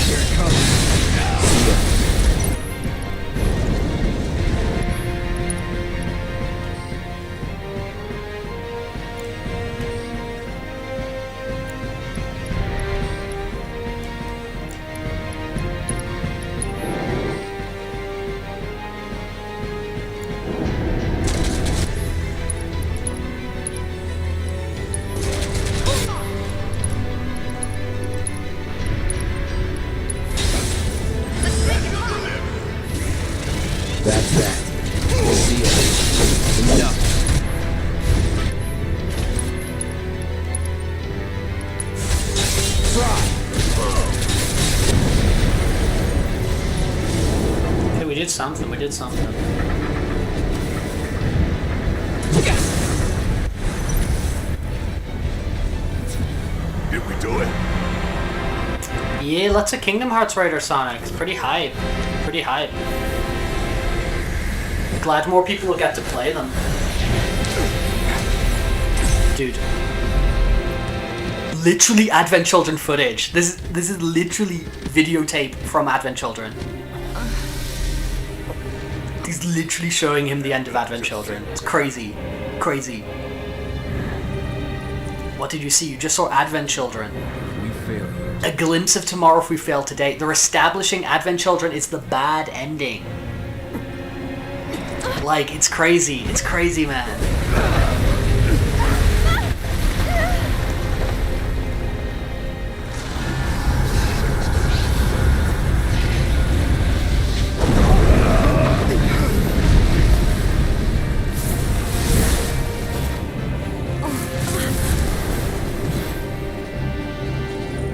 Here it comes. See ya. That's that. See ya. Enough. Okay, we did something. We did something. Did we do it? Yeah, let's a Kingdom Hearts Raider Sonic. It's pretty hype. Pretty hype. Glad more people will get to play them. Dude. Literally Advent Children footage. This is literally videotape from Advent Children. He's literally showing him the end of Advent Children. It's crazy. Crazy. What did you see? You just saw Advent Children. We fail here. A glimpse of tomorrow if we fail today. They're establishing Advent Children is the bad ending. Like, it's crazy. It's crazy, man.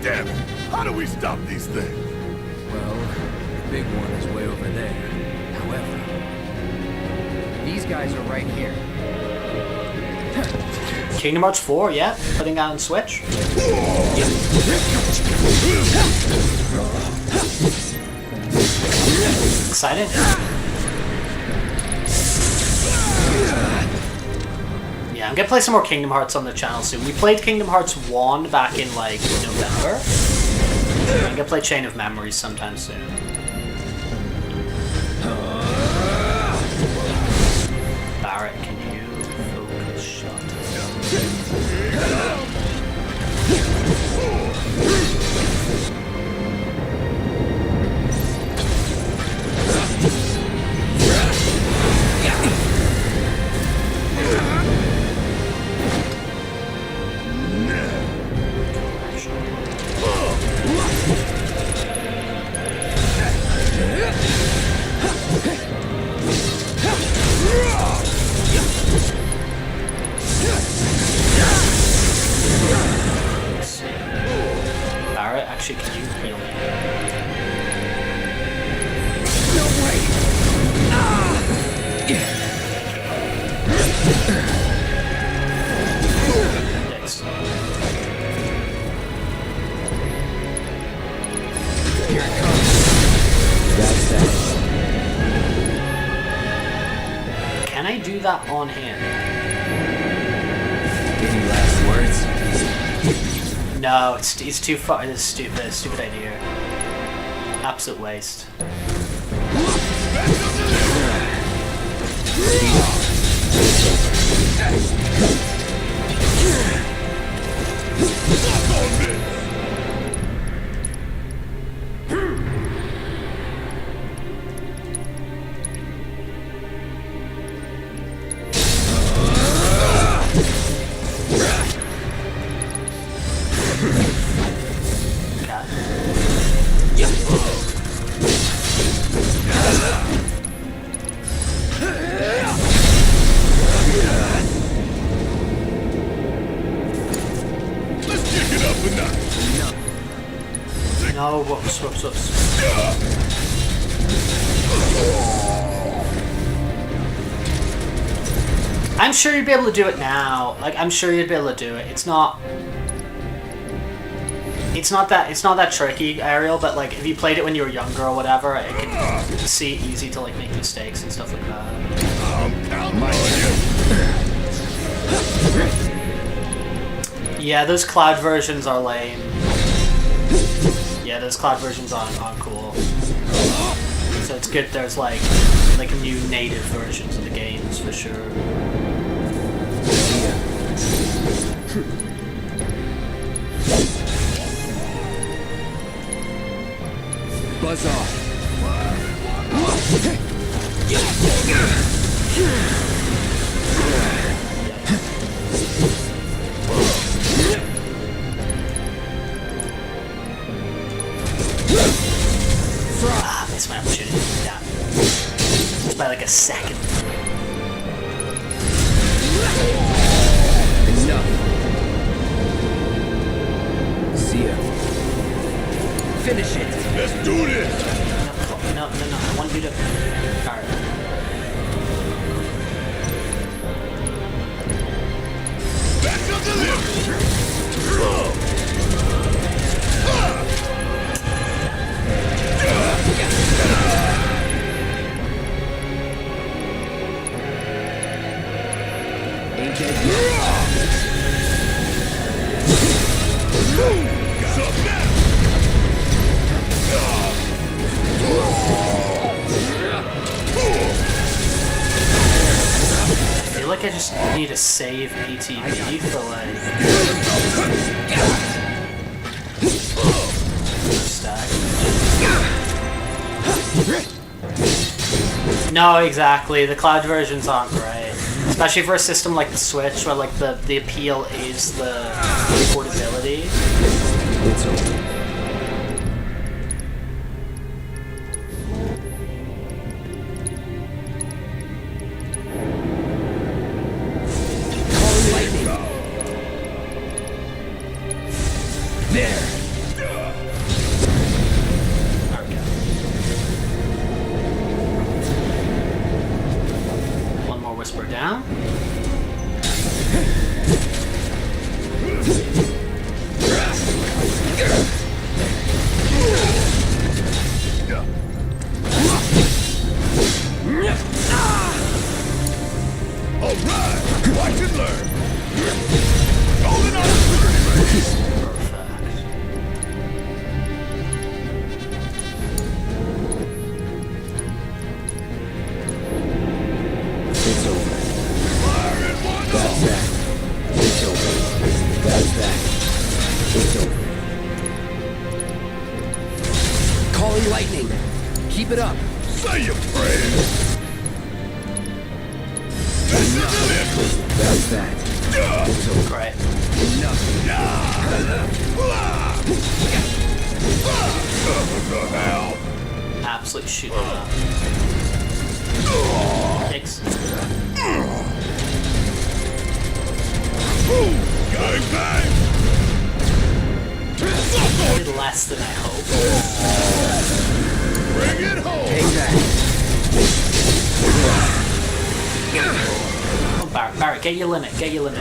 Damn it! How do we stop these things? Well, the big one is way over there. However, These guys are right here. Kingdom Hearts 4, yeah. Putting out on Switch. Excited? Yeah, I'm gonna play some more Kingdom Hearts on the channel soon. We played Kingdom Hearts 1 back in, like, November. I'm gonna play Chain of Memories sometime soon. Barrett, can you focus shot? Barrett, actually, can you heal me? No way! Thanks. Here it comes. That's that. Can I do that on hand? Any last words? No, it's too far. It's stupid idea. Absolute waste. No, whoops. I'm sure you'd be able to do it now. Like, I'm sure you'd be able to do it. It's not that tricky, Ariel, but like if you played it when you were younger or whatever, it can see easy to like make mistakes and stuff like that. Yeah, those cloud versions are lame. Yeah, those cloud versions aren't cool. So it's good there's like new native versions of the games for sure. Buzz off. Ah, missed my opportunity. Yeah. It's by like a second. Enough. See ya. Finish it. Let's do this! No. I want you to. Alright. Back up the lift! Ain't dead I feel like I just need to save ATV for like stack. No, exactly. The cloud versions aren't great, especially for a system like the Switch, where like the appeal is the portability. It's over. There. One more whisper down. All right, watch and learn. Golden opportunity. Perfect. lightning. Keep it up. Say your prayers. That's that. Great. Absolute shooting up. Kicks. Going back. Did less than I hoped. Bring it home. Hang back. Oh, Barrett, get your limit, get your limit.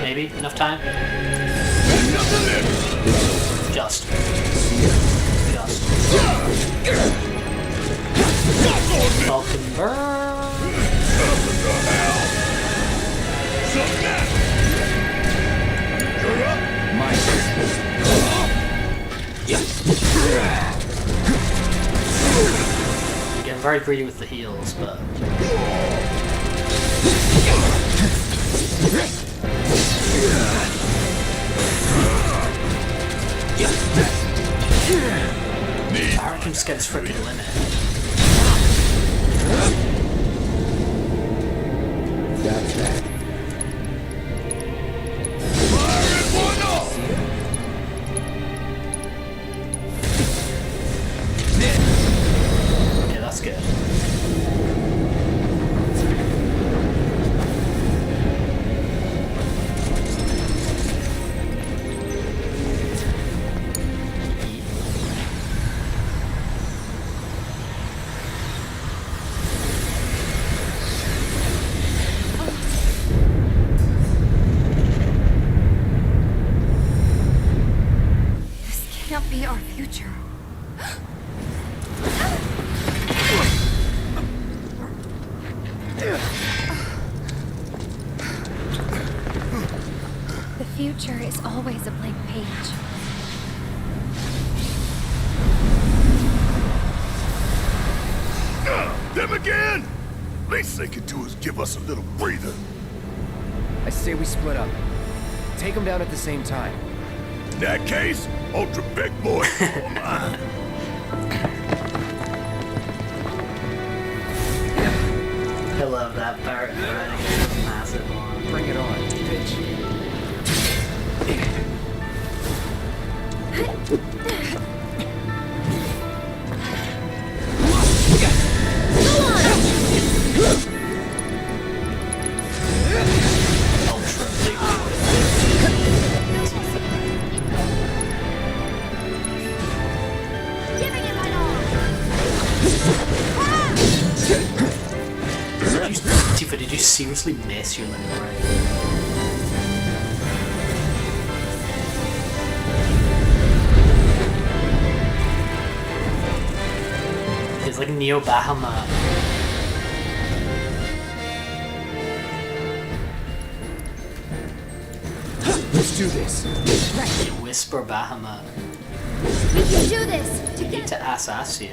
Maybe enough time? Just. Falcon burn. Getting very greedy with the heals, but. Barrett can just get his freaking limit. That's that. Okay, that's good. Can't be our future. The future is always a blank page. Them again? Least they can do is give us a little breather. I say we split up. Take them down at the same time. In that case, Ultra Big Boy. Oh my. I love that Barrett riding a massive one. Bring it on, bitch. Ultra big boy. Giving it my all. Tifa, did you seriously miss your limit break? It's like Neo Bahamut. Let's do this. You whisper Bahamut. We can do this You need together. to ass you.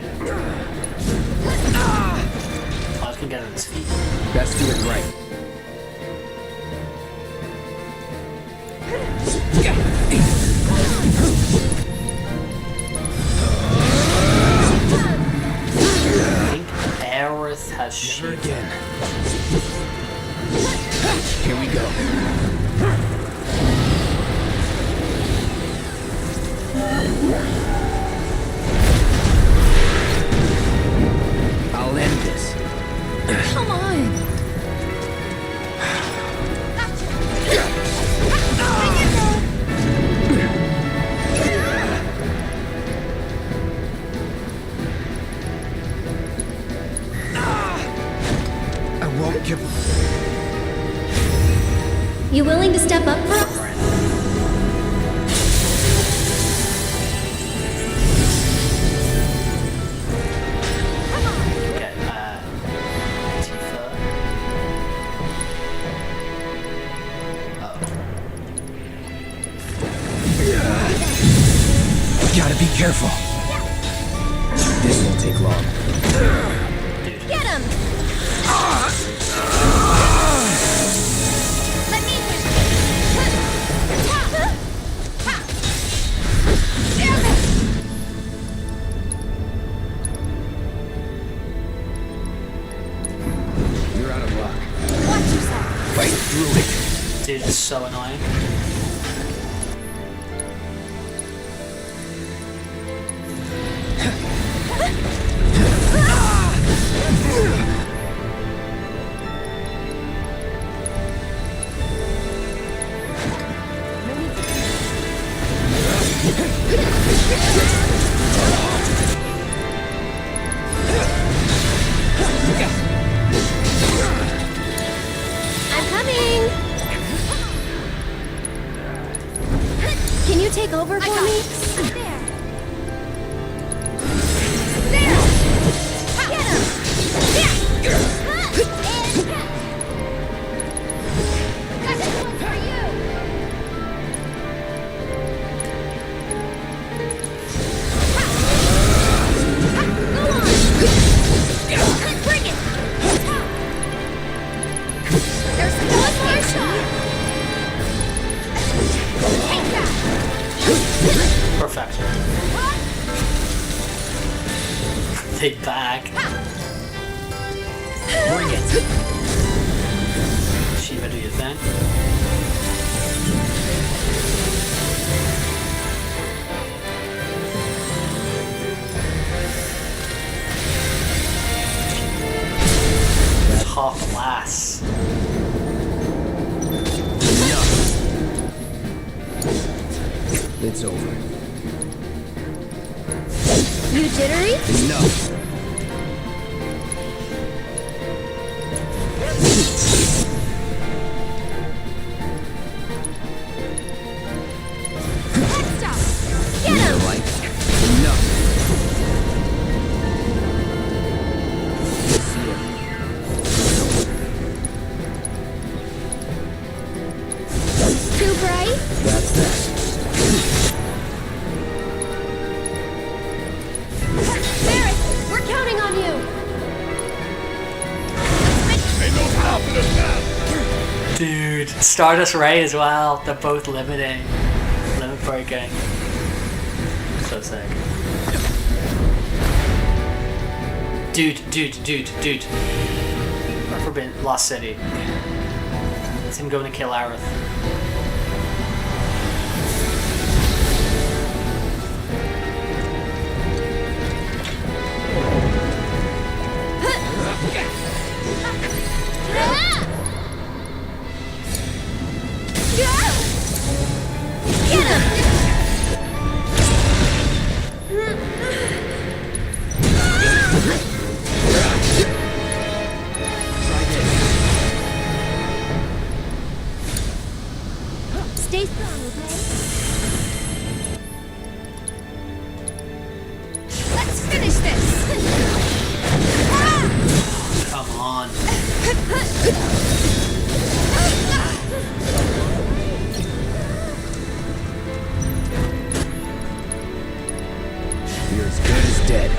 Cloud can get on his feet. Best do it right. I think Aerith has Never shield. again. Here we go. I'll end this. Come on! I won't give up. You willing to step up for us? Gotta be careful. This won't take long. Get him! Let me... You're out of luck. Watch yourself. Fight through it. Dude, it's so annoying. I'm coming! Can you take over for me? There! There! Get him! There! Got this one for you! Go on! Bring it! There's one more shot! Take that! Perfect. Take back. Bring it. Shiva, do your thing. Top class. It's over. You jittery? Enough. Next up! Get Need a him! light? Enough. See ya. Too bright? That's that. Barrett, we're counting on you! Dude, Stardust Ray as well. They're both limiting. Limit breaking. So sick. Dude. Forbidden Lost City. It's him going to kill Aerith. Get him! Stay strong, okay? Let's finish this! Come on. You're as good as dead.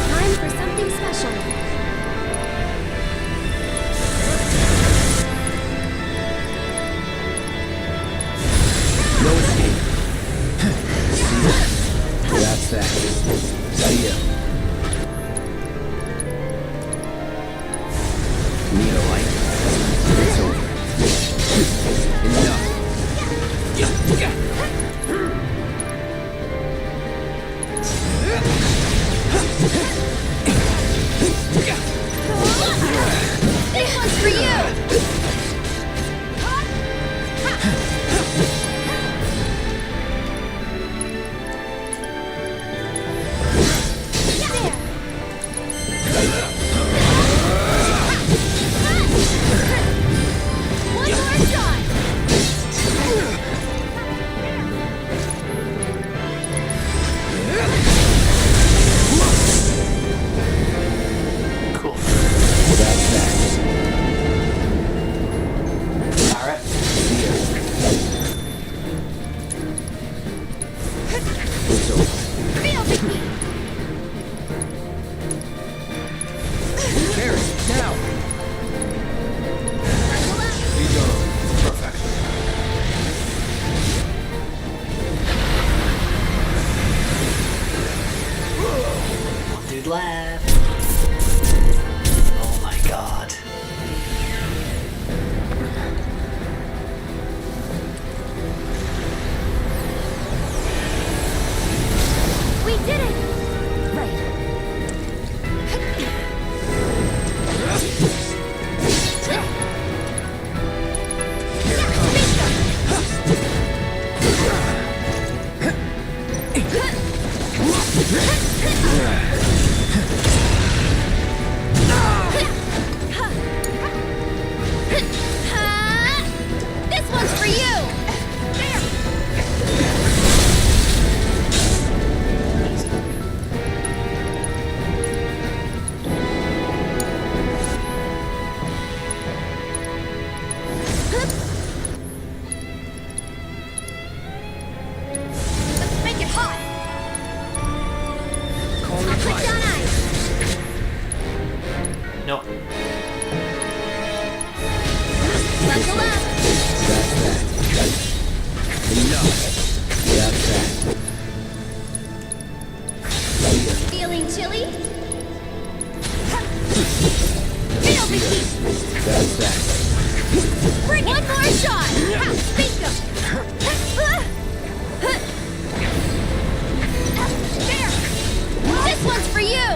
Time for something special. No escape. See ya. That's that. See ya. Need a light? No. Buckle up. Feeling chilly? Feel the heat. Bring one more shot. Bingo. There. This one's for you.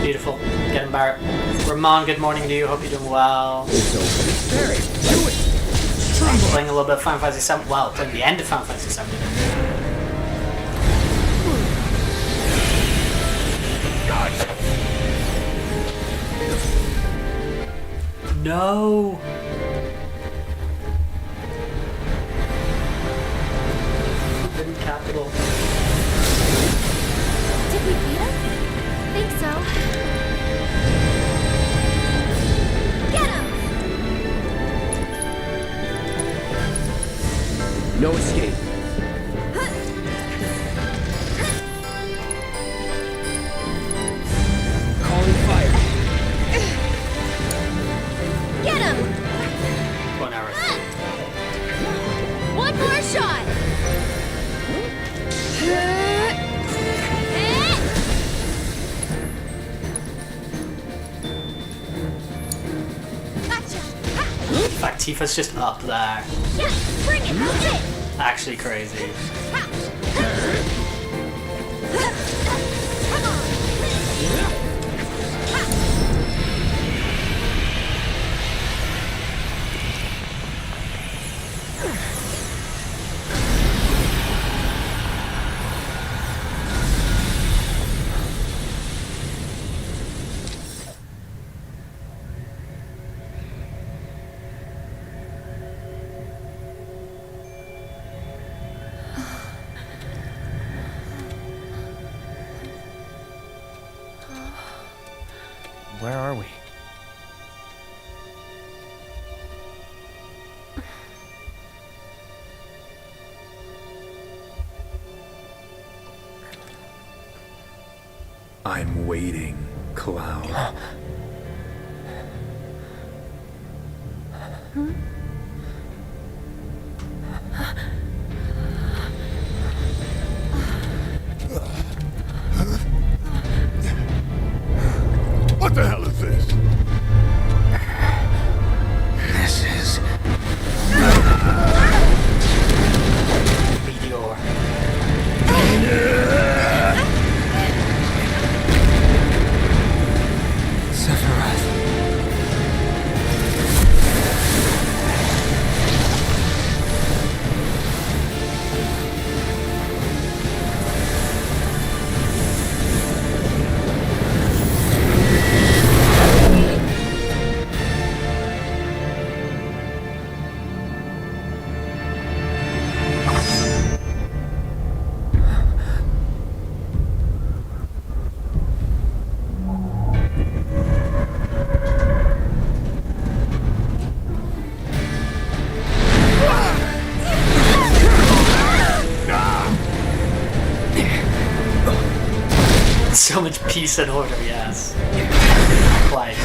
Beautiful. Get him, Barrett. Ramon, good morning to you. Hope you're doing well. Playing a little bit of Final Fantasy 7. Well, playing the end of Final Fantasy 7. No. Hidden capital. Did we beat him? Think so. Get him! No escape. Calling fire. Get him! 1 hour. One more shot! Gotcha! In fact, Tifa's just up there. Yeah, bring it! That's it! Actually crazy. Come on! Where are we? I'm waiting, Cloud. What the hell is this? This is... Meteor. Sephiroth. So much peace and order, yes. Quite.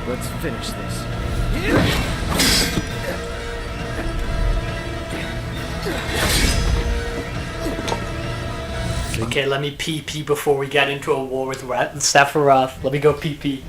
Let's finish this. Okay, let me pee before we get into a war with Sephiroth. Let me go pee.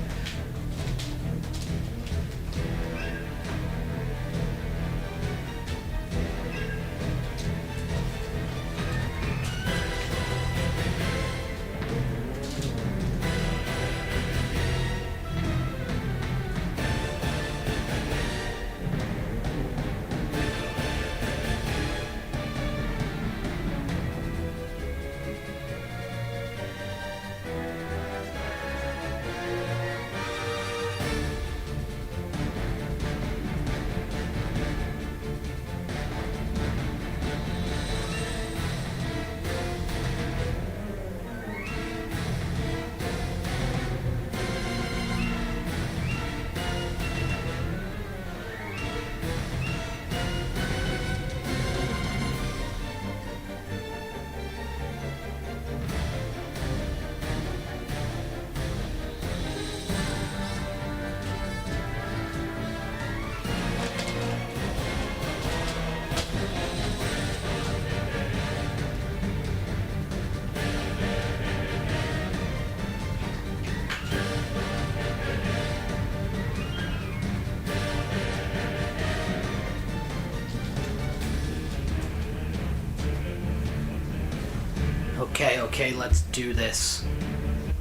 okay? Let's do this.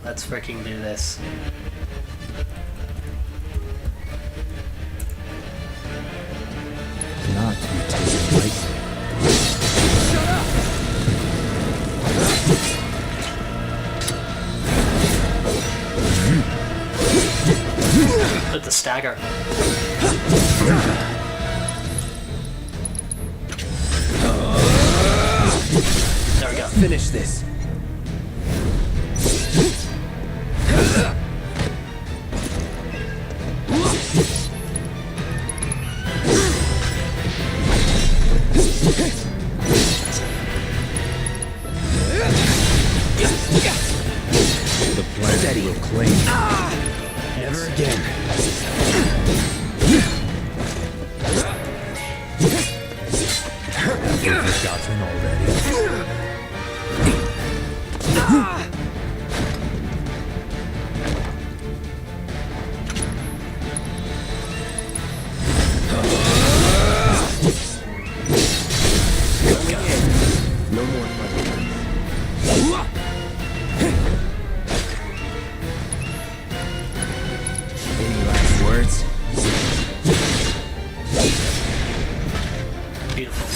Let's freaking do this. Not to be taken lightly. With the stagger. There we go. Finish this. The planet will claim. Never again. Have you forgotten already? No more fighting. Any last words? Beautiful.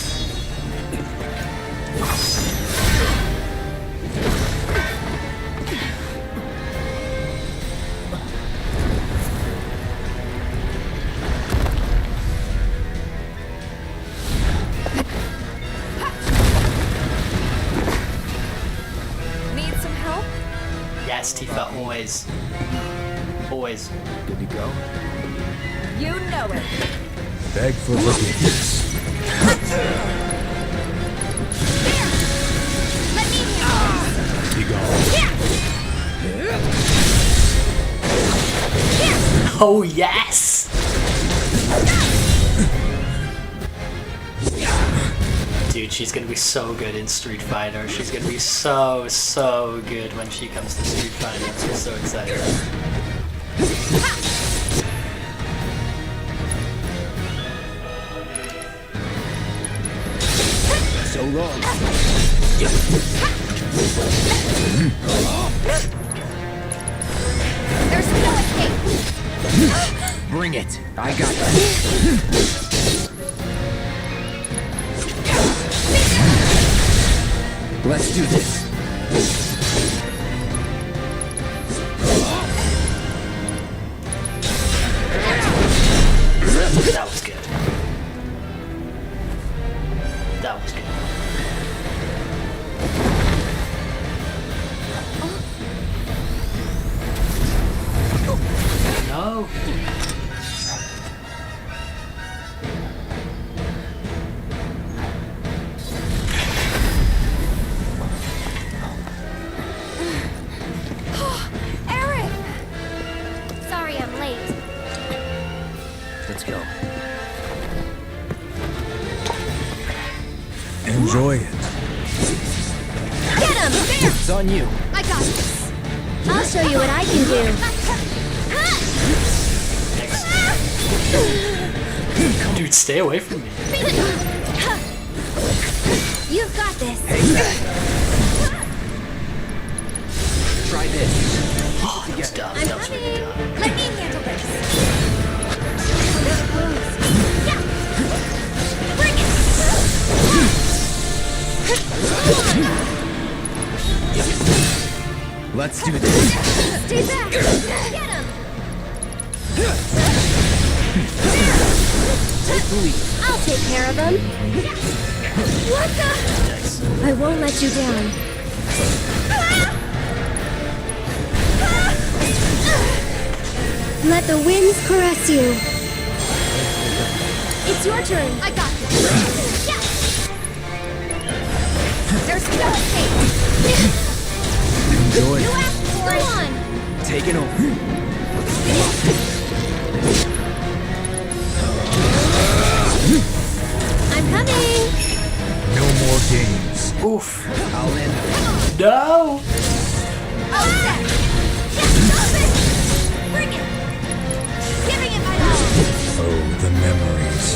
Need some help? Yes, Tifa, always. Always. Good to go? You know it. Beg for forgiveness. Let me Be gone. Oh, yes! Dude, she's gonna be so good in Street Fighter. She's gonna be so good when she comes to Street Fighter. I'm so excited. So long. There's no escape. Bring it. I got this. Let's do this. That was good. That was good. No. Eric! Sorry I'm late. Let's go. Enjoy it. Get him! There! It's on you. I got this. I'll show you what I can do. Dude, stay away from me. You've got this. Try this. Oh, that was dumb. That was really dumb. Let me handle this. Yeah. Bring it. Let's do this. Stay back. Get him. Take the lead. I'll take care of him. What the? Nice. I won't let you down. Let the winds caress you. It's your turn. I got this. Yeah. There's no escape. Enjoy You it. asked for it. Go on. Taking over. I'm coming. No more games. Oof. I'll end it. No! Oh, set. Yes, stop it. Bring it. Giving it my all. Oh, the memories.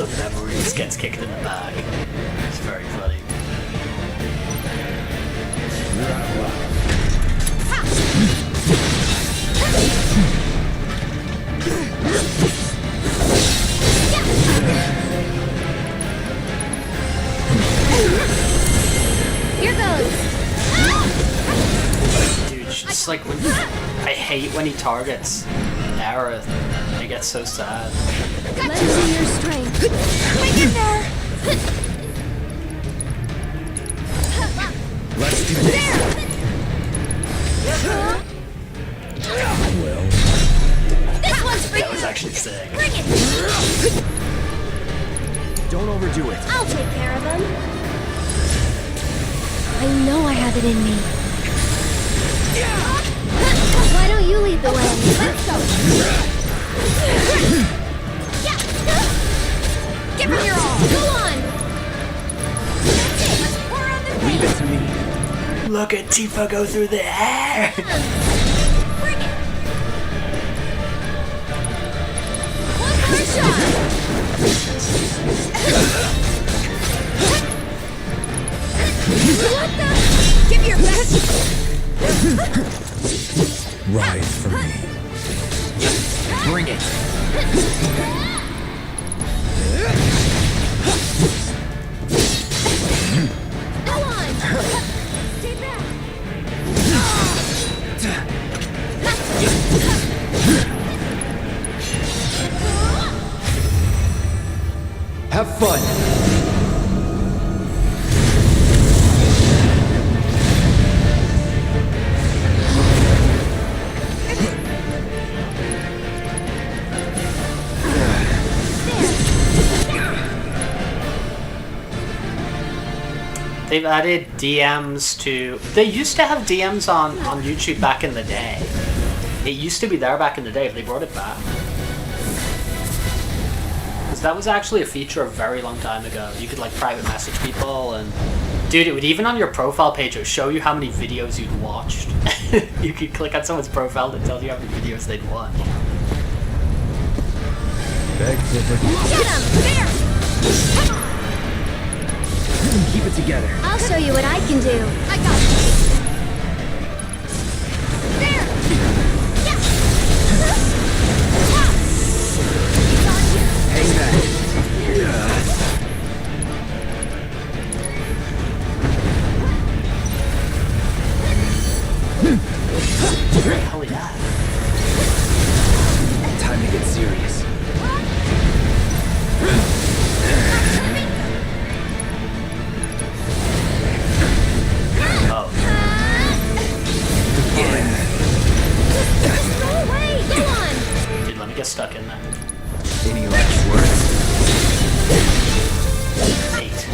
the memories gets kicked in the bag. It's very funny. Here goes. Dude, just like when I hate when he targets Aerith. I get so sad. Let's see your strength. Hang in there. Let's do this. Well, This one's for That you. was actually sick. Bring it. don't overdo it. I'll take care of him. I know I have it in me. Why don't you lead the way? Let's go. Give him your all. Go on. That's it. Let's pour on the Leave it to me. Look at Tifa go through the air! Bring it. One more shot. What the? Give your best. Ride for me. Bring it. Go on. Stay back. Have fun. They've added DMs to... They used to have DMs on YouTube back in the day. It used to be there back in the day, but they brought it back. Because that was actually a feature a very long time ago. You could like private message people and... Dude, it would even on your profile page, it would show you how many videos you'd watched. You could click on someone's profile and tell you how many videos they'd watched. Beg for Get him. There. Keep it together. I'll show you what I can do. I got it. There. Yeah. Hang back. Hell yeah. Time to get serious. Oh. Just go away. Go on. Dude, let me get stuck in there. Any last words? 8.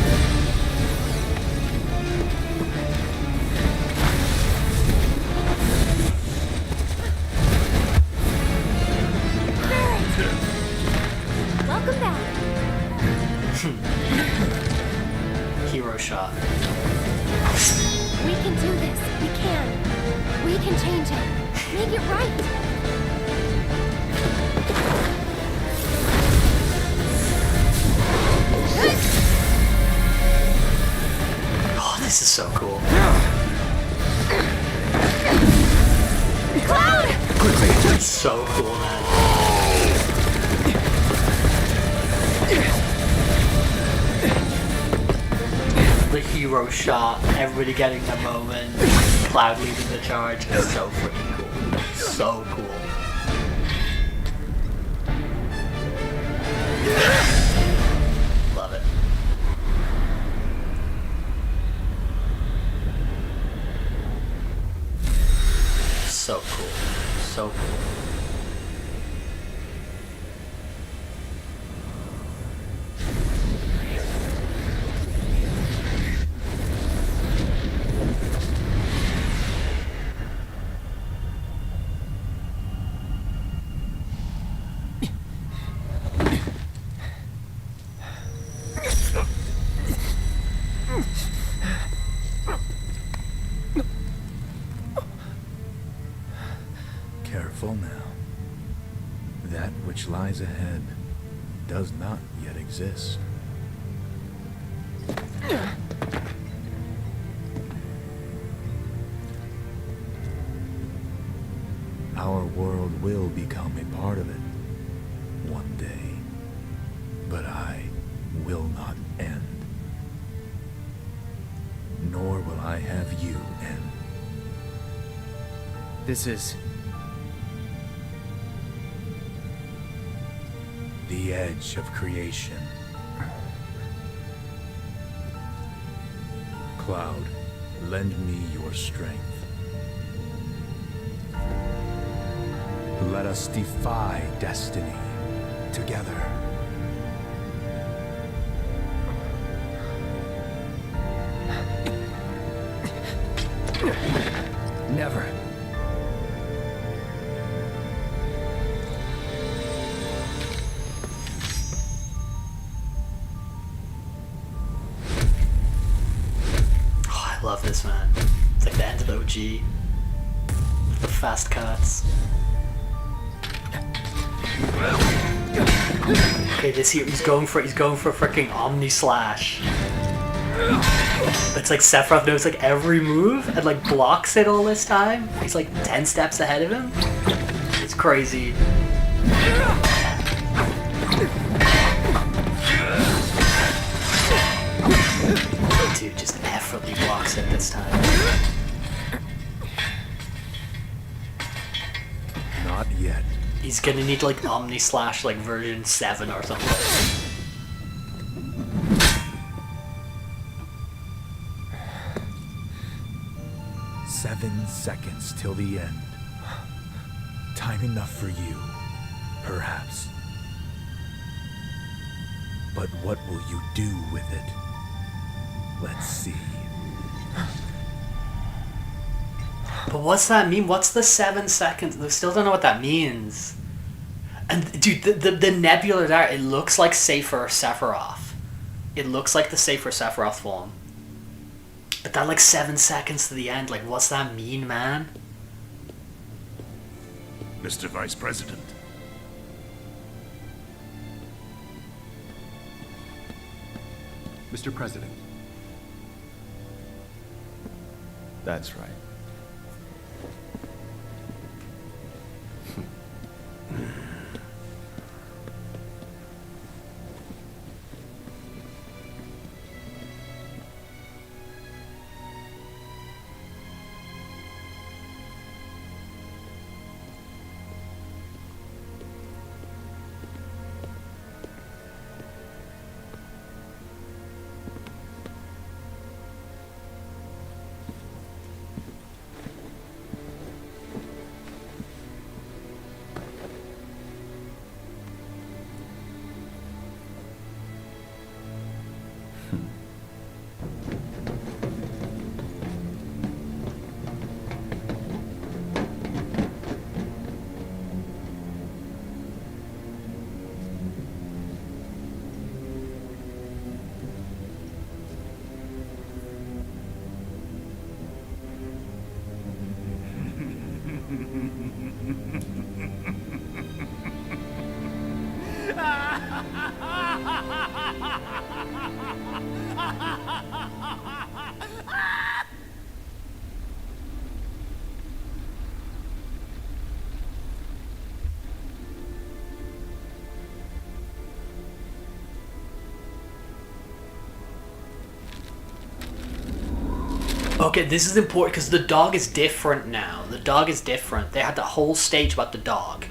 Welcome back. Hero shot. We can do this. We can. We can change it. Make it right. Oh, this is so cool. Cloud! Quickly. It's so cool, man. The hero shot, everybody getting the moment, Cloud leading the charge. It's so freaking cool. So cool. Love it. So cool. So cool. Careful now. That which lies ahead does not yet exist. Our world will become a part of it one day, but I will not end. Nor will I have you end. This is... the edge of creation. Cloud, lend me your strength. Let us defy destiny together. Never. Oh, I love this, man. It's like the end of OG. The fast cuts. Okay, this here he's going for freaking Omni Slash. It's like Sephiroth knows like every move and like blocks it all this time. He's like 10 steps ahead of him. It's crazy. Dude just effortlessly blocks it this time. Not yet. He's gonna need like Omni Slash like version 7 or something. 7 seconds till the end. Time enough for you, perhaps. But what will you do with it? Let's see. But what's that mean? What's the 7 seconds? I still don't know what that means. And dude, the nebula there, it looks like Safer Sephiroth. It looks like the Safer Sephiroth form. But that like 7 seconds to the end, like what's that mean, man? Mr. Vice President. Mr. President. That's right. Okay, this is important because the dog is different now. The dog is different. They had the whole stage about the dog.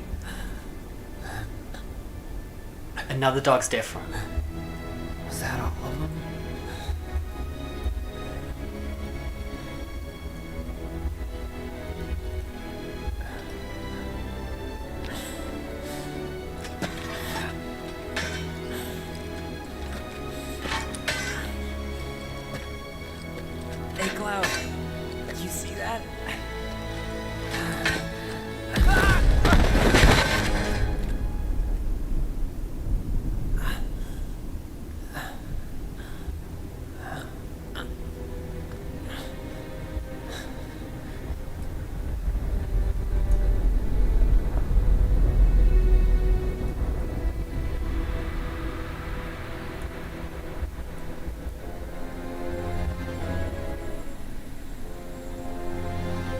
And now the dog's different. Was that all of them? Hey, Cloud. You see that?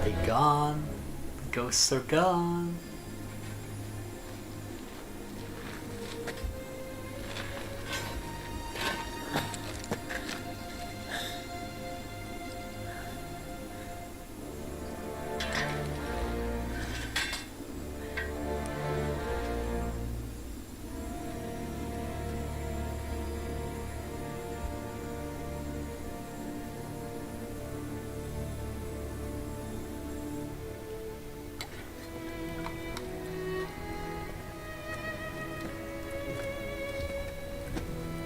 They gone. The ghosts are gone.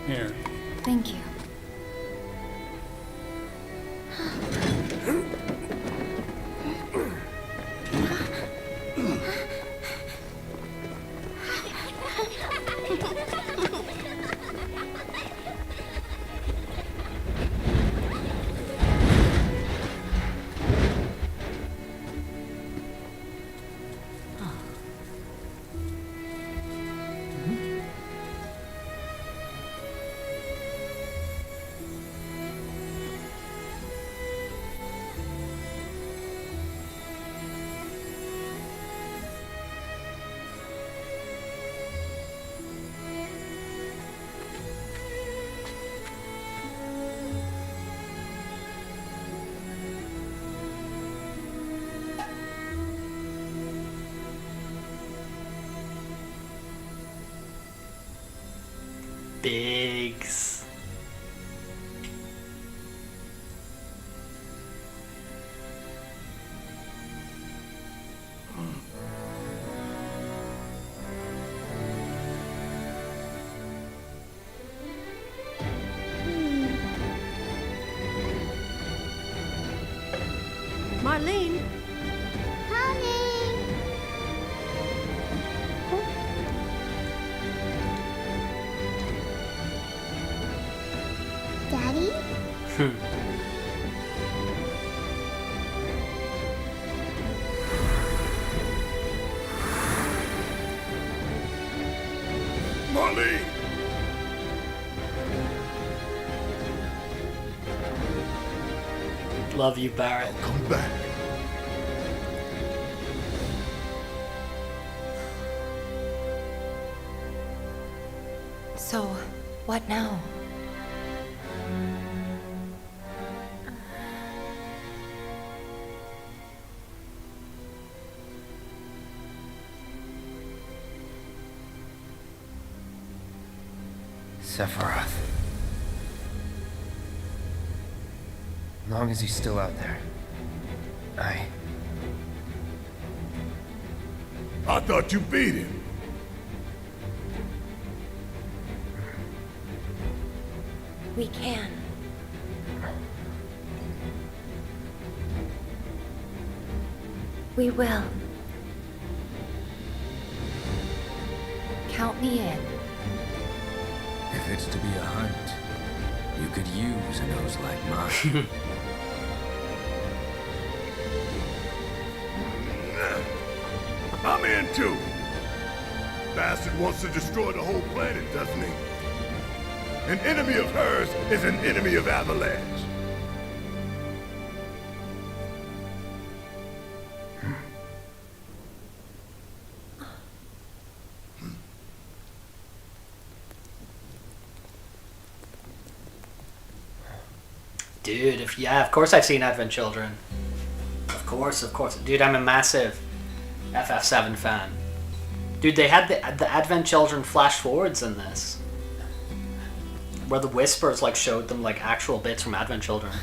Here. Thank you. Biggs. Marlene. Daddy? Marlene! Love you, Barrett. Come back. So, what now? Sephiroth. As long as he's still out there, I thought you beat him. We can. We will. Count me in. If it's to be a hunt, you could use a nose like mine. I'm in too. Bastard wants to destroy the whole planet, doesn't he? An enemy of hers is an enemy of Avalanche. Dude, of course I've seen Advent Children. Of course. Dude, I'm a massive FF7 fan. Dude, they had the Advent Children flash forwards in this. Where the whispers like showed them like actual bits from Advent Children.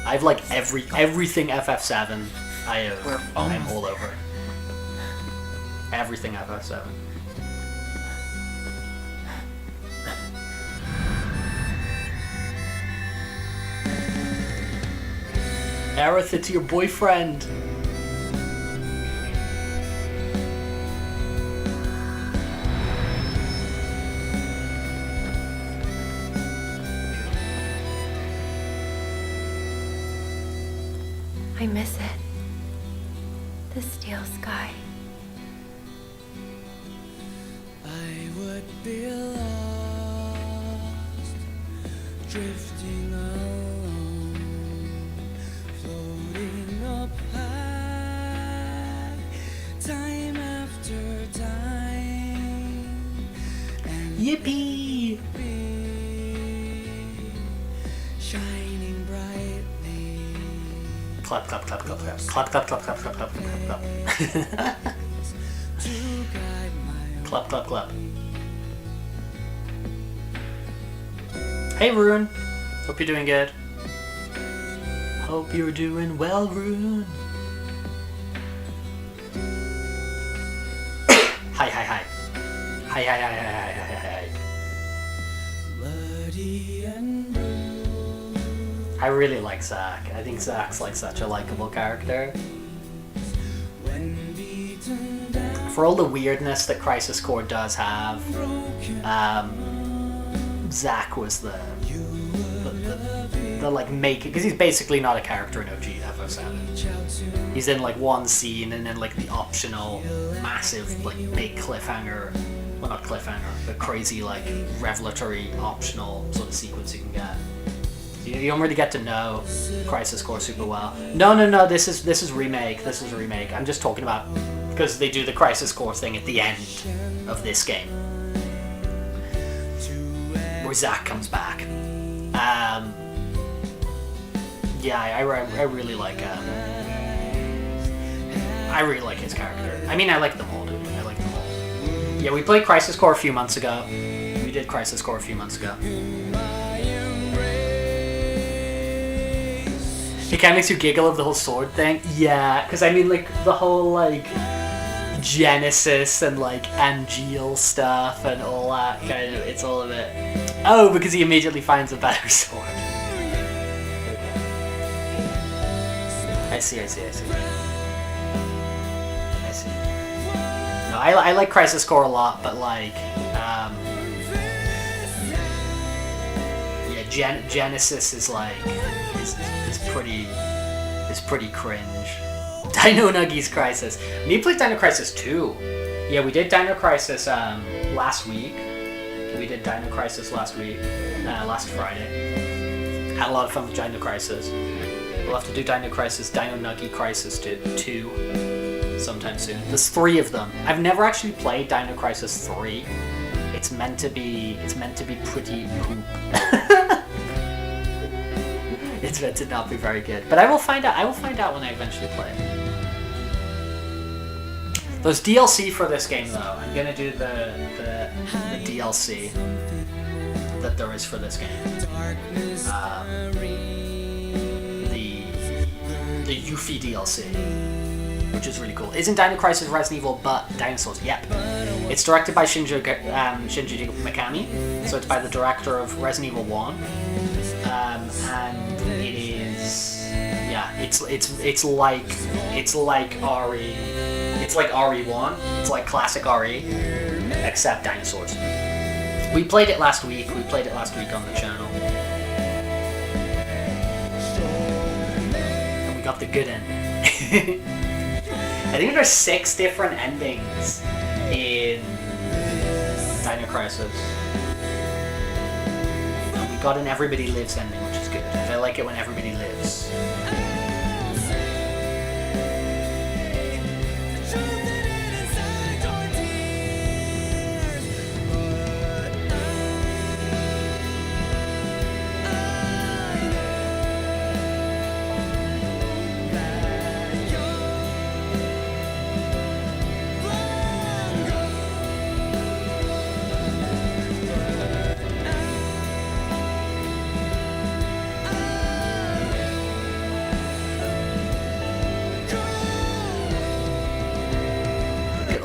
I've like everything FF7 I'm all over. Everything FF7. Aerith, it's your boyfriend. I miss it. The steel sky. I would be lost, drifting alone. Yippee! Shining brightly. Clap, clap, clap, clap, clap. Clap, clap, clap, clap, clap, clap, clap, clap. Clap, clap, clap. Hey, Rune. Hope you're doing good. Hope you're doing well, Rune. Hi, hi, hi. Hi, hi, hi, hi, hi, hi, hi. Bloody and blue. I really like Zack. I think Zack's like such a likable character. When beaten down, For all the weirdness that Crisis Core does have, Zack was the like make it, because he's basically not a character in OG FO7. He's in like one scene and then like the optional massive like big cliffhanger, well not cliffhanger, but crazy like revelatory optional sort of sequence you can get. You don't really get to know Crisis Core super well. No, this is remake. This is a remake. I'm just talking about because they do the Crisis Core thing at the end of this game, where Zack comes back. Yeah, I really like his character. I mean, I like them all, dude. I like them all. Yeah, we played Crisis Core a few months ago. We did Crisis Core a few months ago. It kind of makes you giggle of the whole sword thing. Yeah, because I mean, like, the whole, like, Genesis and, like, Angeal stuff and all that kind of, it's all of it. Oh, because he immediately finds a better sword. I see. No, I like Crisis Core a lot, but like, yeah, Genesis is like, is pretty cringe. Dino Nuggies Crisis. We played Dino Crisis 2. Yeah, we did Dino Crisis last week. Last Friday. Had a lot of fun with Dino Crisis. We'll have to do Dino Crisis, Dino Nuggie Crisis 2 sometime soon. There's 3 of them. I've never actually played Dino Crisis 3. It's meant to be pretty poop. It's meant to not be very good. But I will find out when I eventually play it. There's DLC for this game though. I'm gonna do the DLC that there is for this game. The Yuffie DLC, which is really cool. Isn't Dino Crisis Resident Evil but dinosaurs? Yep. It's directed by Shinji Mikami, so it's by the director of Resident Evil 1, and it is, yeah, it's like RE, it's like RE1, it's like classic RE, except dinosaurs. We played it last week. On the channel. Got the good ending. I think there's 6 different endings in Dino Crisis. And we got an Everybody Lives ending, which is good. I like it when everybody lives.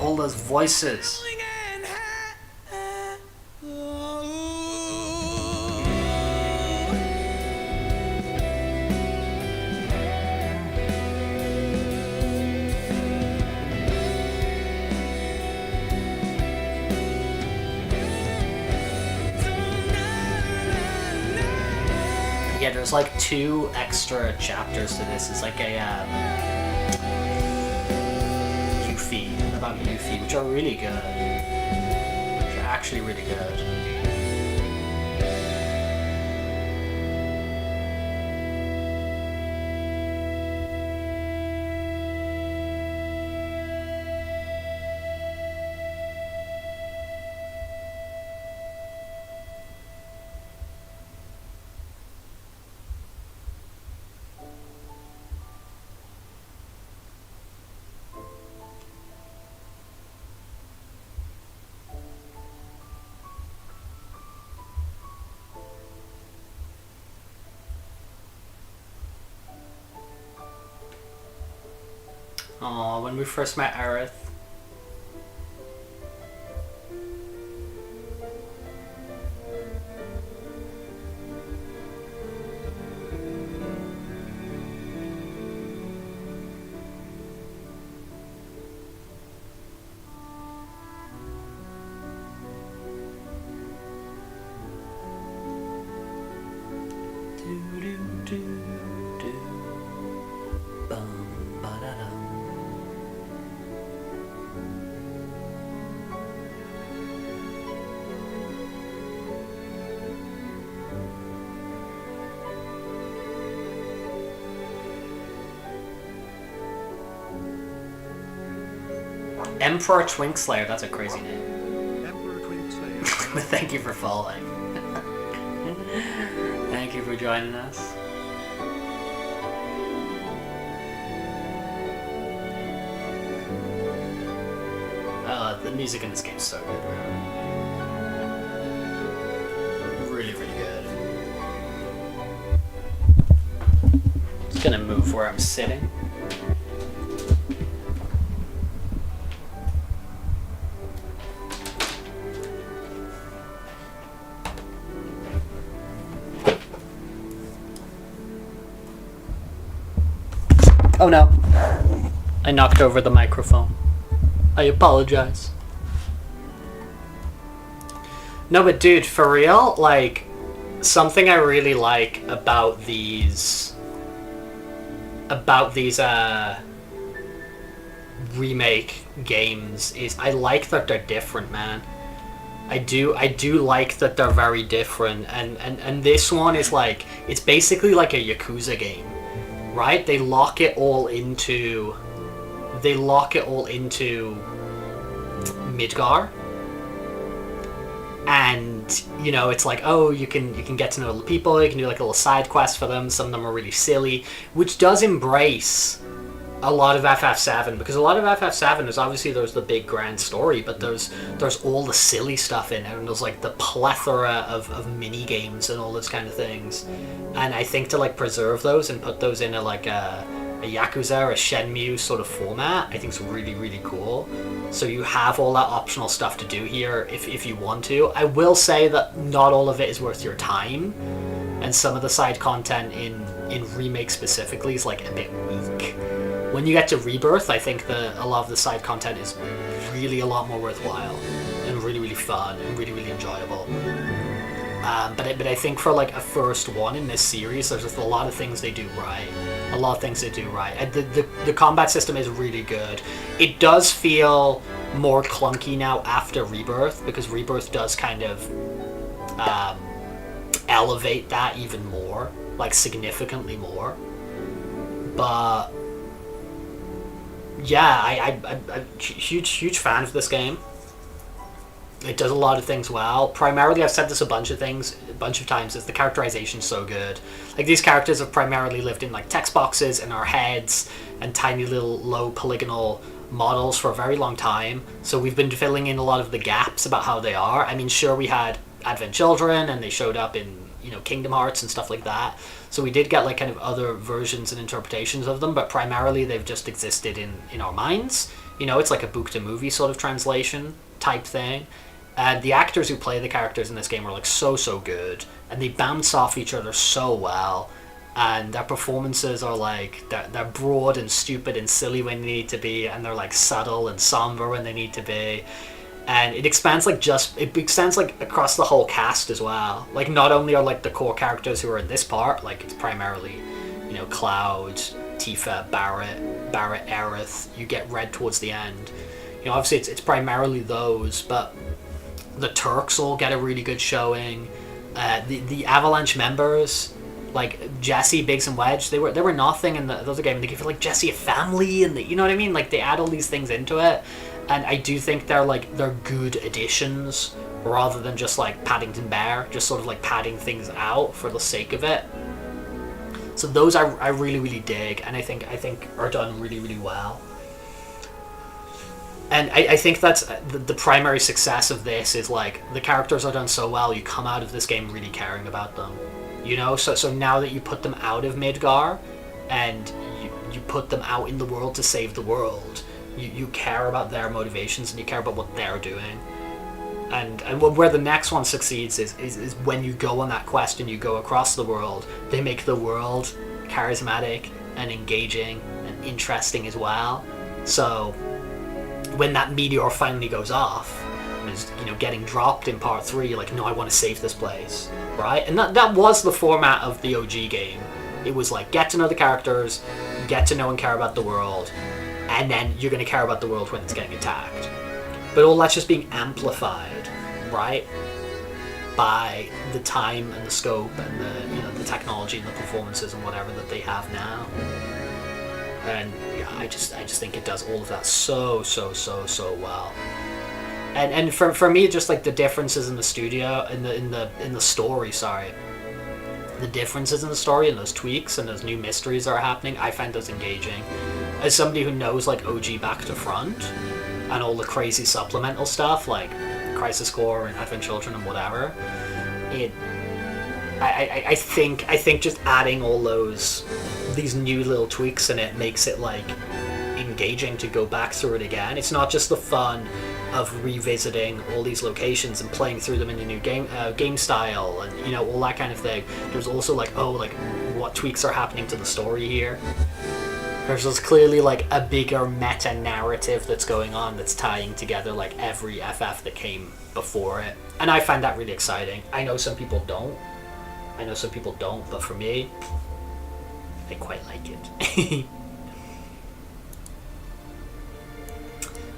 All those voices. Yeah, there's like 2 extra chapters to this. It's like a about Yuffie, which are really good. Which are actually really good. Oh, when we first met Aerith. Emperor Twinkslayer, that's a crazy name. Emperor Twinkslayer. Thank you for following. Thank you for joining us. The music in this game is so good, man. Really, really good. Just gonna move where I'm sitting. Oh no. I knocked over the microphone. I apologize. No, but dude, for real, like, something I really like about these remake games is I like that they're different, man. I do like that they're very different, and this one is like, it's basically like a Yakuza game. Right? They lock it all into Midgar. And, you know, it's like, oh, you can get to know the people, you can do like a little side quest for them, some of them are really silly, which does embrace a lot of FF7, because a lot of FF7 is obviously there's the big grand story, but there's all the silly stuff in it, and there's like the plethora of mini games and all those kind of things. And I think to like preserve those and put those in a like a Yakuza or a Shenmue sort of format, I think is really, really cool. So you have all that optional stuff to do here if you want to. I will say that not all of it is worth your time, and some of the side content in Remake specifically is like a bit weak. When you get to Rebirth, I think a lot of the side content is really a lot more worthwhile and really, really fun and really, really enjoyable. But I think for like a first one in this series, there's just a lot of things they do right. A lot of things they do right. And the combat system is really good. It does feel more clunky now after Rebirth, because Rebirth does kind of elevate that even more, like significantly more. But yeah, I'm a huge fan of this game. It does a lot of things well. Primarily, I've said this a bunch of times, is the characterization's so good. Like, these characters have primarily lived in like text boxes in our heads and tiny little low polygonal models for a very long time. So we've been filling in a lot of the gaps about how they are. I mean, sure, we had Advent Children and they showed up in, you know, Kingdom Hearts and stuff like that. So we did get like kind of other versions and interpretations of them, but primarily they've just existed in our minds. You know, it's like a book to movie sort of translation type thing. And the actors who play the characters in this game are like so good, and they bounce off each other so well, and their performances are like they're broad and stupid and silly when they need to be, and they're like subtle and somber when they need to be. And it expands like across the whole cast as well. Like, not only are like the core characters who are in this part, like it's primarily, you know, Cloud, Tifa, Barrett, Aerith. You get Red towards the end. You know, obviously it's primarily those, but the Turks all get a really good showing. The Avalanche members, like Jesse, Biggs, and Wedge, they were nothing in the other game. And they give like Jesse a family, and you know what I mean? Like, they add all these things into it. And I do think they're good additions, rather than just like Paddington Bear, just sort of like padding things out for the sake of it. So those I really, really dig, and I think are done really, really well. And I think that's the primary success of this, is like the characters are done so well, you come out of this game really caring about them. You know, so now that you put them out of Midgar and you put them out in the world to save the world. You care about their motivations and you care about what they're doing. And where the next one succeeds is when you go on that quest and you go across the world, they make the world charismatic and engaging and interesting as well. So when that meteor finally goes off and is, you know, getting dropped in part 3, you're like, no, I want to save this place, right? And that was the format of the OG game. It was like, get to know the characters, get to know and care about the world, and then you're going to care about the world when it's getting attacked. But all that's just being amplified, right, by the time and the scope and the, you know, the technology and the performances and whatever that they have now. And yeah, I just think it does all of that so well. And for me, just like the differences in the studio, in the story, sorry. The differences in the story and those tweaks and those new mysteries that are happening, I find those engaging. As somebody who knows like OG back to front and all the crazy supplemental stuff like Crisis Core and Advent Children and whatever, I think just adding all these new little tweaks in it makes it like engaging to go back through it again. It's not just the fun of revisiting all these locations and playing through them in a new game style and, you know, all that kind of thing. There's also like, oh, like what tweaks are happening to the story here. There's clearly like a bigger meta narrative that's going on that's tying together like every FF that came before it, and I find that really exciting. I know some people don't, but for me, I quite like it.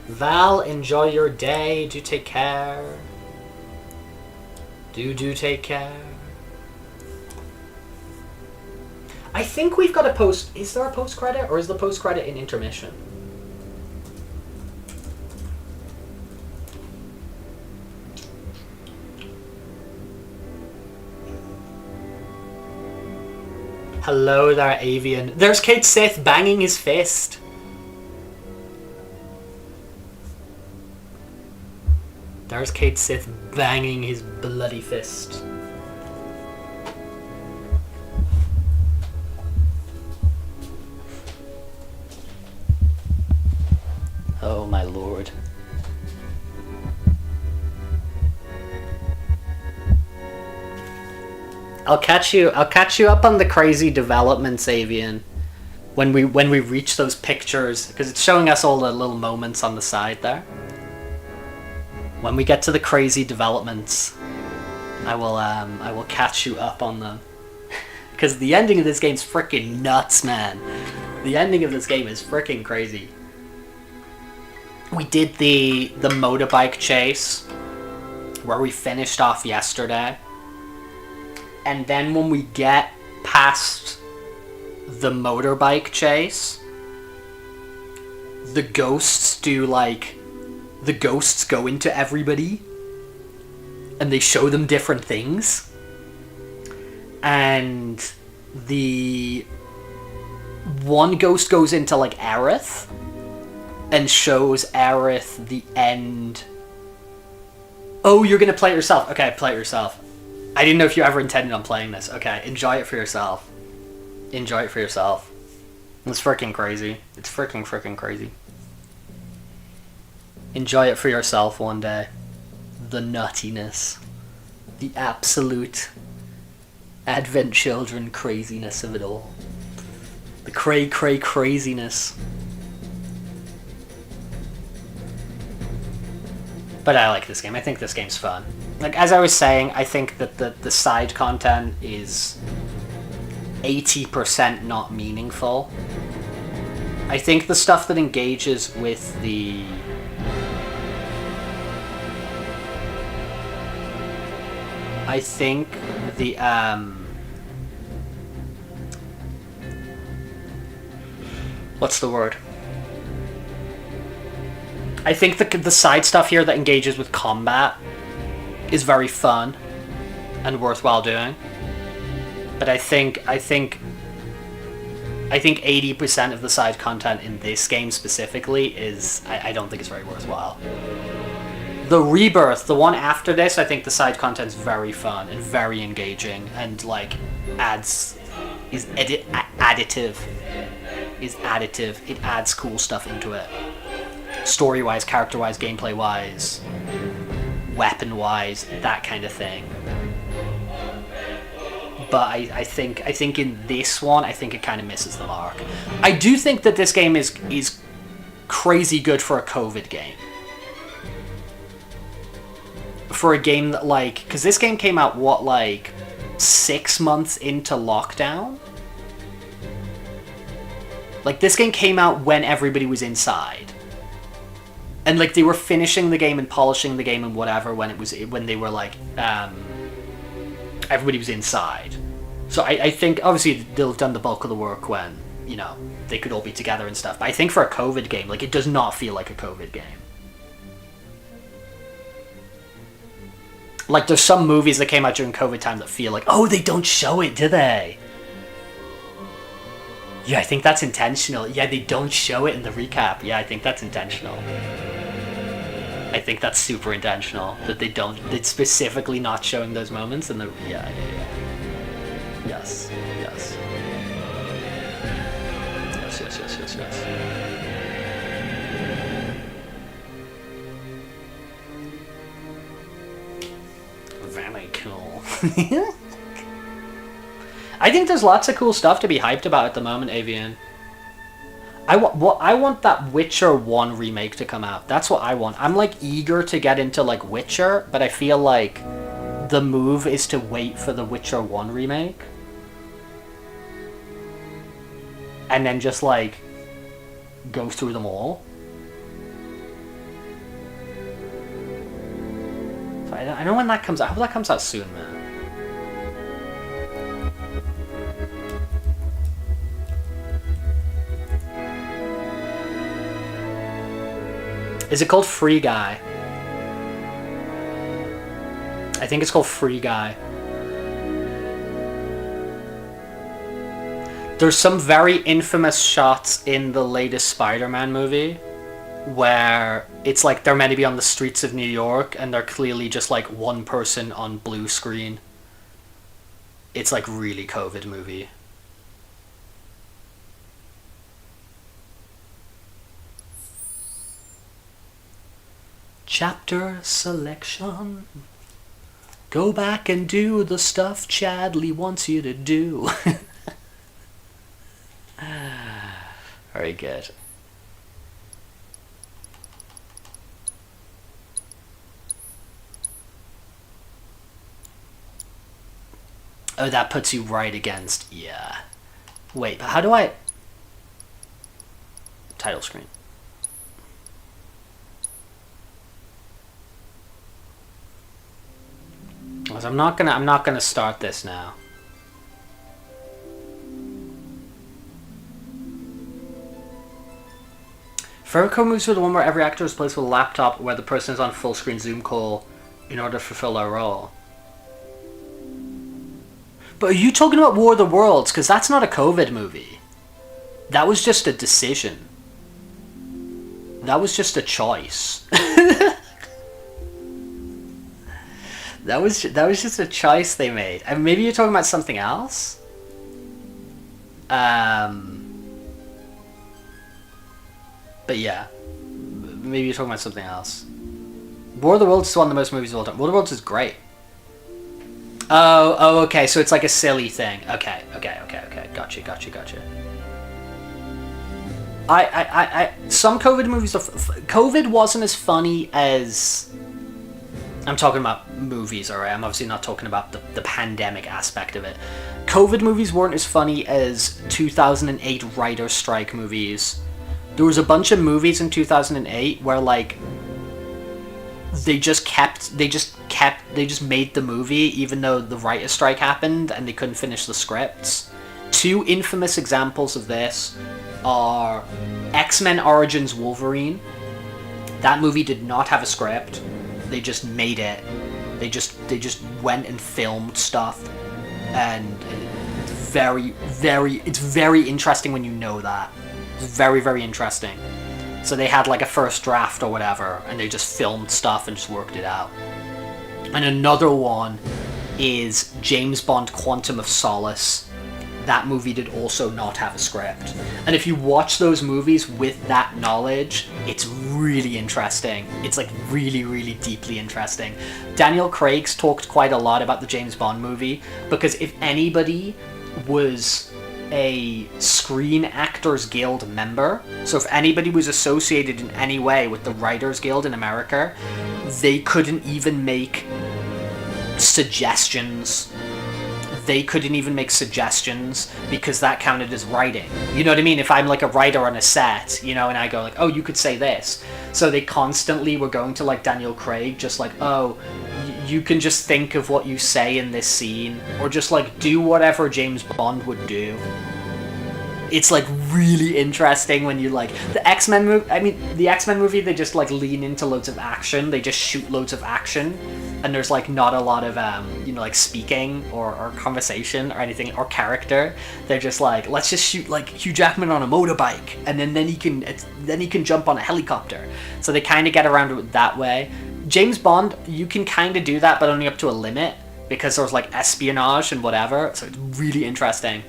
Val, enjoy your day. Do take care. Do take care. I think we've got a post... Is there a post-credit, or is the post-credit in intermission? Hello there, Avian. There's Kate Sith banging his fist. There's Kate Sith banging his bloody fist. Oh my lord. I'll catch you up on the crazy developments, Avian, when we reach those pictures, because it's showing us all the little moments on the side there. When we get to the crazy developments, I will catch you up on them. Because the ending of this game's freaking nuts, man. The ending of this game is freaking crazy. We did the motorbike chase, where we finished off yesterday. And then when we get past the motorbike chase, the ghosts go into everybody and they show them different things. And the one ghost goes into like Aerith and shows Aerith the end. Oh, you're gonna play it yourself. Okay, play it yourself. I didn't know if you ever intended on playing this. Okay, enjoy it for yourself. Enjoy it for yourself. It's freaking crazy. It's freaking crazy. Enjoy it for yourself one day. The nuttiness. The absolute Advent Children craziness of it all. The craziness. But I like this game. I think this game's fun. Like, as I was saying, I think that the side content is 80% not meaningful. I think the stuff that engages with the... I think the, what's the word? I think the side stuff here that engages with combat is very fun and worthwhile doing. But I think 80% of the side content in this game specifically is, I don't think it's very worthwhile. The Rebirth, the one after this, I think the side content is very fun and very engaging and like is additive. is additive. It adds cool stuff into it. Story-wise, character-wise, gameplay-wise, weapon-wise, that kind of thing. But I think in this one, I think it kind of misses the mark. I do think that this game is crazy good for a COVID game. For a game that, like, because this game came out, what, like 6 months into lockdown? Like, this game came out when everybody was inside. And, like, they were finishing the game and polishing the game and whatever when they were, like, everybody was inside. So I think, obviously, they'll have done the bulk of the work when, you know, they could all be together and stuff. But I think for a COVID game, like, it does not feel like a COVID game. Like, there's some movies that came out during COVID time that feel like, oh, they don't show it, do they? Yeah, I think that's intentional. Yeah, they don't show it in the recap. Yeah, I think that's intentional. I think that's super intentional. That they're specifically not showing those moments in the... Yeah. Yes. Yes. Very cool. I think there's lots of cool stuff to be hyped about at the moment, Avian. I want that Witcher 1 remake to come out. That's what I want. I'm, like, eager to get into, like, Witcher, but I feel like the move is to wait for the Witcher 1 remake. And then just, like, go through them all. So I know when that comes out. I hope that comes out soon, man. Is it called Free Guy? I think it's called Free Guy. There's some very infamous shots in the latest Spider-Man movie where it's like they're meant to be on the streets of New York and they're clearly just like one person on blue screen. It's like really COVID movie. Chapter selection. Go back and do the stuff Chadley wants you to do. Very good. Oh, that puts you right against... Yeah. Wait, but how do I... Title screen. I'm not gonna start this now. Furry moves are the one where every actor is placed with a laptop where the person is on full screen Zoom call in order to fulfill their role. But are you talking about War of the Worlds? Because that's not a COVID movie. That was just a decision. That was just a choice. That was just a choice they made. And maybe you're talking about something else? But yeah. Maybe you're talking about something else. War of the Worlds is one of the most movies of all time. War of the Worlds is great. Oh, okay, so it's like a silly thing. Okay. Gotcha. Some COVID movies are... COVID wasn't as funny as... I'm talking about movies, alright? I'm obviously not talking about the pandemic aspect of it. COVID movies weren't as funny as 2008 writer's strike movies. There was a bunch of movies in 2008 where, like, they just made the movie even though the writer's strike happened and they couldn't finish the scripts. Two infamous examples of this are X-Men Origins Wolverine. That movie did not have a script. They just made it. They just went and filmed stuff, and it's very interesting when you know that. It's very interesting. So they had like a first draft or whatever, and they just filmed stuff and just worked it out. And another one is James Bond Quantum of Solace, that movie did also not have a script. And if you watch those movies with that knowledge, it's really interesting. It's like really, really deeply interesting. Daniel Craig's talked quite a lot about the James Bond movie, because if anybody was a Screen Actors Guild member, so if anybody was associated in any way with the Writers Guild in America, they couldn't even make suggestions. They couldn't even make suggestions because that counted as writing. You know what I mean? If I'm like a writer on a set, you know, and I go like, oh, you could say this. So they constantly were going to like Daniel Craig, just like, oh, you can just think of what you say in this scene, or just like do whatever James Bond would do. It's like really interesting when you like the X-Men movie. I mean, the X-Men movie, they just like lean into loads of action. They just shoot loads of action, and there's like not a lot of you know, like speaking or conversation or anything or character. They're just like, let's just shoot like Hugh Jackman on a motorbike, and then he can jump on a helicopter. So they kind of get around it that way. James Bond, you can kind of do that, but only up to a limit, because there's like espionage and whatever. So it's really interesting.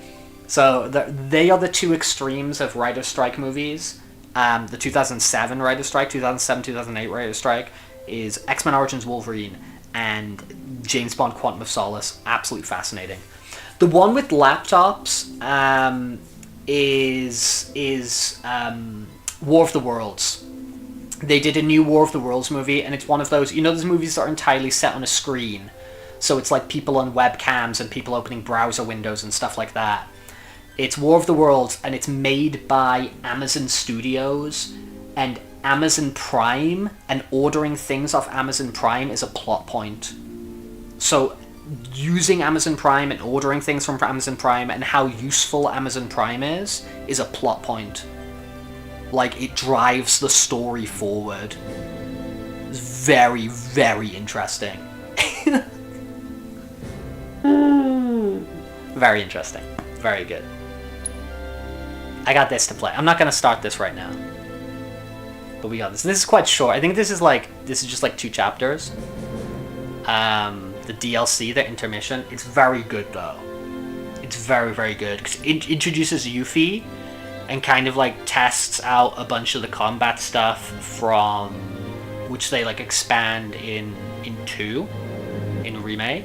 So they are the two extremes of writer strike movies. The 2007 writer strike, 2007-2008 writer strike is X-Men Origins Wolverine and James Bond Quantum of Solace. Absolutely fascinating. The one with laptops is War of the Worlds. They did a new War of the Worlds movie, and it's one of those, you know, those movies that are entirely set on a screen. So it's like people on webcams and people opening browser windows and stuff like that. It's War of the Worlds, and it's made by Amazon Studios and Amazon Prime, and ordering things off Amazon Prime is a plot point. So using Amazon Prime and ordering things from Amazon Prime and how useful Amazon Prime is a plot point. Like, it drives the story forward. It's very, very interesting. Very interesting. Very good. I got this to play. I'm not going to start this right now. But we got this. This is quite short. I think this is just like 2 chapters. The DLC, the intermission, it's very good though. It's very, very good. Because it introduces Yuffie and kind of like tests out a bunch of the combat stuff from which they like expand in 2 in Remake.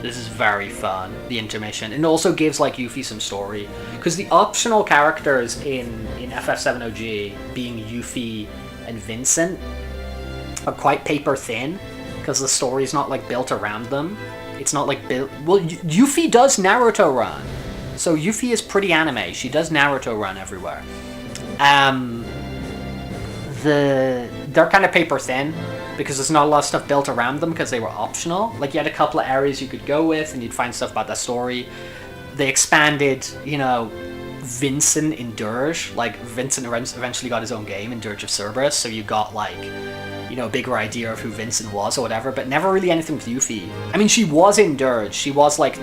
This is very fun, the intermission. And it also gives like Yuffie some story. Because the optional characters in FF7OG, being Yuffie and Vincent, are quite paper thin. Because the story's not like built around them. It's not like built... Well, Yuffie does Naruto run. So Yuffie is pretty anime. She does Naruto run everywhere. They're kind of paper thin. Because there's not a lot of stuff built around them because they were optional. Like, you had a couple of areas you could go with and you'd find stuff about that story. They expanded, you know, Vincent in Dirge. Like, Vincent eventually got his own game in Dirge of Cerberus, so you got, like, you know, a bigger idea of who Vincent was or whatever, but never really anything with Yuffie. I mean, she was in Dirge. She was, like,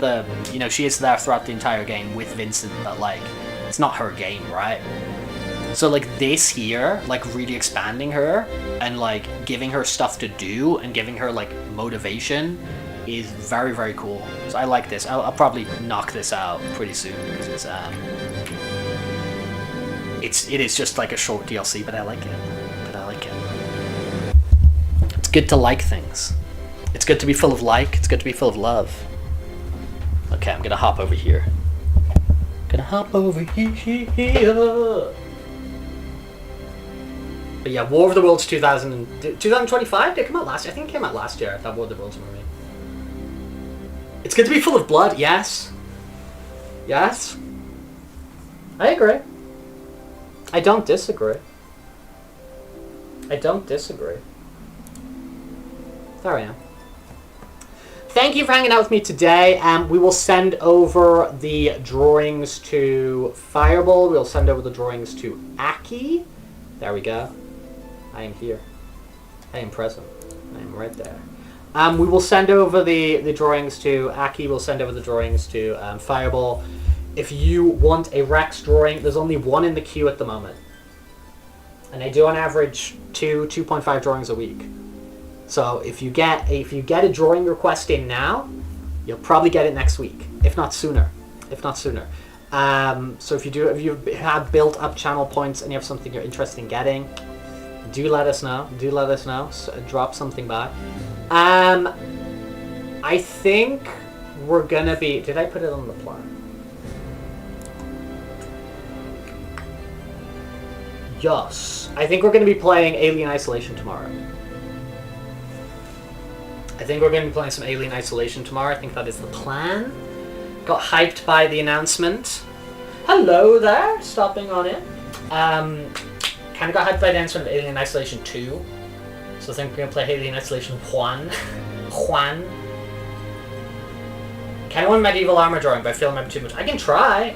you know, she is there throughout the entire game with Vincent, but, like, it's not her game, right? So, like, this here, like, really expanding her and, like, giving her stuff to do and giving her, like, motivation is very, very cool. So I like this. I'll probably knock this out pretty soon because it is just, like, a short DLC, but I like it. It's good to like things. It's good to be full of like. It's good to be full of love. Okay, I'm gonna hop over here. But yeah, War of the Worlds 2025? Did it come out last year? I think it came out last year, that War of the Worlds movie. It's good to be full of blood, yes. Yes. I agree. I don't disagree. There I am. Thank you for hanging out with me today. We will send over the drawings to Fireball. We'll send over the drawings to Aki. There we go. I am here. I am present. I am right there. We will send over the drawings to Aki. We'll send over the drawings to Fireball. If you want a Rex drawing, there's only 1 in the queue at the moment. And I do on average 2.5 drawings a week. So if you get a drawing request in now, you'll probably get it next week, if not sooner. So if you have built up channel points and you have something you're interested in getting, do let us know. Do let us know. So, drop something by. I think we're gonna be. Did I put it on the plan? Yes. I think we're gonna be playing Alien Isolation tomorrow. I think we're gonna be playing some Alien Isolation tomorrow. I think that is the plan. Got hyped by the announcement. Hello there, stopping on in. Kind of got hyped by the announcement of Alien Isolation 2. So I think we're gonna play Alien Isolation 1. Kind of want medieval armor drawing, but I feel maybe too much. I can try.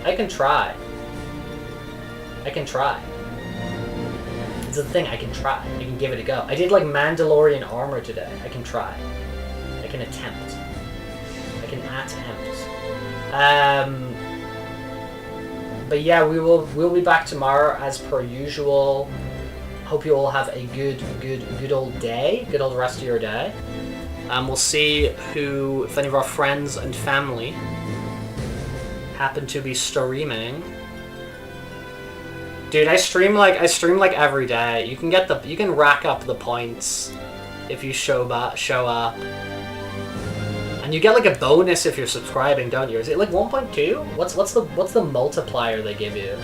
It's the thing, I can try. I can give it a go. I did like Mandalorian armor today. I can try. I can attempt. But yeah, we'll be back tomorrow as per usual. Hope you all have a good old day, good old rest of your day. We'll see if any of our friends and family happen to be streaming. Dude, I stream like every day. You can rack up the points if you show up. And you get like a bonus if you're subscribing, don't you? Is it like 1.2? What's the multiplier they give you?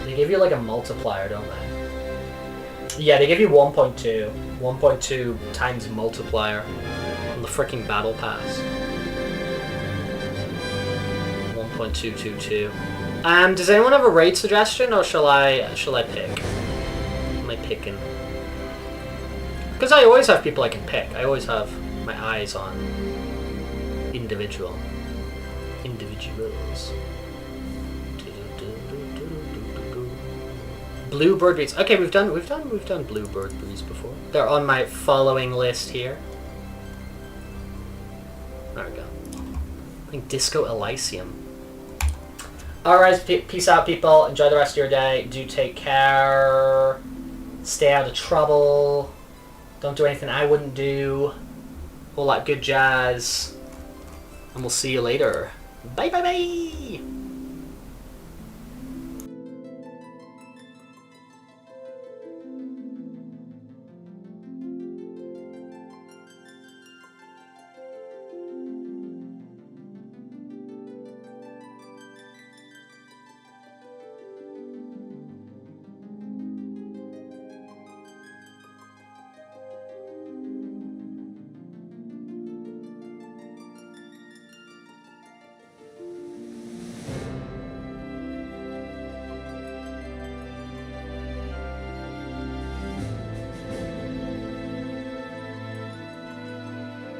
They give you like a multiplier, don't they? Yeah, they give you 1.2. 1.2 times multiplier on the freaking battle pass. 1.222. Does anyone have a raid suggestion, or shall I pick? Picking, because I always have people I can pick. I always have my eyes on individuals. Bluebird breeds. Okay, we've done bluebird breeds before. They're on my following list here. There we go. I think Disco Elysium. Alright, peace out, people. Enjoy the rest of your day. Do take care. Stay out of trouble. Don't do anything I wouldn't do. Whole lot good jazz. And we'll see you later. Bye bye bye!